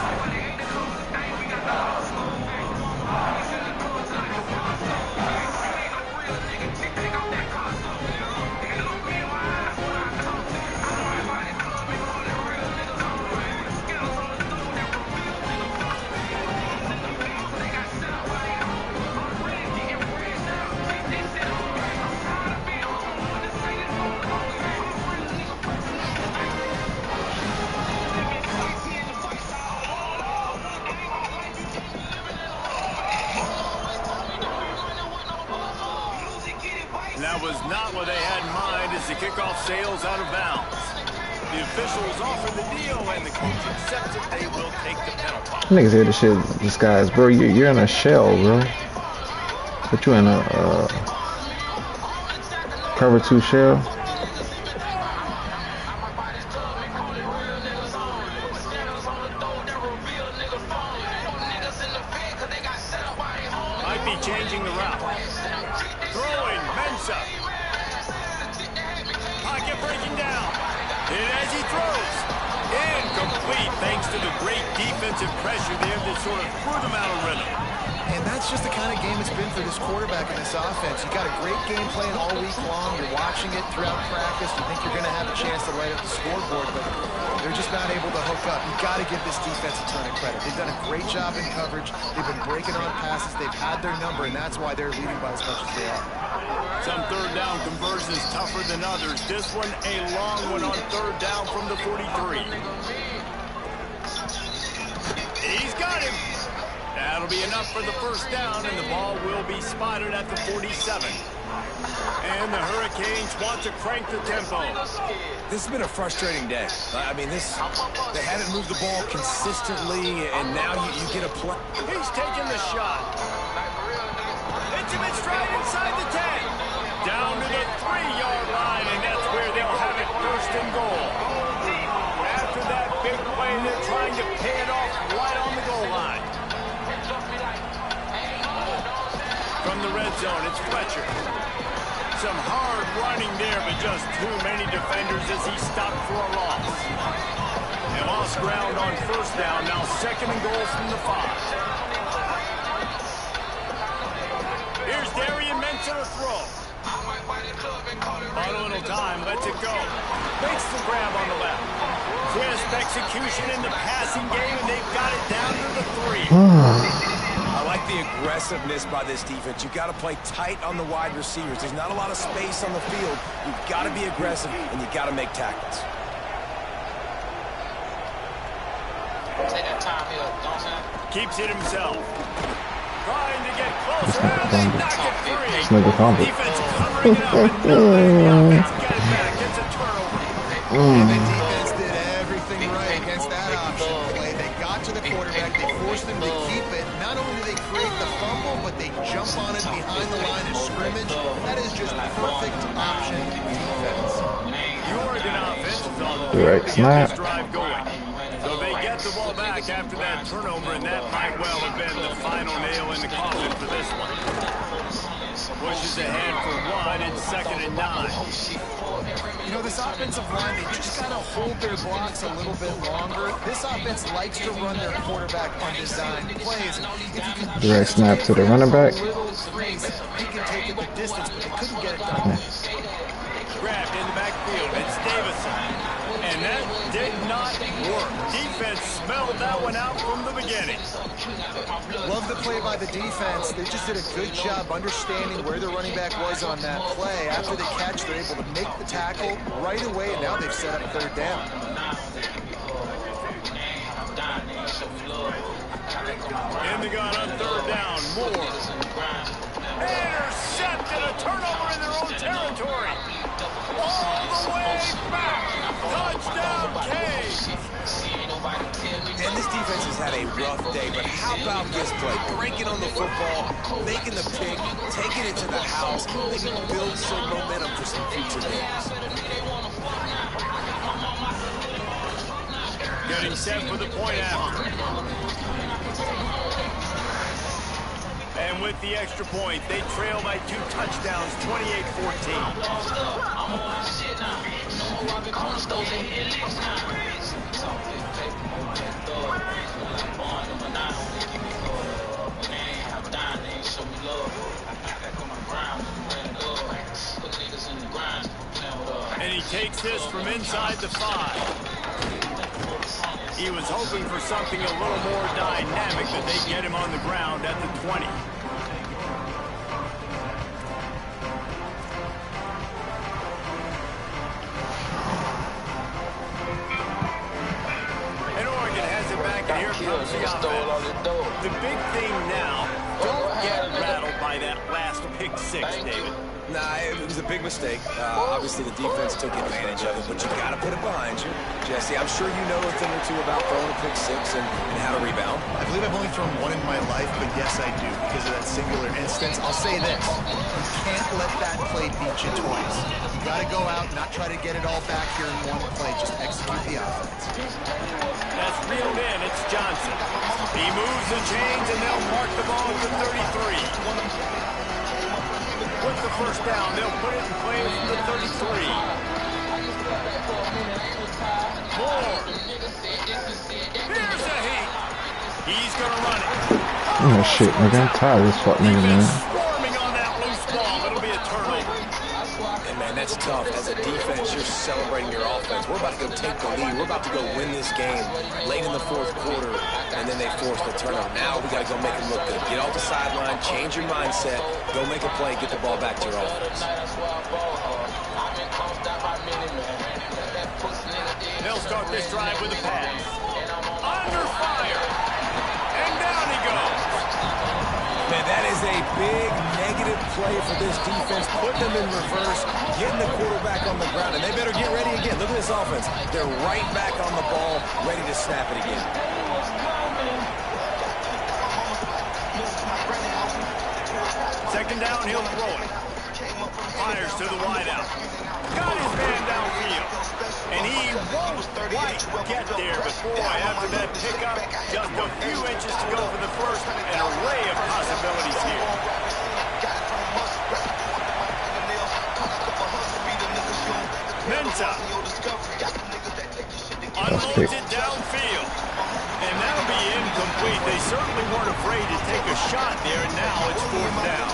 And that was not what they had in mind as the kickoff sails out of bounds. The officials offer the deal, and the coach accepts it. They will take the penalty. Niggas hear this shit disguised, bro. You're in a shell, bro. Put you in a cover 2 shell. pocket breaking down. And as he throws, incomplete thanks to the great defensive pressure there that sort of threw them out of rhythm. And that's just the kind of game it's been for this quarterback in this offense. You got a great game plan all week long. You're watching it throughout practice. You think you're going to have a chance to light up the scoreboard, but they're just not able to hook up. You've got to give this defense a ton of credit. They've done a great job in coverage. They've been breaking on passes. They've had their number, and that's why they're leading by as much as they are. Some third down conversions tougher than others. This one a long one on third down from the 43. He's got him. That'll be enough for the first down, and the ball will be spotted at the 47. And the Hurricanes want to crank the tempo. This has been a frustrating day. I mean, they haven't moved the ball consistently, and now you get a play. He's taking the shot. Hits him in stride inside the 10. Down to the 3-yard line, and that's where they'll have it first and goal. After that big play, they're trying to pay it off right on the goal line. From the red zone, it's Fletcher. Some hard running there, but just too many defenders as he stopped for a loss. They lost ground on first down, now second and goal from the 5. Here's Darian Mensa to throw. On a little time, lets it go. Makes the grab on the left. Crisp execution in the passing game, and they've got it down to the 3. I like the aggressiveness by this defense. You've got to play tight on the wide receivers. There's not a lot of space on the field. You've got to be aggressive, and you've got to make tackles. Take that time here, don't you? Keeps it himself. Trying to get closer. They knock it free. Defense covering it up, and the offense got it back. It's a turnover. And the defense did everything right against that option play. They got to the quarterback. They forced him to keep it. Not only do they create the fumble, but they jump on it behind the line of scrimmage. That is just perfect option defense. The Oregon offense is on the Right field to snap. get this drive going. So they get the ball back after that turnover, and that might well have been the final nail in the coffin for this one. Pushes ahead for 1 and 2nd and 9. You know, this offensive line, they just got to hold their blocks a little bit longer. This offense likes to run their quarterback on design plays. Direct snap to the running back. He can take it the distance, but they couldn't get it done. Grabbed in the backfield. It's Davison. And that did not work. Defense smelled that one out from the beginning. Love the play by the defense. They just did a good job understanding where the running back was on that play. After the catch, they're able to make the tackle right away, and now they've set up third down. In the gun on third down. Moore. Intercepted. A turnover in their own territory. All the way back. Touchdown, Canes. And this defense has had a rough day, but how about this play? Breaking on the football, making the pick, taking it to the house, maybe build some momentum for some future games. Getting set for the point after. And with the extra point, they trail by 2 touchdowns, 28-14. And he takes this from inside the 5. He was hoping for something a little more dynamic, that they get him on the ground at the 20. And Oregon has it back, and here comes the offense. The big thing now, don't get rattled by that last pick 6, David. Nah, it was a big mistake. Obviously, the defense took advantage of it, but you got to put it behind you. Jesse, I'm sure you know a thing or two about throwing a pick 6 and how to rebound. I believe I've only thrown one in my life, but yes, I do, because of that singular instance. I'll say this. You can't let that play beat you twice. You got to go out, not try to get it all back here in one play. Just execute the offense. That's reeled in. It's Johnson. He moves the chains, and they'll mark the ball at the 33. With the first down, they'll put it in play from the 33. Oh shit, nigga, I'm tired of this fuck nigga, man. Swarming on that loose ball. It'll be a turnover. And man, that's tough. As a defense, you're celebrating your offense. We're about to go take the lead. We're about to go win this game late in the fourth quarter, and then they force the turnover. Now we got to go make them look good. Get off the sideline, change your mindset, go make a play, get the ball back to your offense. They'll start this drive with a pass. Under fire. And down he goes. Man, that is a big negative play for this defense. Putting them in reverse, getting the quarterback on the ground. And they better get ready again. Look at this offense. They're right back on the ball, ready to snap it again. Second down, he'll throw it. Fires to the wideout. Got his man downfield. And he won't quite get there. But boy, after that pickup, just a few inches to go for the first. An array of possibilities here. Mensa. Unloads it downfield. And that'll be incomplete. They certainly weren't afraid to take a shot there, and now it's fourth down.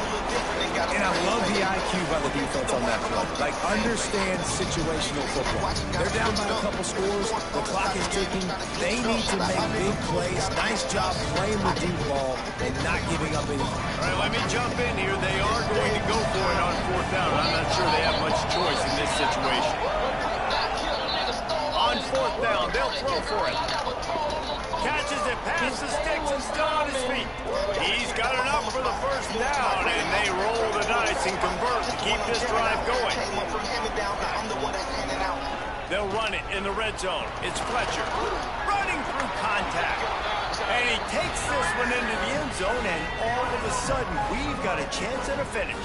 And I love the IQ by the defense on that play. Like, understand situational football. They're down by a couple scores. The clock is ticking. They need to make big plays. Nice job playing the deep ball and not giving up any. All right, let me jump in here. They are going to go for it on fourth down. I'm not sure they have much choice in this situation. On fourth down, they'll throw for it. Catches it past the sticks and still on his feet. He's got enough for the first down, and they roll the dice and convert to keep this drive going. They'll run it in the red zone. It's Fletcher running through contact. And he takes this one into the end zone, and all of a sudden, we've got a chance at a finish.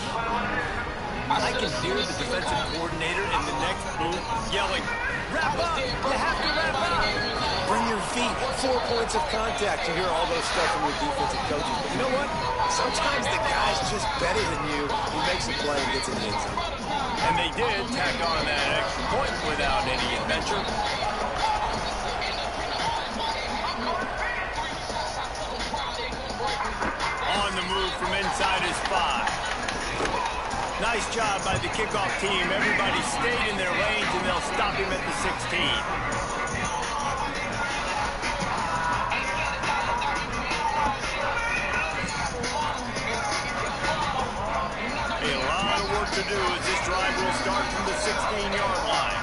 I can hear the defensive coordinator in the next booth yelling, "Wrap up! You have to wrap up!" Bring your feet. 4 points of contact. You hear all those stuff from your defensive coaches. But you know what? Sometimes the guy's just better than you. He makes a play and gets in the end zone. And they did tack on that extra point without any adventure. On the move from inside his 5. Nice job by the kickoff team. Everybody stayed in their lanes, and they'll stop him at the 16. A lot of work to do as this drive will start from the 16-yard line.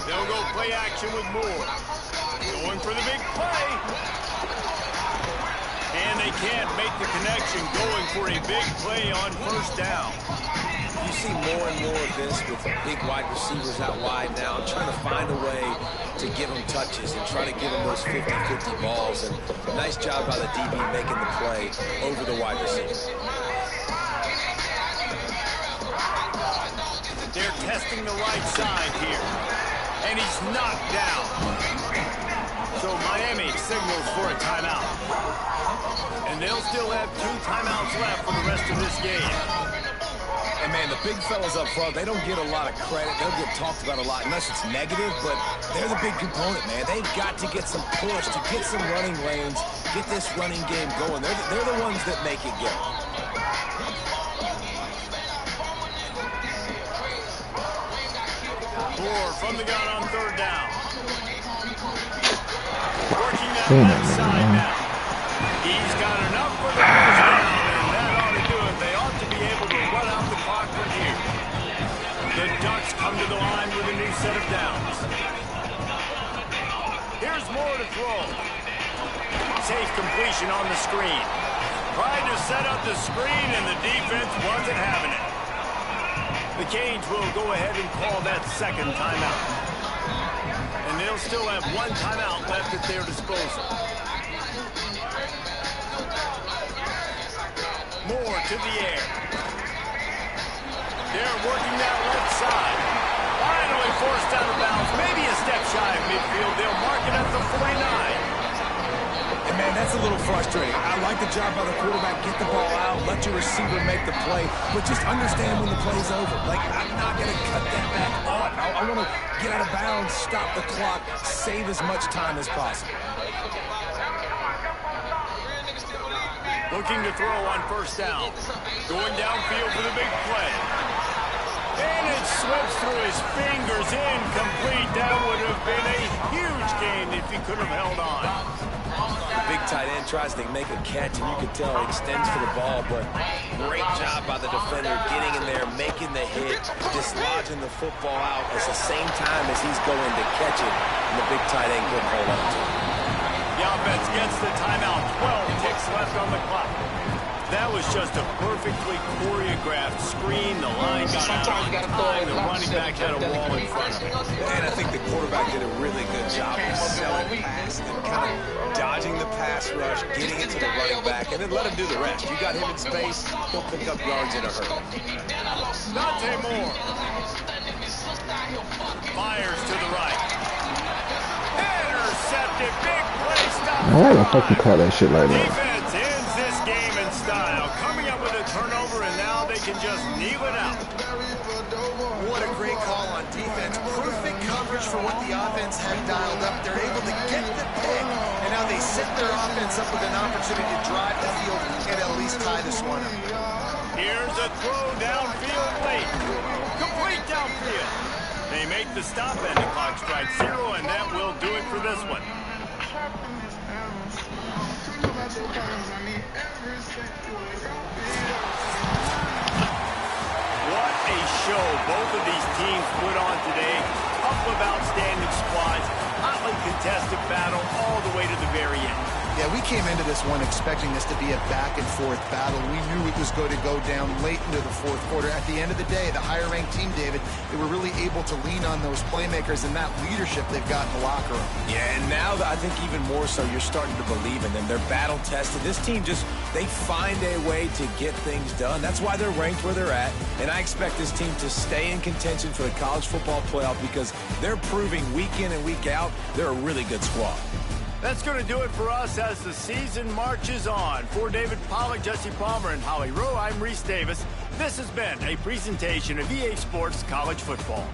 They'll go play action with Moore. Going for the big play. And they can't make the connection, going for a big play on first down. You see more and more of this with big wide receivers out wide now, trying to find a way to give them touches and try to give them those 50-50 balls. And nice job by the DB making the play over the wide receiver. They're testing the right side here. And he's knocked down. So Miami signals for a timeout. And they'll still have 2 timeouts left for the rest of this game. And man, the big fellas up front, they don't get a lot of credit. They'll get talked about a lot unless it's negative, but they're the big component, man. They've got to get some push, to get some running lanes, get this running game going. They're the ones that make it go. Moore from the gun on third down. Working that left side now. He's got enough for the first down, and that ought to do it. They ought to be able to run out the clock from here. The Ducks come to the line with a new set of downs. Here's Moore to throw. Safe completion on the screen. Tried to set up the screen, and the defense wasn't having it. The Canes will go ahead and call that second timeout. And they'll still have 1 timeout left at their disposal. Moore to the air. They're working that left side. Finally forced out of bounds. Maybe a step shy of midfield. They'll mark it at the 49. And man, And that's a little frustrating. I like the job by the quarterback. Get the ball out, let your receiver make the play, but just understand when the play's over. Like, I'm not going to cut that back on. I want to get out of bounds, stop the clock, save as much time as possible. Looking to throw on first down. Going downfield for the big play. And it slips through his fingers, incomplete. That would have been a huge gain if he could have held on. The big tight end tries to make a catch, and you can tell he extends for the ball, but great job by the defender getting in there, making the hit, dislodging the football out at the same time as he's going to catch it, and the big tight end couldn't hold on to it. The offense gets the timeout. 12 ticks left on the clock. That was just a perfectly choreographed screen. The line got out on time. The running back had a wall in front of him. And I think the quarterback did a really good job of selling past and kind of dodging the pass rush, getting it to the running back, and then let him do the rest. You got him in space, he'll pick up yards in a hurry. Dante Moore. Fires to the right. Intercepted. Big play. Stop. Why the fuck you call that shit like that? Defense ends this game in style. Coming up with a turnover, and now they can just kneel it out. What a great call on defense. Perfect coverage for what the offense had dialed up. They're able to get the pick, and now they set their offense up with an opportunity to drive the field and at least tie this one up. Here's a throw downfield late. Complete downfield. They make the stop, and the clock strikes 0, and that will do it for this one. What a show both of these teams put on today. Couple of outstanding squads, hotly contested battle all the way to the very end. Yeah, we came into this one expecting this to be a back-and-forth battle. We knew it was going to go down late into the fourth quarter. At the end of the day, the higher-ranked team, David, they were really able to lean on those playmakers and that leadership they've got in the locker room. Yeah, and now I think even more so, you're starting to believe in them. They're battle-tested. This team just, they find a way to get things done. That's why they're ranked where they're at, and I expect this team to stay in contention for the college football playoff because they're proving week in and week out they're a really good squad. That's going to do it for us as the season marches on. For David Pollack, Jesse Palmer, and Holly Rowe, I'm Reese Davis. This has been a presentation of EA Sports College Football.